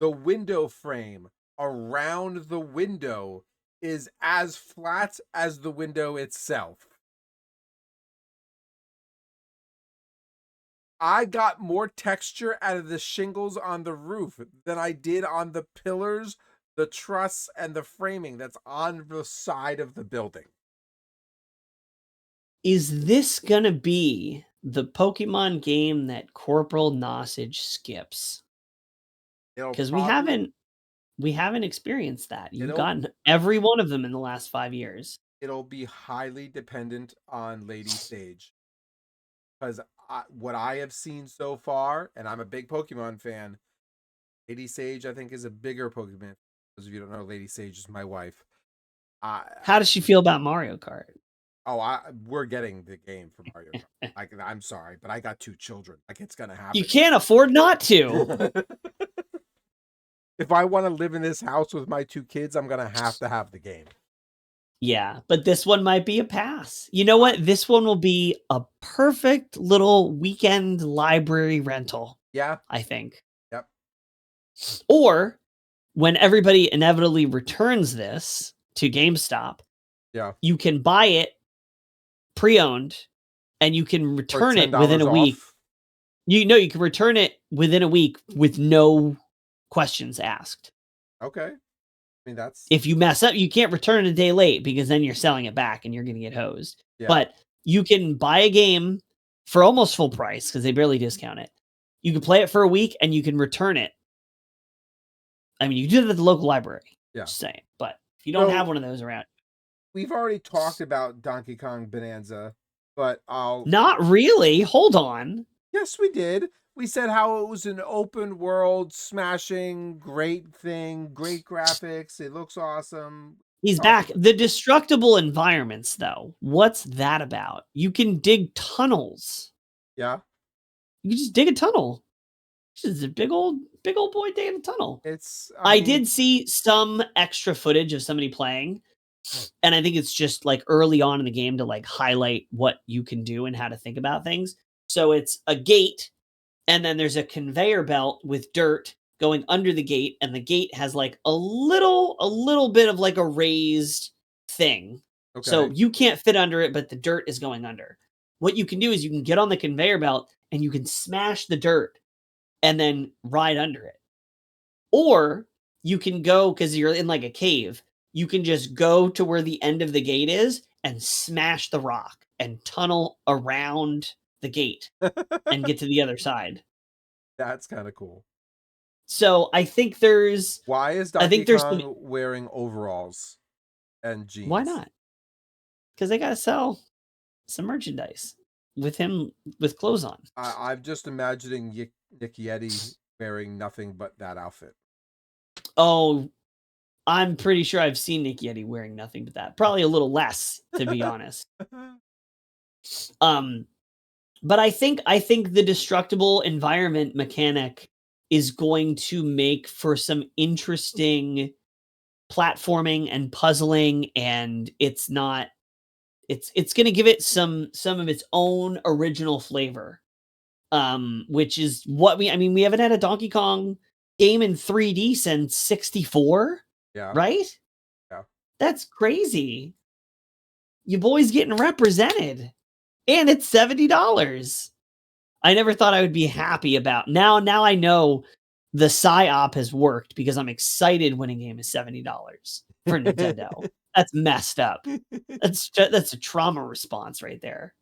The window frame around the window is as flat as the window itself. I got more texture out of the shingles on the roof than I did on the pillars, the truss, and the framing that's on the side of the building. Is this gonna be the Pokemon game that CorporalNosaj skips? Because we haven't experienced that. You've gotten every one of them in the last 5 years. It'll be highly dependent on Lady Sage. Because what I have seen so far, and I'm a big Pokemon fan, Lady Sage, I think, is a bigger Pokemon. For those of you who don't know, Lady Sage is my wife. How does she feel about Mario Kart? Oh, we're getting the game for Mario Kart. I'm sorry, but I got 2 children. Like, it's gonna happen. You can't afford not to. If I want to live in this house with my 2 kids, I'm gonna have to have the game. Yeah, but this one might be a pass. You know what? This one will be a perfect little weekend library rental. Yeah. I think. Yep. Or when everybody inevitably returns this to GameStop, yeah, you can buy it pre-owned and you can return it within a week. You can return it within a week with no questions asked. Okay. I mean, that's if you mess up, you can't return it a day late because then you're selling it back and you're going to get hosed. Yeah. But you can buy a game for almost full price because they barely discount it. You can play it for a week and you can return it. I mean, you do it at the local library. Yeah. Just saying. But if you don't have one of those around. We've already talked about Donkey Kong Bonanza, but Not really. Hold on. Yes, we did. We said how it was an open world, smashing, great thing, great graphics. It looks awesome. He's back. The destructible environments, though. What's that about? You can dig tunnels. Yeah. You can just dig a tunnel. This is a big old boy digging a tunnel. I did see some extra footage of somebody playing. And I think it's just like early on in the game to like highlight what you can do and how to think about things. So it's a gate, and then there's a conveyor belt with dirt going under the gate, and the gate has like a little bit of like a raised thing. Okay. So you can't fit under it, but the dirt is going under. What you can do is you can get on the conveyor belt and you can smash the dirt and then ride under it. Or you can go, because you're in like a cave, you can just go to where the end of the gate is and smash the rock and tunnel around the gate and get to the other side. That's kind of cool. So I think there's... Why is Donkey Kong wearing overalls and jeans? Why not? Because they got to sell some merchandise with him with clothes on. I'm just imagining Nick Yeti wearing nothing but that outfit. Oh, I'm pretty sure I've seen Nick Yeti wearing nothing but that. Probably a little less, to be honest. But I think the destructible environment mechanic is going to make for some interesting platforming and puzzling, and it's going to give it some of its own original flavor. Which is what we haven't had a Donkey Kong game in 3D since 64, Yeah. right? Yeah. That's crazy. You boys getting represented. And it's $70. I never thought I would be happy about. Now I know the PSYOP has worked because I'm excited when a game is $70 for Nintendo. That's messed up. That's a trauma response right there.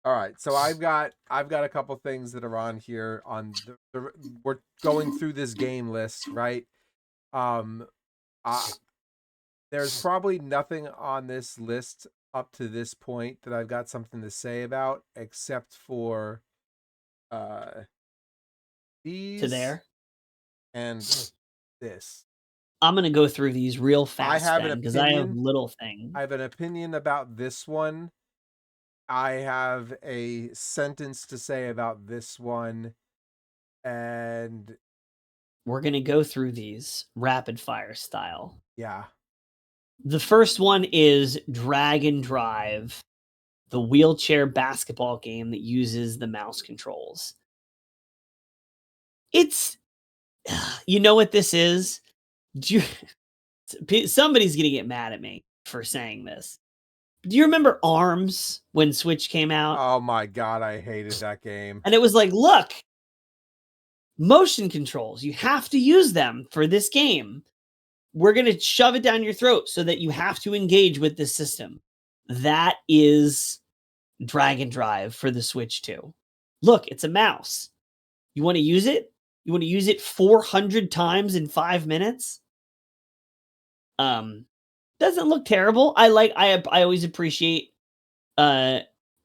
All right, so I've got a couple things that are on here on we're going through this game list, right? There's probably nothing on this list up to this point that I've got something to say about, except for these To there. and this. I'm going to go through these real fast because I have little things. I have an opinion about this one. I have a sentence to say about this one. And we're going to go through these rapid fire style. Yeah. The first one is Dragon Drive, the wheelchair basketball game that uses the mouse controls. It's, you know what this is? Somebody's going to get mad at me for saying this. Do you remember ARMS when Switch came out? Oh my God, I hated that game. And it was like, look, motion controls, you have to use them for this game. We're going to shove it down your throat so that you have to engage with this system. That is Dragon Drive for the Switch 2. Look, it's a mouse. You want to use it? You want to use it 400 times in 5 minutes? Doesn't look terrible. I always appreciate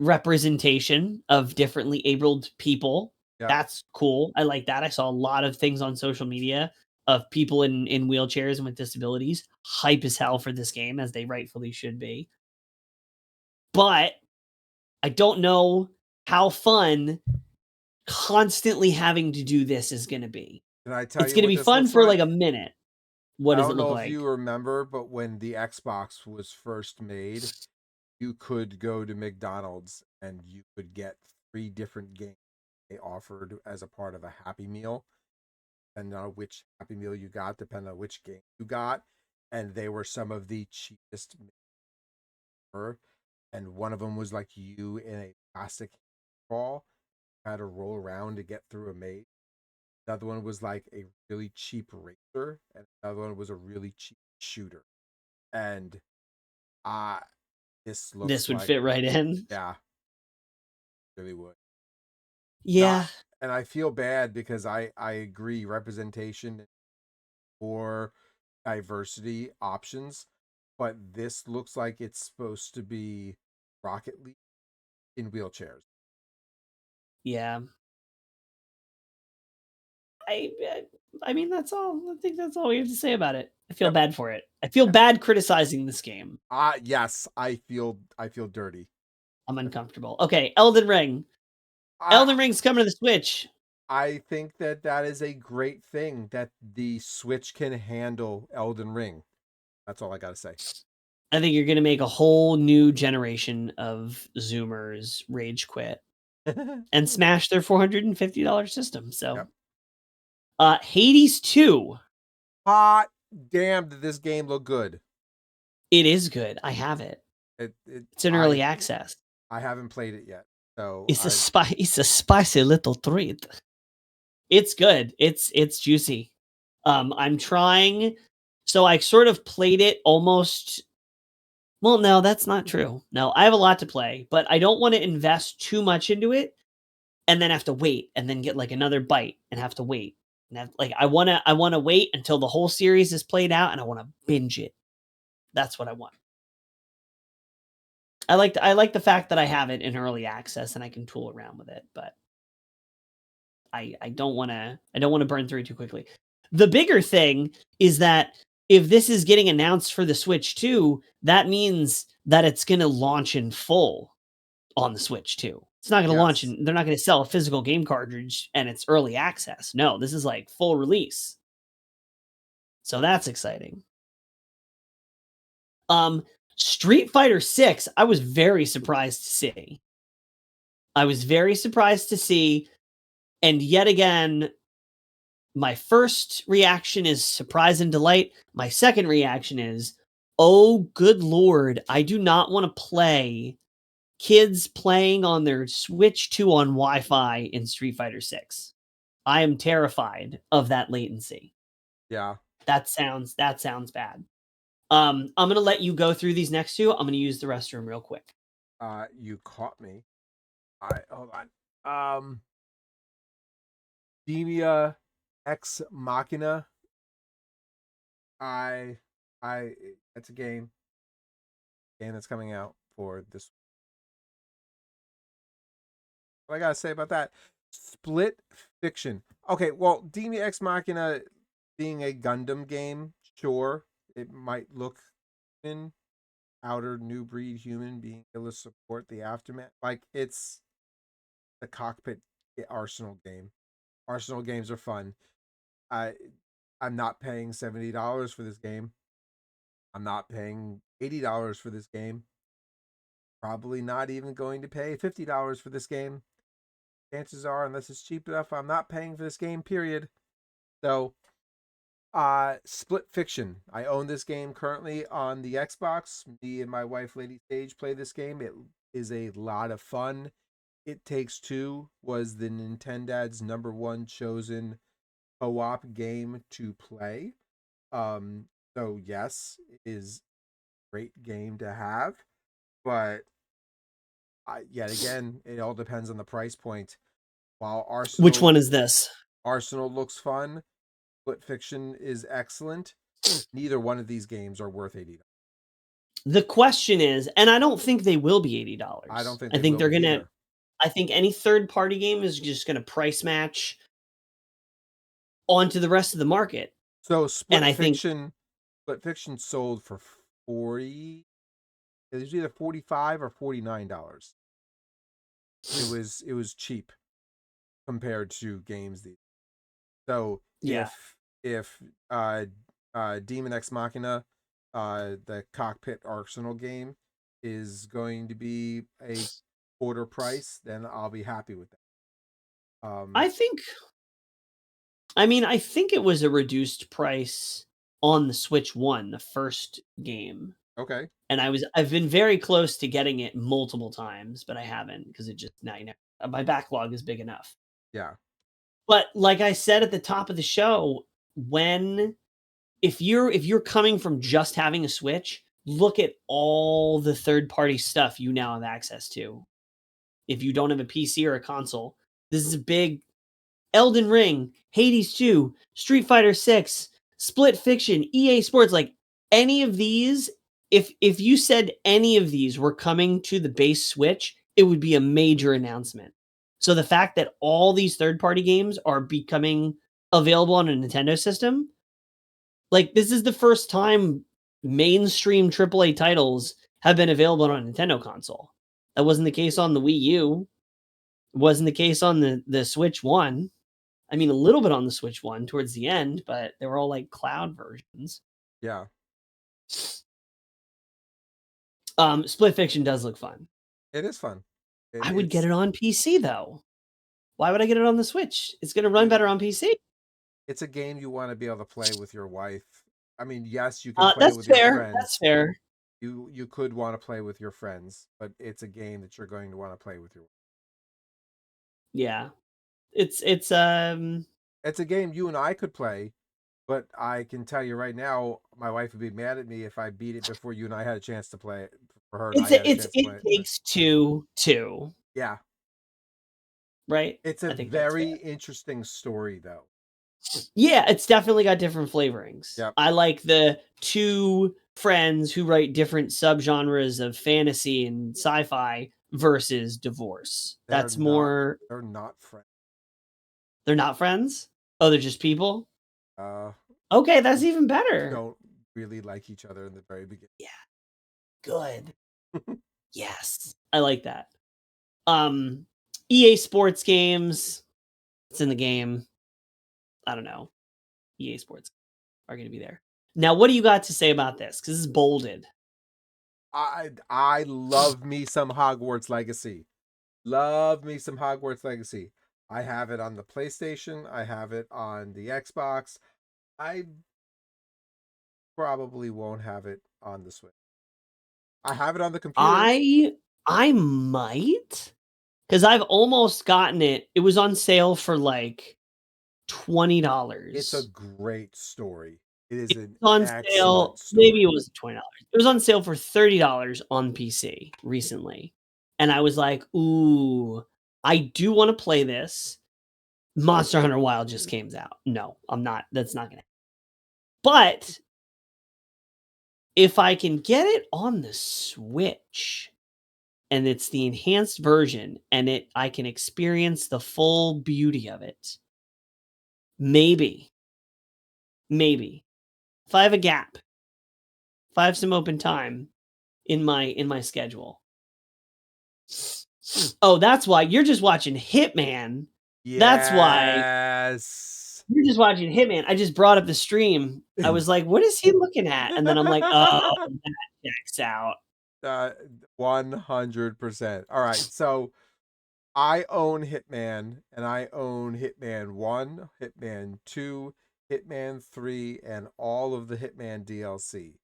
representation of differently abled people. Yeah. That's cool. I like that. I saw a lot of things on social media of people in wheelchairs and with disabilities. Hype as hell for this game, as they rightfully should be. But I don't know how fun constantly having to do this is going to be. Can I tell you? It's going to be fun for like a minute. What does it look like? I don't know if you remember, but when the Xbox was first made, you could go to McDonald's and you could get 3 different games they offered as a part of a Happy Meal. And which Happy Meal you got, depending on which game you got. And they were some of the cheapest. And one of them was like you in a plastic ball, had to roll around to get through a maze. Another one was like a really cheap racer, and another one was a really cheap shooter. And this would fit right in. Yeah, really would. Yeah, and I feel bad because I agree, representation or diversity options, but this looks like it's supposed to be Rocket League in wheelchairs. Yeah. I mean, that's all. I think that's all we have to say about it. I feel bad for it. I feel bad criticizing this game. Yes, I feel dirty. I'm uncomfortable. Okay, Elden Ring. Elden Ring's coming to the Switch. I think that is a great thing that the Switch can handle Elden Ring. That's all I got to say. I think you're going to make a whole new generation of Zoomers rage quit and smash their $450 system. So, Hades 2. Hot damn, did this game look good? It is good. I have it. It's in early access. I haven't played it yet, so it's a spicy little treat. It's good. It's juicy. I'm trying. So I sort of played it almost. Well, no, that's not true. No, I have a lot to play, but I don't want to invest too much into it and then have to wait and then get like another bite and have to wait. And I want to wait until the whole series is played out and I want to binge it. That's what I want. I like the fact that I have it in early access and I can tool around with it, but I don't want to burn through it too quickly. The bigger thing is that if this is getting announced for the Switch 2, that means that it's going to launch in full on the Switch 2. It's not going to launch, Yes. and they're not going to sell a physical game cartridge and it's early access. No, this is like full release. So that's exciting. Street Fighter 6, I was very surprised to see. And yet again, my first reaction is surprise and delight. My second reaction is, oh, good Lord, I do not want to play kids playing on their Switch 2 on Wi-Fi in Street Fighter 6. I am terrified of that latency. Yeah. That sounds bad. I'm going to let you go through these next two. I'm going to use the restroom real quick. You caught me. All right, hold on. Demia Ex Machina. It's a game that's coming out for this. What I gotta say about that? Split Fiction. Okay, well, Demia Ex Machina being a Gundam game, sure, it might look in outer new breed human being able to support the aftermath. Like, it's the cockpit Arsenal game. Arsenal games are fun. I'm not paying $70 for this game. I'm not paying $80 for this game. Probably not even going to pay $50 for this game. Chances are, unless it's cheap enough, I'm not paying for this game, period. So, Split Fiction. I own this game currently on the Xbox. Me and my wife, Lady Sage, play this game. It is a lot of fun. It Takes Two was the Nintendads' #1 chosen co-op game to play. So yes, it is a great game to have, but yet again, it all depends on the price point. While Which one is this? Arsenal looks fun, Split Fiction is excellent. Neither one of these games are worth $80. The question is, and I don't think they will be $80. I don't think I they think will they're be gonna. either. I think any third-party game is just gonna price match onto the rest of the market. So And I think Split Fiction sold for 40. It was either $45 or $49. It was cheap compared to games these. So yeah, if Demon Ex Machina, the cockpit Arsenal game, is going to be a quarter price, then I'll be happy with that. I think. I mean, I think it was a reduced price on the Switch 1, the first game. Okay. And I've been very close to getting it multiple times, but I haven't because it just now my backlog is big enough. Yeah. But like I said at the top of the show, if you're coming from just having a Switch, look at all the third-party stuff you now have access to. If you don't have a PC or a console, this is a big Elden Ring, Hades 2, Street Fighter 6, Split Fiction, EA Sports, like any of these, if you said any of these were coming to the base Switch, it would be a major announcement. So the fact that all these third-party games are becoming available on a Nintendo system, like this is the first time mainstream AAA titles have been available on a Nintendo console. That wasn't the case on the Wii U. It wasn't the case on the Switch 1. I mean, a little bit on the Switch 1 towards the end, but they were all like cloud versions. Yeah. Split Fiction does look fun. It is fun. I would get it on PC though. Why would I get it on the Switch? It's going to run better on PC. It's a game you want to be able to play with your wife. I mean, yes, you can play it That's with your fair. friends. That's fair. You could want to play with your friends, but it's a game that you're going to want to play with your wife. Yeah. It's It's a game you and I could play, but I can tell you right now, my wife would be mad at me if I beat it before you and I had a chance to play it. For her and I had a chance to play it it. takes two, Yeah. right? It's a I think that's fair. very interesting story though. Yeah, it's definitely got different flavorings. Yep. I like the two friends who write different subgenres of fantasy and sci-fi versus divorce. That's more. They're not friends. They're not friends. Oh, they're just people. Uh, Okay, that's even better. don't really like each other in the very beginning. Yeah, good. Yes, I like that. Um, EA Sports games. It's in the game. I don't know. EA Sports are going to be there. Now, what do you got to say about this? Because this is bolded. I love me some Hogwarts Legacy. Love me some Hogwarts Legacy. I have it on the PlayStation. I have it on the Xbox. I probably won't have it on the Switch. I have it on the computer. I might, because I've almost gotten it. It was on sale for like $20. It's a great story. It is an on excellent sale. story. Maybe it was $20. It was on sale for $30 on PC recently, and I was like, "Ooh, I do want to play this." Monster Hunter Wild just came out. No, I'm not. That's not gonna. But if I can get it on the Switch, and it's the enhanced version, and I can experience the full beauty of it. Maybe if I have a gap, if I have some open time in my schedule. Oh, that's why you're just watching Hitman. That's why Yes. you're just watching Hitman. I just brought up the stream. I was like, what is he looking at? And then I'm like, oh, that checks out. 100%. All right. So I own Hitman, and I own Hitman 1, Hitman 2, Hitman 3, and all of the Hitman DLC.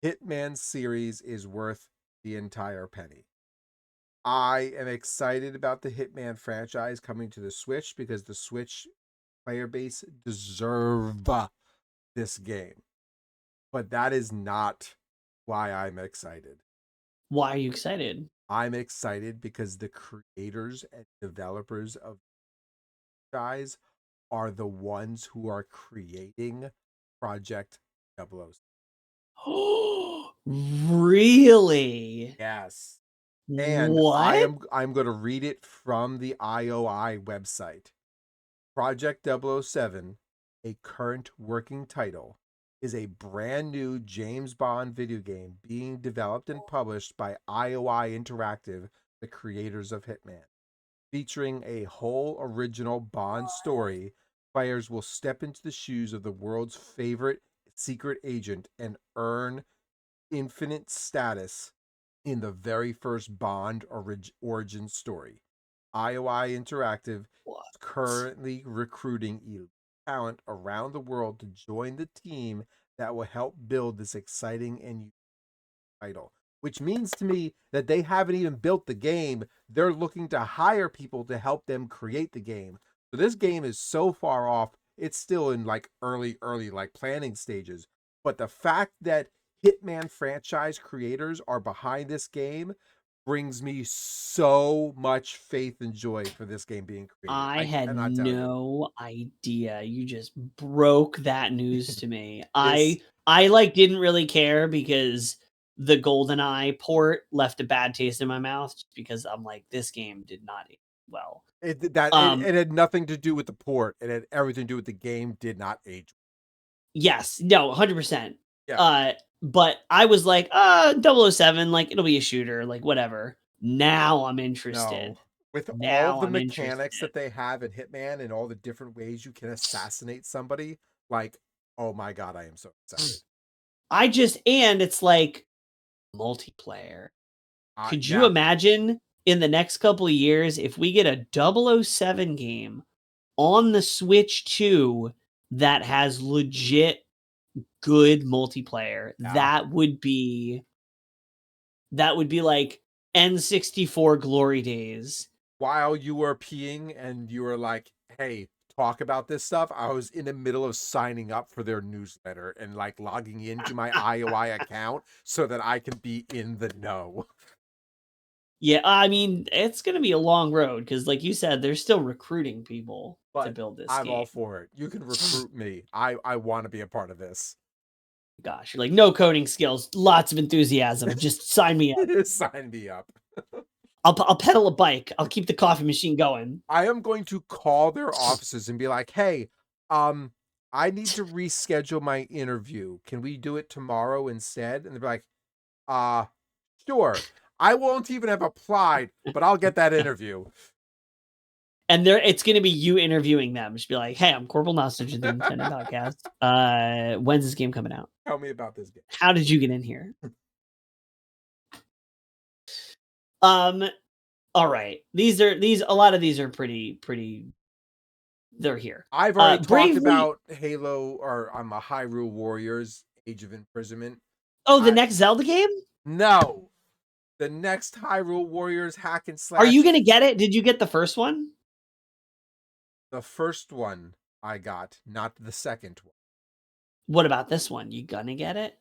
Hitman series is worth the entire penny. I am excited about the Hitman franchise coming to the Switch because the Switch player base deserve this game. But that is not why I'm excited. Why are you excited? I'm excited because the creators and developers of the franchise are the ones who are creating Project 007. Really? Yes. And What? I'm going to read it from the IOI website. Project 007, a current working title, is a brand new James Bond video game being developed and published by IOI Interactive, the creators of Hitman. Featuring a whole original Bond story, players will step into the shoes of the world's favorite secret agent and earn infinite status in the very first Bond origin story. IOI Interactive What? is currently recruiting elite talent around the world to join the team that will help build this exciting and unique title. Which means to me that they haven't even built the game. They're looking to hire people to help them create the game. So this game is so far off. It's still in like early like planning stages. But the fact that Hitman franchise creators are behind this game brings me so much faith and joy for this game being created. I I had cannot tell you. no idea. You just broke that news to me. This I like didn't really care because the GoldenEye port left a bad taste in my mouth just because I'm like, this game did not age well. it had nothing to do with the port. It had everything to do with the game did not age. Yes, no, 100%. Yeah. But I was like, 007, like it'll be a shooter, like whatever. Now I'm interested. No. With all Now the I'm mechanics interested. that they have in Hitman and all the different ways you can assassinate somebody, like, oh my God, I am so excited. And it's like multiplayer. Could you Yeah. imagine in the next couple of years if we get a 007 game on the Switch 2 that has legit good multiplayer? Yeah. That would be like N64 glory days. While you were peeing and you were like, hey, talk about this stuff, I was in the middle of signing up for their newsletter and like logging into my IOI account so that I can be in the know. Yeah, I mean, it's going to be a long road because, like you said, they're still recruiting people to But build this I'm game. all for it. You can recruit me. I want to be a part of this. Gosh, you're like, no coding skills, lots of enthusiasm. Just sign me up. Sign me up. I'll pedal a bike. I'll keep the coffee machine going. I am going to call their offices and be like, hey, I need to reschedule my interview. Can we do it tomorrow instead? And they'll be like, sure. I won't even have applied, but I'll get that interview. And it's going to be you interviewing them. Just be like, hey, I'm CorporalNosaj of the Nintendo podcast. When's this game coming out? Tell me about this game. How did you get in here? All right. A lot of these are pretty they're here. I've already talked Bravely... about Halo or Hyrule Warriors Age of Imprisonment. Oh, the next Zelda game? No. The next Hyrule Warriors hack and slash. Are you going to get it? Did you get the first one? The first one I got, not the second one. What about this one? You gonna get it?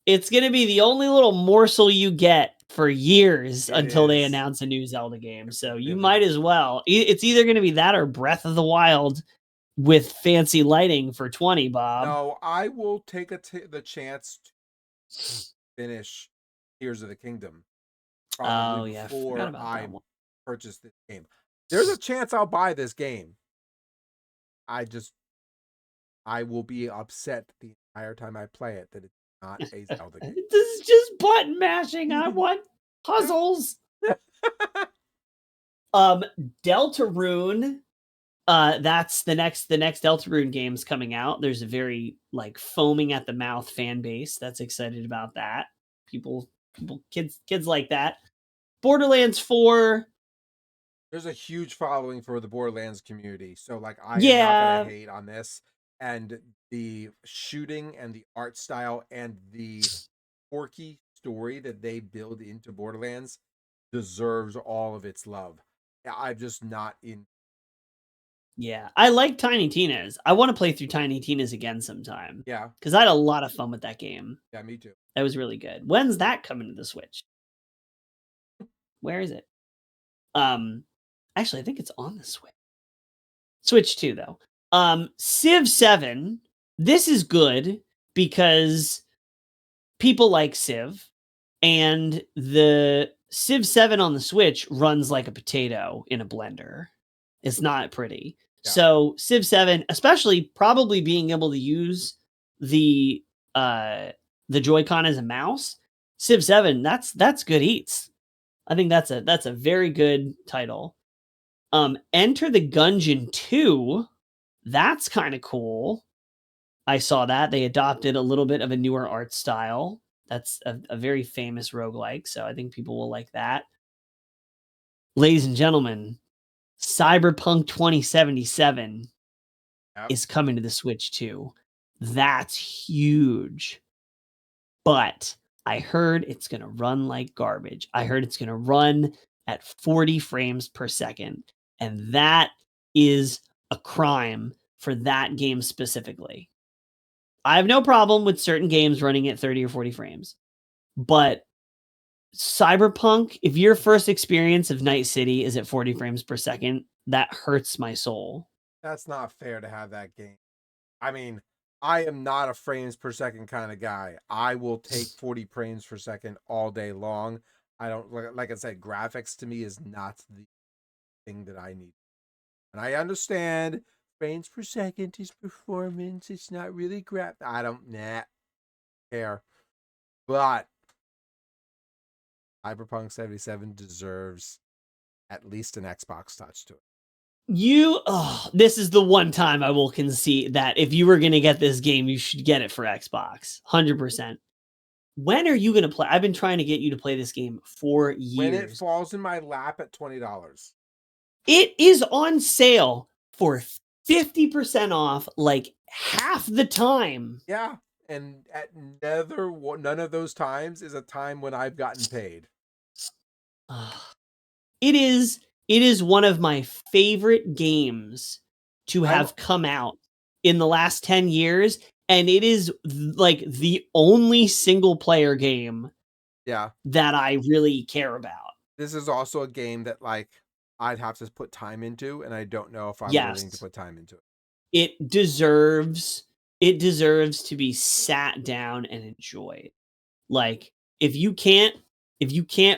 It's gonna be the only little morsel you get for years until they announce a new Zelda game. So you might as well. It's either gonna be that or Breath of the Wild with fancy lighting for 20, Bob. No, I will take the chance to finish Tears of the Kingdom. Probably before I purchase this game. There's a chance I'll buy this game. I will be upset the entire time I play it that it's not a Zelda game. This is just button mashing. I want puzzles. Deltarune. That's the next Deltarune game's coming out. There's a very foaming at the mouth fan base that's excited about that. Kids like that. Borderlands 4. There's a huge following for the Borderlands community. So I'm not gonna hate on this. And the shooting and the art style and the quirky story that they build into Borderlands deserves all of its love. I'm just not in. Yeah, I like Tiny Tina's. I want to play through Tiny Tina's again sometime. Yeah. Because I had a lot of fun with that game. Yeah, me too. That was really good. When's that coming to the Switch? Where is it? Actually, I think it's on the Switch. Switch 2, though. Civ 7. This is good because people like Civ, and the Civ 7 on the Switch runs like a potato in a blender. It's not pretty. Yeah. So Civ 7, especially probably being able to use the Joy-Con as a mouse, Civ 7, that's good eats. I think that's a very good title. Enter the Gungeon 2. That's kind of cool. I saw that. They adopted a little bit of a newer art style. That's a very famous roguelike, so I think people will like that. Ladies and gentlemen, Cyberpunk 2077 is coming to the Switch too. That's huge. But I heard it's going to run like garbage. I heard it's going to run at 40 frames per second. And that is a crime for that game specifically. I have no problem with certain games running at 30 or 40 frames. But Cyberpunk, if your first experience of Night City is at 40 frames per second, that hurts my soul. That's not fair to have that game. I mean, I am not a frames per second kind of guy. I will take 40 frames per second all day long. I don't, like I said, graphics to me is not the thing that I need. And I understand frames per second is performance. It's not really I don't care. But Cyberpunk 77 deserves at least an Xbox touch to it. This is the one time I will concede that if you were going to get this game, you should get it for Xbox. 100%. When are you going to play? I've been trying to get you to play this game for years. When it falls in my lap at $20. It is on sale for 50% off, like half the time. Yeah. And at none of those times is a time when I've gotten paid. It is one of my favorite games to have come out in the last 10 years. And it is like the only single player game that I really care about. This is also a game that I'd have to put time into, and I don't know if I'm willing to put time into it. It deserves to be sat down and enjoyed. Like if you can't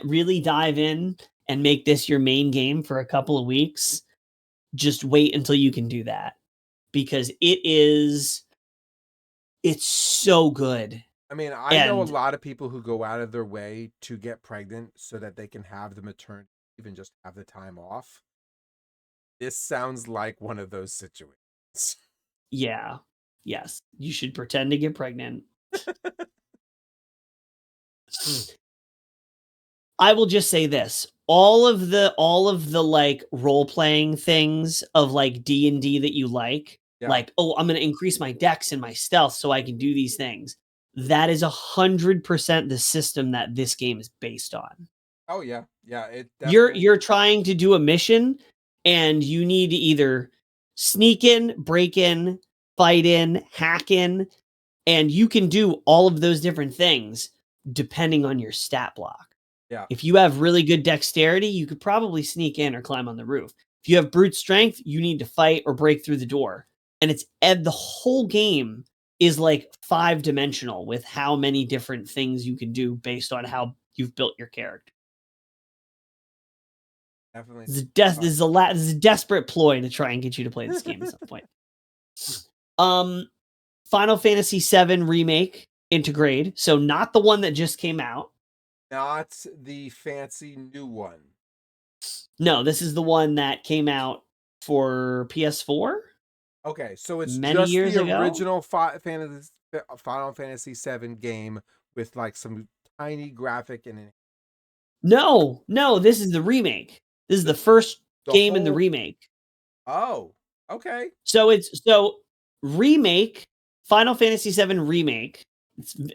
really dive in and make this your main game for a couple of weeks, just wait until you can do that, because it's so good. I mean, I know a lot of people who go out of their way to get pregnant so that they can have the maternity even just have the time off. This sounds like one of those situations. Yeah. Yes. You should pretend to get pregnant. I will just say this. All of the like role playing things of like D&D that you like, like, oh, I'm going to increase my dex and my stealth so I can do these things. That is 100% the system that this game is based on. Oh yeah. Yeah, it definitely You're trying to do a mission and you need to either sneak in, break in, fight in, hack in, and you can do all of those different things depending on your stat block. Yeah. If you have really good dexterity, you could probably sneak in or climb on the roof. If you have brute strength, you need to fight or break through the door. And the whole game is like 5-dimensional with how many different things you can do based on how you've built your character. Definitely. This is a desperate ploy to try and get you to play this game at some point. Final Fantasy VII Remake Intergrade. So not the one that just came out. Not the fancy new one. No, this is the one that came out for PS4. Okay, so it's Many just years the ago? original Final Fantasy VII game with like some tiny graphic in it. No, this is the remake. This is the first game in the whole- remake. Oh, okay. So remake Final Fantasy VII Remake.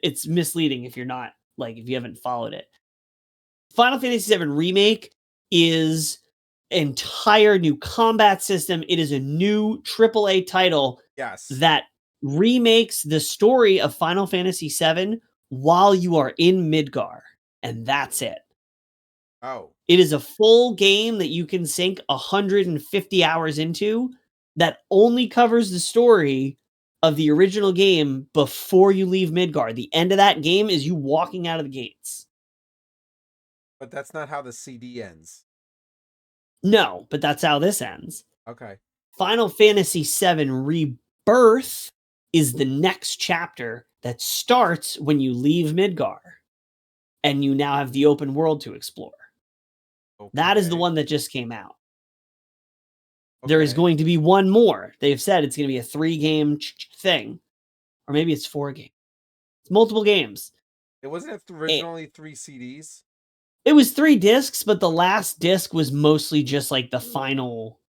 It's misleading if you're not if you haven't followed it. Final Fantasy VII Remake is entire new combat system. It is a new AAA title that remakes the story of Final Fantasy VII while you are in Midgar, and that's it. Oh. It is a full game that you can sink 150 hours into that only covers the story of the original game before you leave Midgar. The end of that game is you walking out of the gates. But that's not how the CD ends. No, but that's how this ends. Okay. Final Fantasy VII Rebirth is the next chapter that starts when you leave Midgar and you now have the open world to explore. Okay. That is the one that just came out. Okay. There is going to be one more. They've said it's going to be a 3-game thing, or maybe it's 4 games. It's multiple games. It wasn't originally 3 CDs. It was 3 discs, but the last disc was mostly just like the final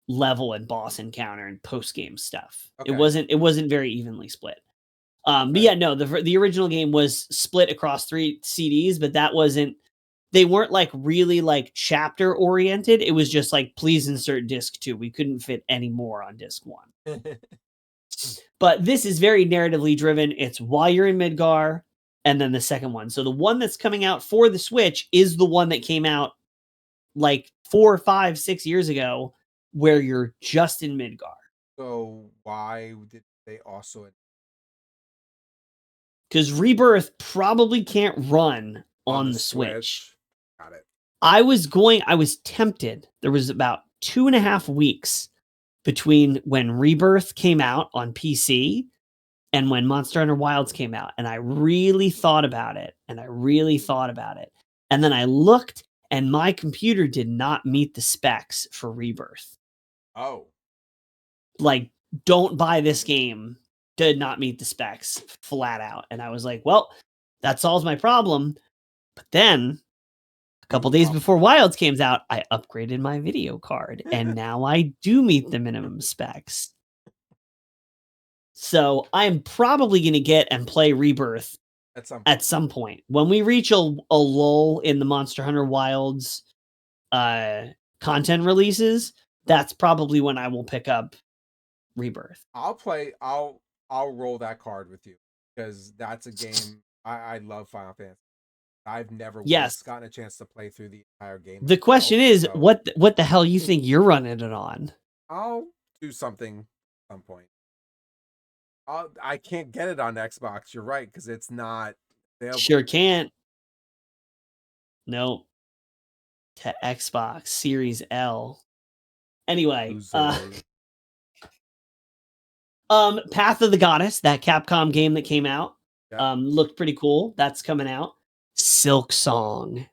level and boss encounter and post game stuff. Okay. It wasn't very evenly split. But yeah, no, the original game was split across 3 CDs, but they weren't like really like chapter oriented. It was just like, please insert disc 2. We couldn't fit any more on disc 1. But this is very narratively driven. It's while you're in Midgar, and then the second one. So the one that's coming out for the Switch is the one that came out like 4, 5, 6 years ago, where you're just in Midgar. So why did they also? Because Rebirth probably can't run on the Switch. Got it. I was tempted. There was about 2.5 weeks between when Rebirth came out on PC and when Monster Hunter Wilds came out. And I really thought about it. And then I looked, and my computer did not meet the specs for Rebirth. Oh. Like, don't buy this game. Did not meet the specs flat out. And I was like, well, that solves my problem. But then a couple days before Wilds came out, I upgraded my video card, and now I do meet the minimum specs. So I'm probably going to get and play Rebirth at some point. When we reach a lull in the Monster Hunter Wilds content releases, that's probably when I will pick up Rebirth. I'll roll that card with you, because that's a game I love. Final Fantasy. I've never once gotten a chance to play through the entire game. The question is, what the hell you think you're running it on? I'll do something at some point. I can't get it on Xbox. You're right, because it's not available. Sure can't. Nope. To Xbox Series L. Anyway, Path of the Goddess, that Capcom game that came out, looked pretty cool. That's coming out. Silk Song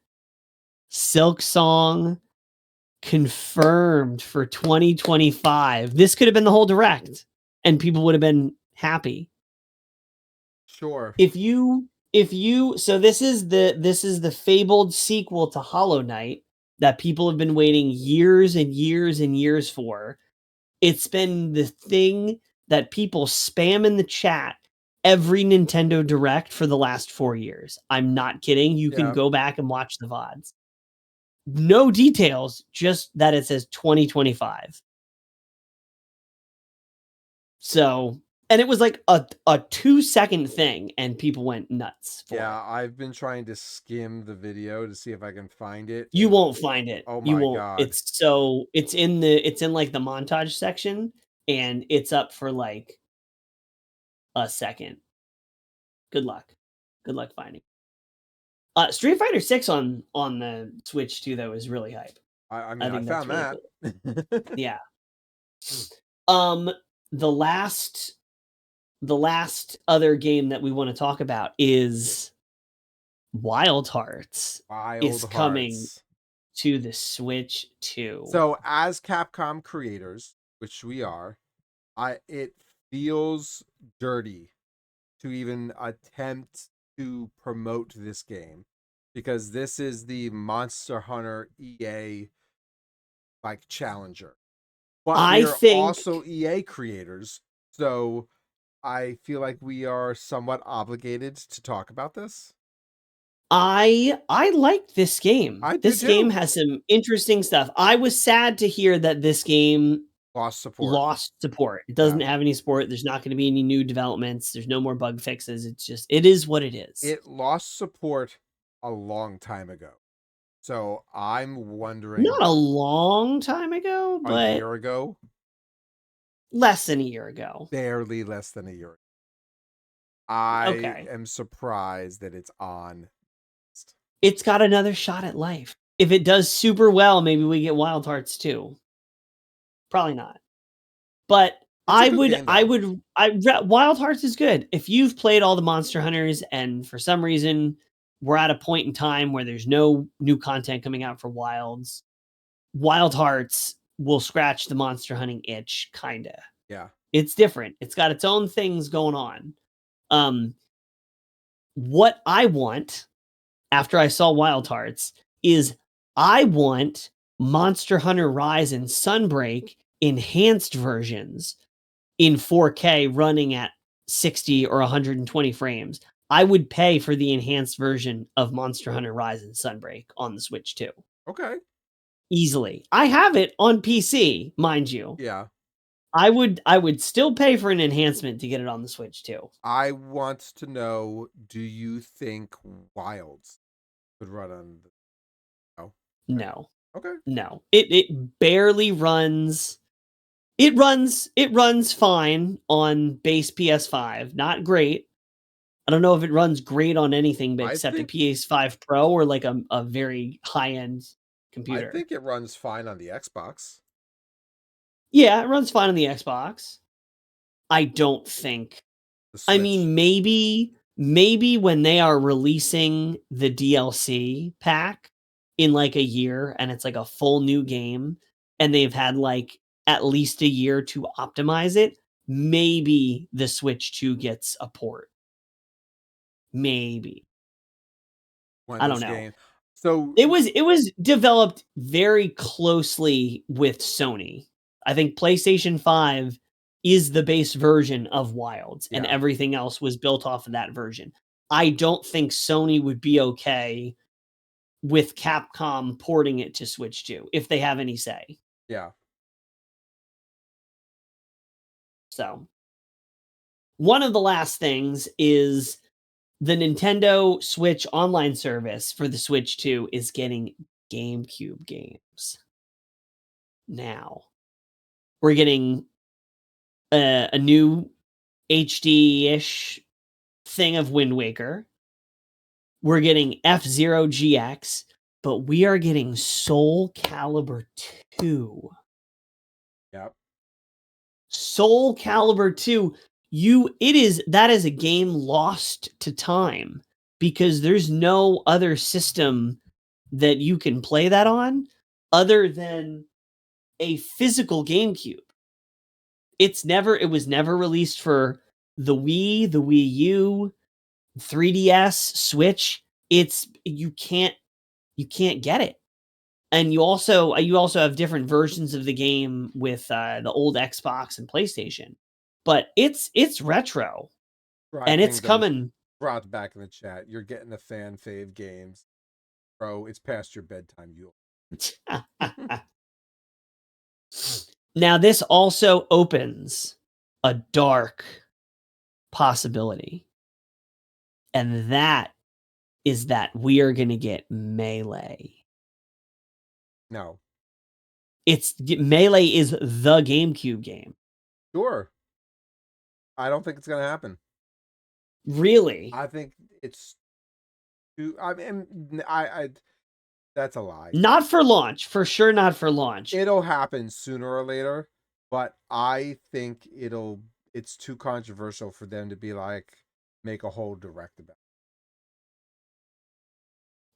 Silk Song confirmed for 2025. This could have been the whole direct, and people would have been happy. Sure. So this is the fabled sequel to Hollow Knight that people have been waiting years and years and years for. It's been the thing that people spam in the chat every Nintendo Direct for the last 4 years. I'm not kidding. You can go back and watch the VODs. No details, just that it says 2025. So, and it was like a 2-second thing, and people went nuts for it. I've been trying to skim the video to see if I can find it. You won't find it. Oh You my won't. God. It's in like the montage section, and it's up for like a second. Good luck. Good luck finding. Street Fighter 6 on the Switch too, though, is really hype. I mean, I think found that's that. really cool. Yeah. The last other game that we want to talk about is Wild Hearts. Coming to the Switch too. So, as Capcom creators, which we are, it feels dirty to even attempt to promote this game, because this is the Monster Hunter EA like challenger. But we are also EA creators, so I feel like we are somewhat obligated to talk about this. I like this game. This game has some interesting stuff. I was sad to hear that this game lost support. It doesn't have any support. There's not going to be any new developments. There's no more bug fixes. It is what it is. It lost support a long time ago. So I'm wondering. Not a long time ago, but a year ago. Less than a year ago. Barely less than a year ago. I am surprised that it's on. It's got another shot at life. If it does super well, maybe we get Wild Hearts too. Probably not. But Wild Hearts is good. If you've played all the Monster Hunters and for some reason we're at a point in time where there's no new content coming out for Wilds, Wild Hearts will scratch the monster hunting itch, kinda. Yeah. It's different. It's got its own things going on. What I want after I saw Wild Hearts is I want Monster Hunter Rise and Sunbreak enhanced versions in 4K running at 60 or 120 frames. I would pay for the enhanced version of Monster Hunter Rise and Sunbreak on the Switch too. Okay. Easily. I have it on PC, mind you. Yeah. I would still pay for an enhancement to get it on the Switch too. I want to know, do you think Wilds would run on the... Oh. No. Okay. No. It barely runs. It runs fine on base PS5. Not great. I don't know if it runs great on anything except a PS5 Pro or like a very high-end computer. I think it runs fine on the Xbox. Yeah, it runs fine on the Xbox. I don't think. I mean, maybe when they are releasing the DLC pack in like a year and it's like a full new game and they've had like at least a year to optimize it, maybe the Switch 2 gets a port. Maybe. I don't know. So it was developed very closely with Sony. I think PlayStation 5 is the base version of Wilds, and everything else was built off of that version. I don't think Sony would be okay with Capcom porting it to Switch 2 if they have any say. Yeah. So, one of the last things is the Nintendo Switch online service for the Switch 2 is getting GameCube games. Now, we're getting a new HD-ish thing of Wind Waker. We're getting F-Zero GX, but we are getting Soul Calibur 2. Yep. Soul Calibur 2, that is a game lost to time because there's no other system that you can play that on other than a physical GameCube. It was never released for the Wii, the Wii U, 3DS, Switch. You can't get it. And you also have different versions of the game with the old Xbox and PlayStation. But it's retro. Fry And it's Kingdom coming. brought back in the chat. You're getting the fan fave games. Bro, it's past your bedtime, you. Now, this also opens a dark possibility. And that is that we are going to get Melee. No. Melee is the GameCube game. Sure. I don't think it's going to happen. Really? I think it's too. I mean, that's a lie. Not for launch. For sure, not for launch. It'll happen sooner or later, but I think it's too controversial for them to be like, make a whole direct about it.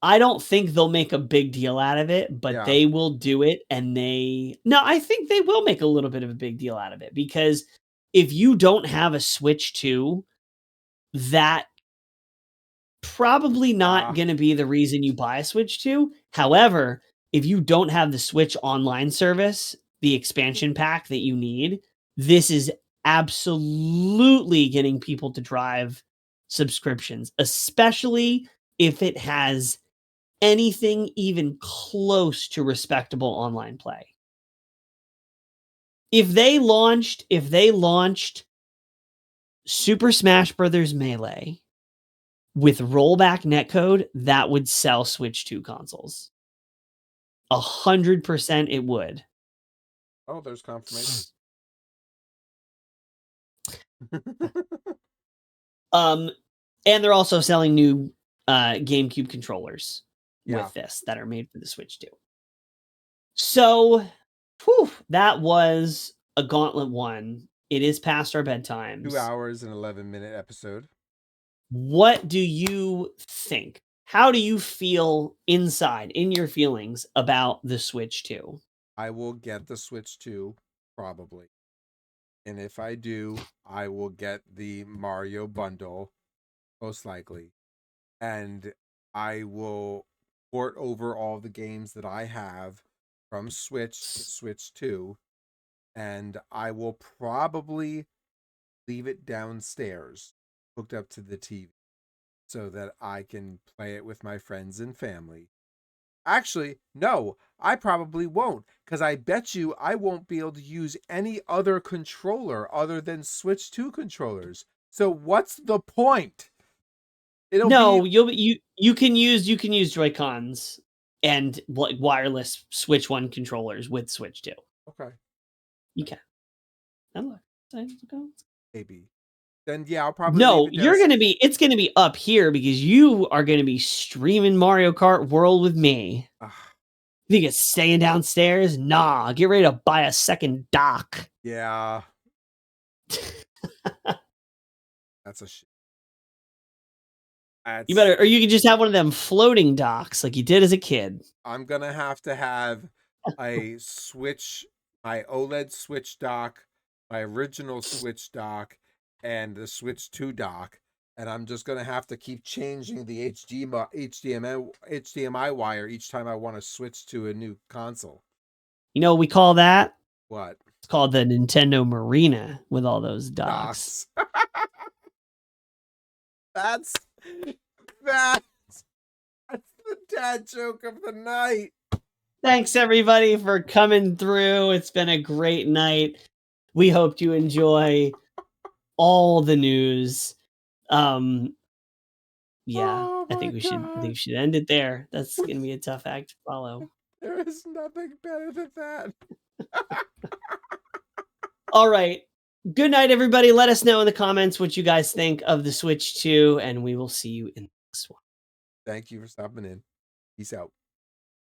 I don't think they'll make a big deal out of it, but they will do it. And I think they will make a little bit of a big deal out of it, because if you don't have a Switch 2, that probably not going to be the reason you buy a Switch 2. However, if you don't have the Switch online service, the expansion pack that you need, this is absolutely getting people to drive subscriptions, especially if it has anything even close to respectable online play. If they launched Super Smash Bros. Melee with rollback netcode, that would sell Switch 2 consoles. 100% it would. Oh, there's confirmation. And they're also selling new GameCube controllers with this that are made for the Switch 2. So, that was a Gauntlet 1. It is past our bedtimes. 2 hours and 11-minute episode. What do you think? How do you feel inside, in your feelings, about the Switch 2? I will get the Switch 2, probably. And if I do, I will get the Mario bundle, most likely. And I will port over all the games that I have from Switch to Switch 2. And I will probably leave it downstairs, hooked up to the TV, so that I can play it with my friends and family. Actually, no, I probably won't, because I bet you I won't be able to use any other controller other than Switch 2 controllers. So what's the point? You can use Joy-Cons and wireless Switch 1 controllers with Switch 2. Okay. You can. Maybe. Then I'll probably it's gonna be up here, because you are gonna be streaming Mario Kart World with me. You think it's staying downstairs? Nah, get ready to buy a second dock. Yeah. That's a shit. You better, or you can just have one of them floating docks like you did as a kid. I'm gonna have to have a Switch, my OLED Switch dock, my original Switch dock, and the Switch 2 dock, and I'm just gonna have to keep changing the HDMI wire each time I want to switch to a new console. You know what we call that? What? It's called the Nintendo Marina, with all those docks. That's the dad joke of the night. Thanks everybody for coming through. It's been a great night. We hope you enjoy all the news. I think we should end it there. That's gonna be a tough act to follow. There is nothing better than that. All right. Good night, everybody. Let us know in the comments what you guys think of the Switch 2, and we will see you in the next one. Thank you for stopping in. Peace out.